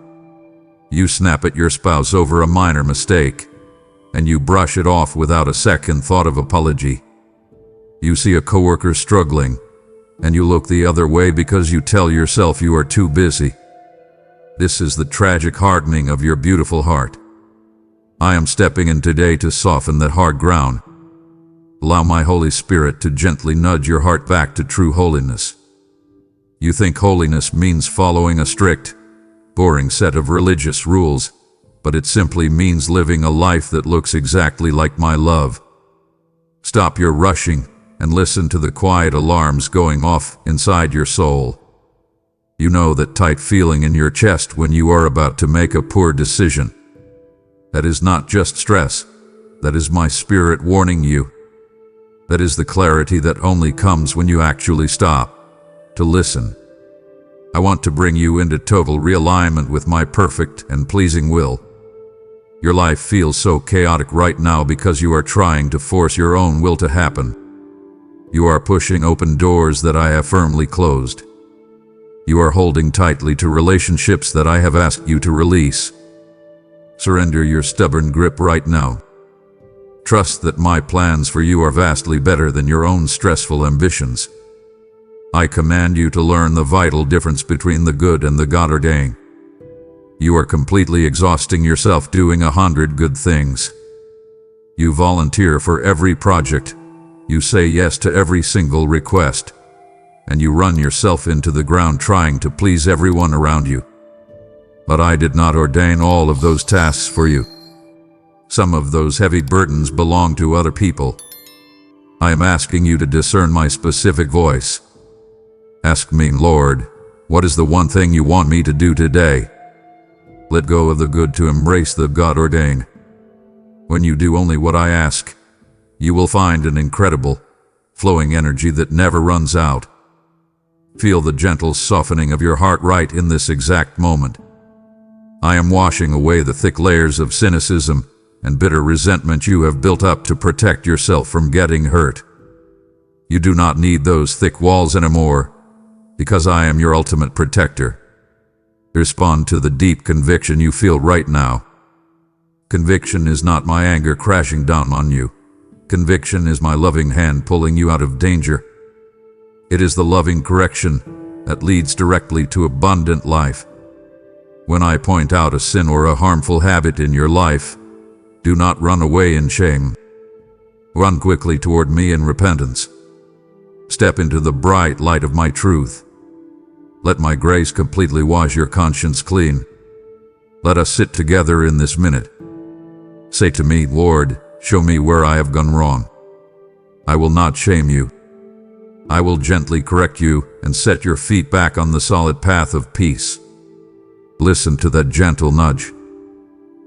[SPEAKER 1] You snap at your spouse over a minor mistake, and you brush it off without a second thought of apology. You see a coworker struggling, and you look the other way because you tell yourself you are too busy. This is the tragic hardening of your beautiful heart. I am stepping in today to soften that hard ground. Allow my Holy Spirit to gently nudge your heart back to true holiness. You think holiness means following a strict, boring set of religious rules, but it simply means living a life that looks exactly like my love. Stop your rushing and listen to the quiet alarms going off inside your soul. You know that tight feeling in your chest when you are about to make a poor decision. That is not just stress. That is my spirit warning you. That is the clarity that only comes when you actually stop to listen. I want to bring you into total realignment with my perfect and pleasing will. Your life feels so chaotic right now because you are trying to force your own will to happen. You are pushing open doors that I have firmly closed. You are holding tightly to relationships that I have asked you to release. Surrender your stubborn grip right now. Trust that my plans for you are vastly better than your own stressful ambitions. I command you to learn the vital difference between the good and the God-ordained. You are completely exhausting yourself doing 100 good things. You volunteer for every project. You say yes to every single request. And you run yourself into the ground trying to please everyone around you. But I did not ordain all of those tasks for you. Some of those heavy burdens belong to other people. I am asking you to discern my specific voice. Ask me, Lord, what is the one thing you want me to do today? Let go of the good to embrace the God-ordained. When you do only what I ask, you will find an incredible, flowing energy that never runs out. Feel the gentle softening of your heart right in this exact moment. I am washing away the thick layers of cynicism and bitter resentment you have built up to protect yourself from getting hurt. You do not need those thick walls anymore, because I am your ultimate protector. Respond to the deep conviction you feel right now. Conviction is not my anger crashing down on you. Conviction is my loving hand pulling you out of danger. It is the loving correction that leads directly to abundant life. When I point out a sin or a harmful habit in your life, do not run away in shame. Run quickly toward me in repentance. Step into the bright light of my truth. Let my grace completely wash your conscience clean. Let us sit together in this minute. Say to me, Lord, show me where I have gone wrong. I will not shame you. I will gently correct you and set your feet back on the solid path of peace. Listen to that gentle nudge.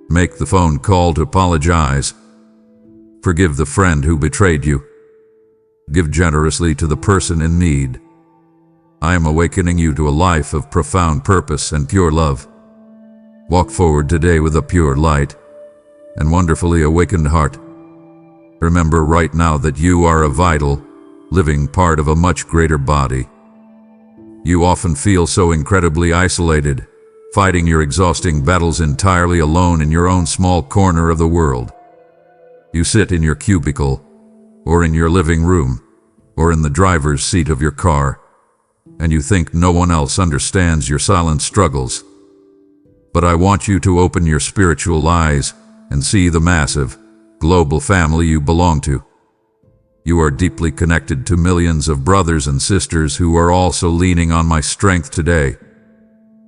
[SPEAKER 1] Make the phone call to apologize. Forgive the friend who betrayed you. Give generously to the person in need. I am awakening you to a life of profound purpose and pure love. Walk forward today with a pure light and wonderfully awakened heart. Remember right now that you are a vital, living part of a much greater body. You often feel so incredibly isolated, fighting your exhausting battles entirely alone in your own small corner of the world. You sit in your cubicle, or in your living room, or in the driver's seat of your car, and you think no one else understands your silent struggles. But I want you to open your spiritual eyes and see the massive, global family you belong to. You are deeply connected to millions of brothers and sisters who are also leaning on my strength today.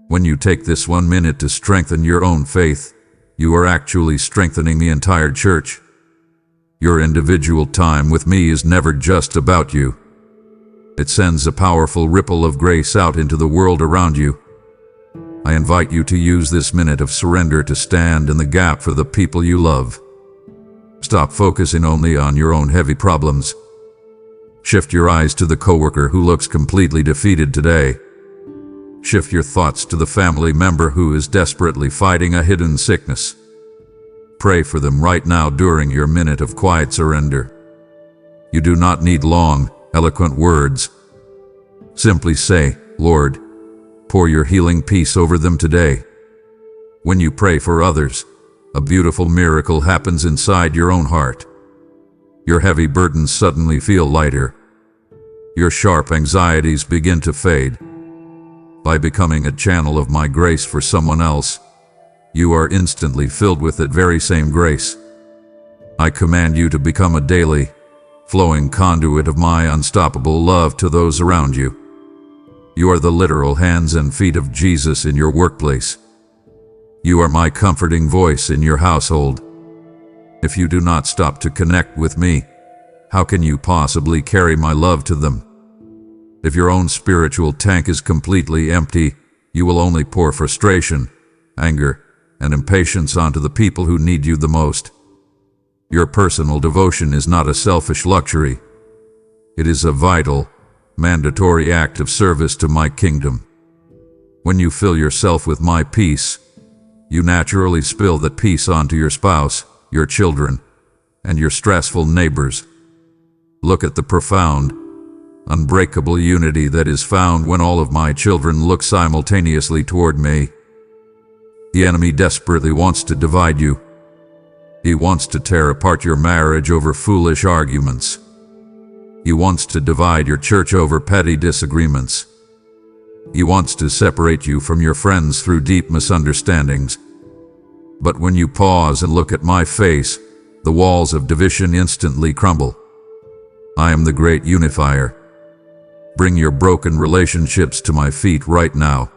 [SPEAKER 1] When you take this 1 minute to strengthen your own faith, you are actually strengthening the entire church. Your individual time with me is never just about you. It sends a powerful ripple of grace out into the world around you. I invite you to use this minute of surrender to stand in the gap for the people you love. Stop focusing only on your own heavy problems. Shift your eyes to the coworker who looks completely defeated today. Shift your thoughts to the family member who is desperately fighting a hidden sickness. Pray for them right now during your minute of quiet surrender. You do not need long, eloquent words. Simply say, Lord, pour your healing peace over them today. When you pray for others, a beautiful miracle happens inside your own heart. Your heavy burdens suddenly feel lighter. Your sharp anxieties begin to fade. By becoming a channel of my grace for someone else, you are instantly filled with that very same grace. I command you to become a daily, flowing conduit of my unstoppable love to those around you. You are the literal hands and feet of Jesus in your workplace. You are my comforting voice in your household. If you do not stop to connect with me, how can you possibly carry my love to them? If your own spiritual tank is completely empty, you will only pour frustration, anger, and impatience onto the people who need you the most. Your personal devotion is not a selfish luxury. It is a vital, mandatory act of service to my kingdom. When you fill yourself with my peace, you naturally spill that peace onto your spouse, your children, and your stressful neighbors. Look at the profound, unbreakable unity that is found when all of my children look simultaneously toward me. The enemy desperately wants to divide you. He wants to tear apart your marriage over foolish arguments. He wants to divide your church over petty disagreements. He wants to separate you from your friends through deep misunderstandings. But when you pause and look at my face, the walls of division instantly crumble. I am the great unifier. Bring your broken relationships to my feet right now.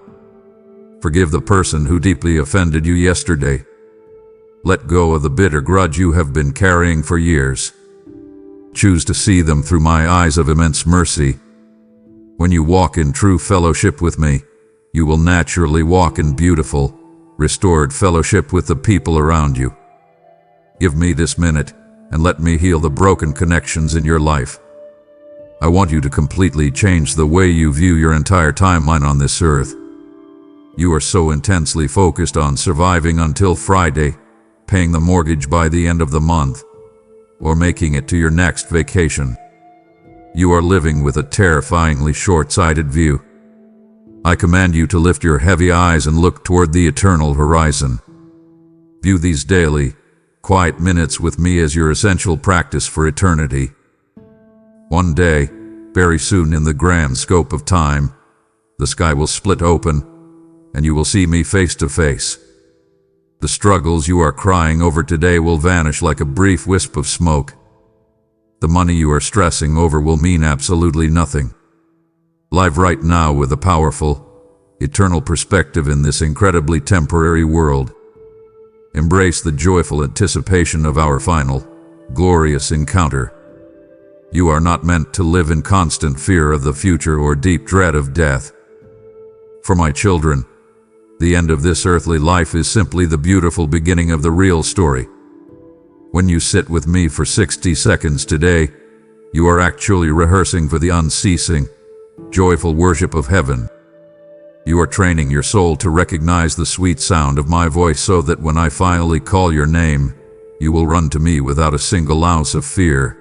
[SPEAKER 1] Forgive the person who deeply offended you yesterday. Let go of the bitter grudge you have been carrying for years. Choose to see them through my eyes of immense mercy. When you walk in true fellowship with me, you will naturally walk in beautiful, restored fellowship with the people around you. Give me this minute and let me heal the broken connections in your life. I want you to completely change the way you view your entire timeline on this earth. You are so intensely focused on surviving until Friday, paying the mortgage by the end of the month, or making it to your next vacation. You are living with a terrifyingly short-sighted view. I command you to lift your heavy eyes and look toward the eternal horizon. View these daily, quiet minutes with me as your essential practice for eternity. One day, very soon in the grand scope of time, the sky will split open, and you will see me face to face. The struggles you are crying over today will vanish like a brief wisp of smoke. The money you are stressing over will mean absolutely nothing. Live right now with a powerful, eternal perspective in this incredibly temporary world. Embrace the joyful anticipation of our final, glorious encounter. You are not meant to live in constant fear of the future or deep dread of death. For my children, the end of this earthly life is simply the beautiful beginning of the real story. When you sit with me for 60 seconds today, you are actually rehearsing for the unceasing, joyful worship of heaven. You are training your soul to recognize the sweet sound of my voice so that when I finally call your name, you will run to me without a single ounce of fear.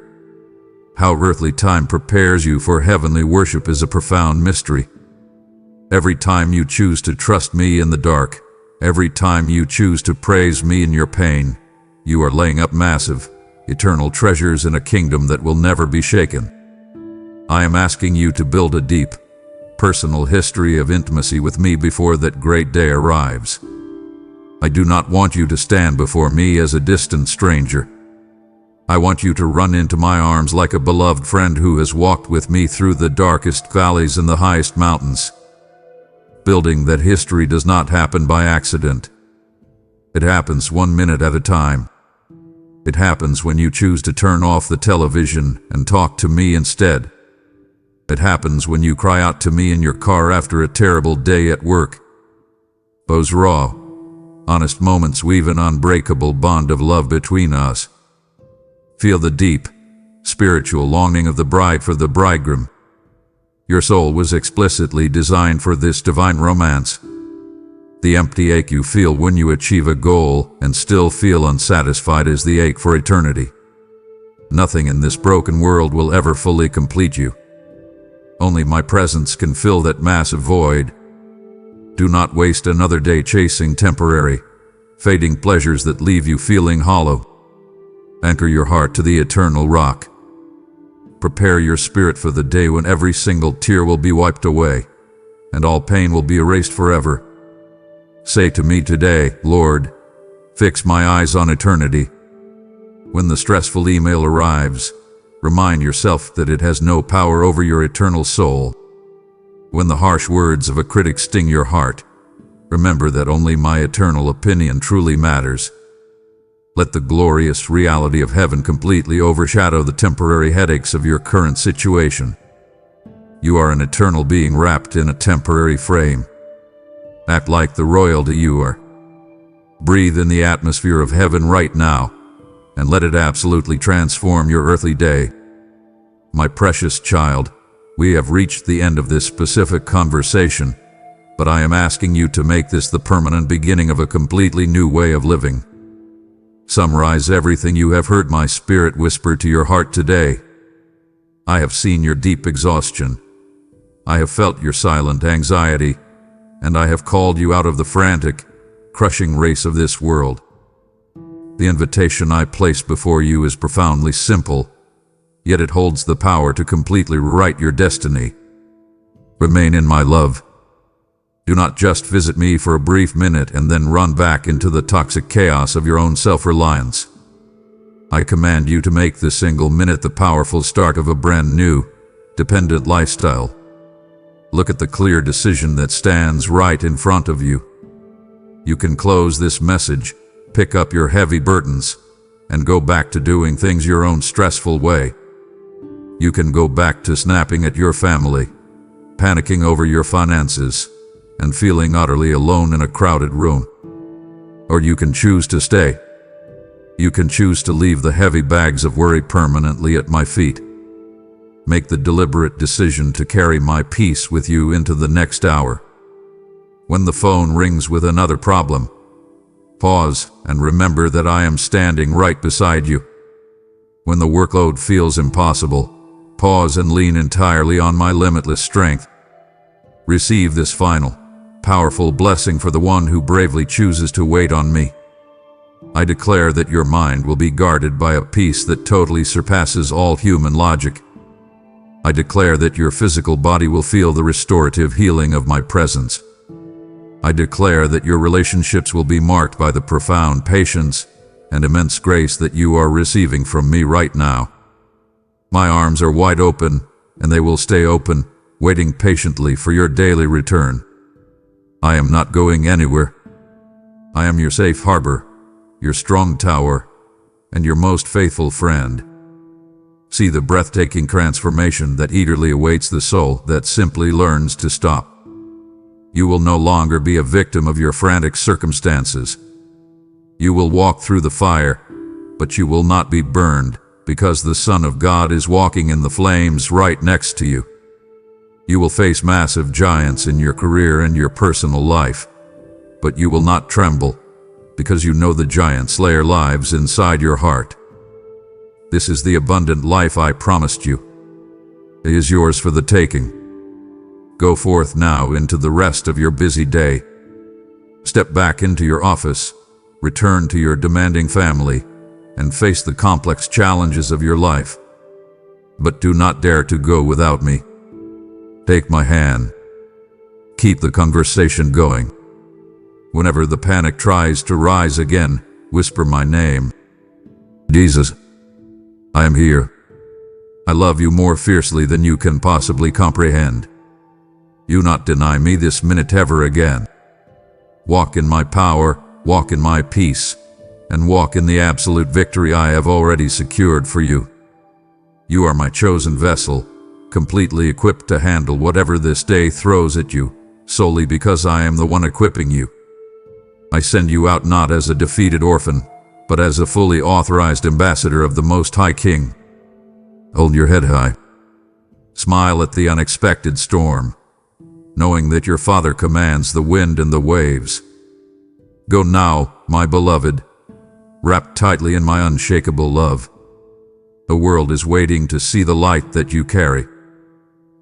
[SPEAKER 1] How earthly time prepares you for heavenly worship is a profound mystery. Every time you choose to trust me in the dark, every time you choose to praise me in your pain, you are laying up massive, eternal treasures in a kingdom that will never be shaken. I am asking you to build a deep, personal history of intimacy with me before that great day arrives. I do not want you to stand before me as a distant stranger. I want you to run into my arms like a beloved friend who has walked with me through the darkest valleys and the highest mountains. Building that history does not happen by accident. It happens 1 minute at a time. It happens when you choose to turn off the television and talk to me instead. It happens when you cry out to me in your car after a terrible day at work. Those raw, honest moments weave an unbreakable bond of love between us. Feel the deep, spiritual longing of the bride for the bridegroom. Your soul was explicitly designed for this divine romance. The empty ache you feel when you achieve a goal and still feel unsatisfied is the ache for eternity. Nothing in this broken world will ever fully complete you. Only my presence can fill that massive void. Do not waste another day chasing temporary, fading pleasures that leave you feeling hollow. Anchor your heart to the eternal rock. Prepare your spirit for the day when every single tear will be wiped away, and all pain will be erased forever. Say to me today, Lord, fix my eyes on eternity. When the stressful email arrives, remind yourself that it has no power over your eternal soul. When the harsh words of a critic sting your heart, remember that only my eternal opinion truly matters. Let the glorious reality of heaven completely overshadow the temporary headaches of your current situation. You are an eternal being wrapped in a temporary frame. Act like the royalty you are. Breathe in the atmosphere of heaven right now, and let it absolutely transform your earthly day. My precious child, we have reached the end of this specific conversation, but I am asking you to make this the permanent beginning of a completely new way of living. Summarize everything you have heard my spirit whisper to your heart today. I have seen your deep exhaustion. I have felt your silent anxiety, and I have called you out of the frantic, crushing race of this world. The invitation I place before you is profoundly simple, yet it holds the power to completely rewrite your destiny. Remain in my love. Do not just visit me for a brief minute and then run back into the toxic chaos of your own self-reliance. I command you to make this single minute the powerful start of a brand new, dependent lifestyle. Look at the clear decision that stands right in front of you. You can close this message, pick up your heavy burdens, and go back to doing things your own stressful way. You can go back to snapping at your family, panicking over your finances, and feeling utterly alone in a crowded room. Or you can choose to stay. You can choose to leave the heavy bags of worry permanently at my feet. Make the deliberate decision to carry my peace with you into the next hour. When the phone rings with another problem, pause and remember that I am standing right beside you. When the workload feels impossible, pause and lean entirely on my limitless strength. Receive this final, powerful blessing for the one who bravely chooses to wait on me. I declare that your mind will be guarded by a peace that totally surpasses all human logic. I declare that your physical body will feel the restorative healing of my presence. I declare that your relationships will be marked by the profound patience and immense grace that you are receiving from me right now. My arms are wide open, and they will stay open, waiting patiently for your daily return. I am not going anywhere. I am your safe harbor, your strong tower, and your most faithful friend. See the breathtaking transformation that eagerly awaits the soul that simply learns to stop. You will no longer be a victim of your frantic circumstances. You will walk through the fire, but you will not be burned, because the Son of God is walking in the flames right next to you. You will face massive giants in your career and your personal life, but you will not tremble, because you know the giant slayer lives inside your heart. This is the abundant life I promised you. It is yours for the taking. Go forth now into the rest of your busy day. Step back into your office, return to your demanding family, and face the complex challenges of your life. But do not dare to go without me. Take my hand. Keep the conversation going. Whenever the panic tries to rise again, whisper my name. Jesus, I am here. I love you more fiercely than you can possibly comprehend. You not deny me this minute ever again. Walk in my power, walk in my peace, and walk in the absolute victory I have already secured for you. You are my chosen vessel, completely equipped to handle whatever this day throws at you, solely because I am the one equipping you. I send you out not as a defeated orphan, but as a fully authorized ambassador of the Most High King. Hold your head high. Smile at the unexpected storm, knowing that your Father commands the wind and the waves. Go now, my beloved, wrapped tightly in my unshakable love. The world is waiting to see the light that you carry.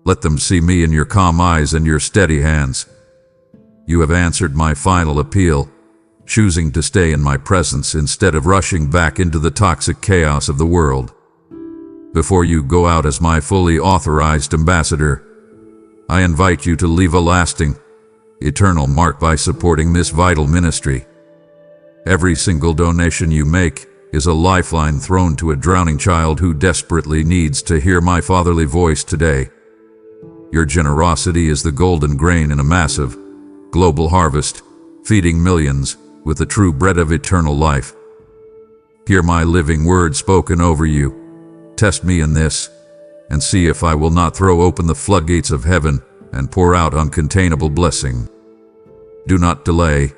[SPEAKER 1] Let them see me in your calm eyes and your steady hands. You have answered my final appeal, choosing to stay in my presence instead of rushing back into the toxic chaos of the world. Before you go out as my fully authorized ambassador, I invite you to leave a lasting, eternal mark by supporting this vital ministry. Every single donation you make is a lifeline thrown to a drowning child who desperately needs to hear my fatherly voice today. Your generosity is the golden grain in a massive, global harvest, feeding millions with the true bread of eternal life. Hear my living word spoken over you. Test me in this, and see if I will not throw open the floodgates of heaven and pour out uncontainable blessing. Do not delay.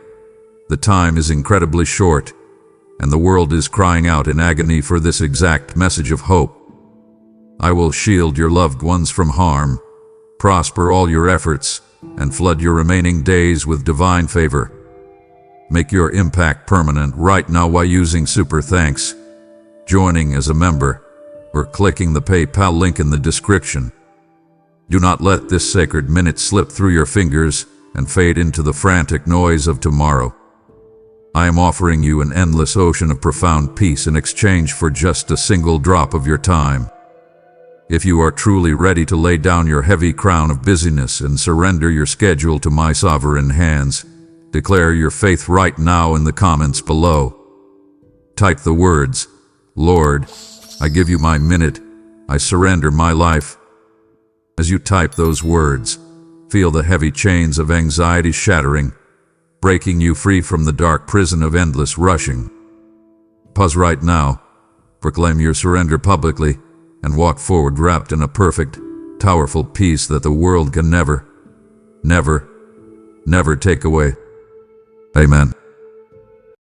[SPEAKER 1] The time is incredibly short, and the world is crying out in agony for this exact message of hope. I will shield your loved ones from harm, prosper all your efforts, and flood your remaining days with divine favor. Make your impact permanent right now by using Super Thanks, joining as a member, or clicking the PayPal link in the description. Do not let this sacred minute slip through your fingers and fade into the frantic noise of tomorrow. I am offering you an endless ocean of profound peace in exchange for just a single drop of your time. If you are truly ready to lay down your heavy crown of busyness and surrender your schedule to my sovereign hands, declare your faith right now in the comments below. Type the words, "Lord, I give you my minute, I surrender my life." As you type those words, feel the heavy chains of anxiety shattering, breaking you free from the dark prison of endless rushing. Pause right now, proclaim your surrender publicly, and walk forward wrapped in a perfect, powerful peace that the world can never take away. Amen.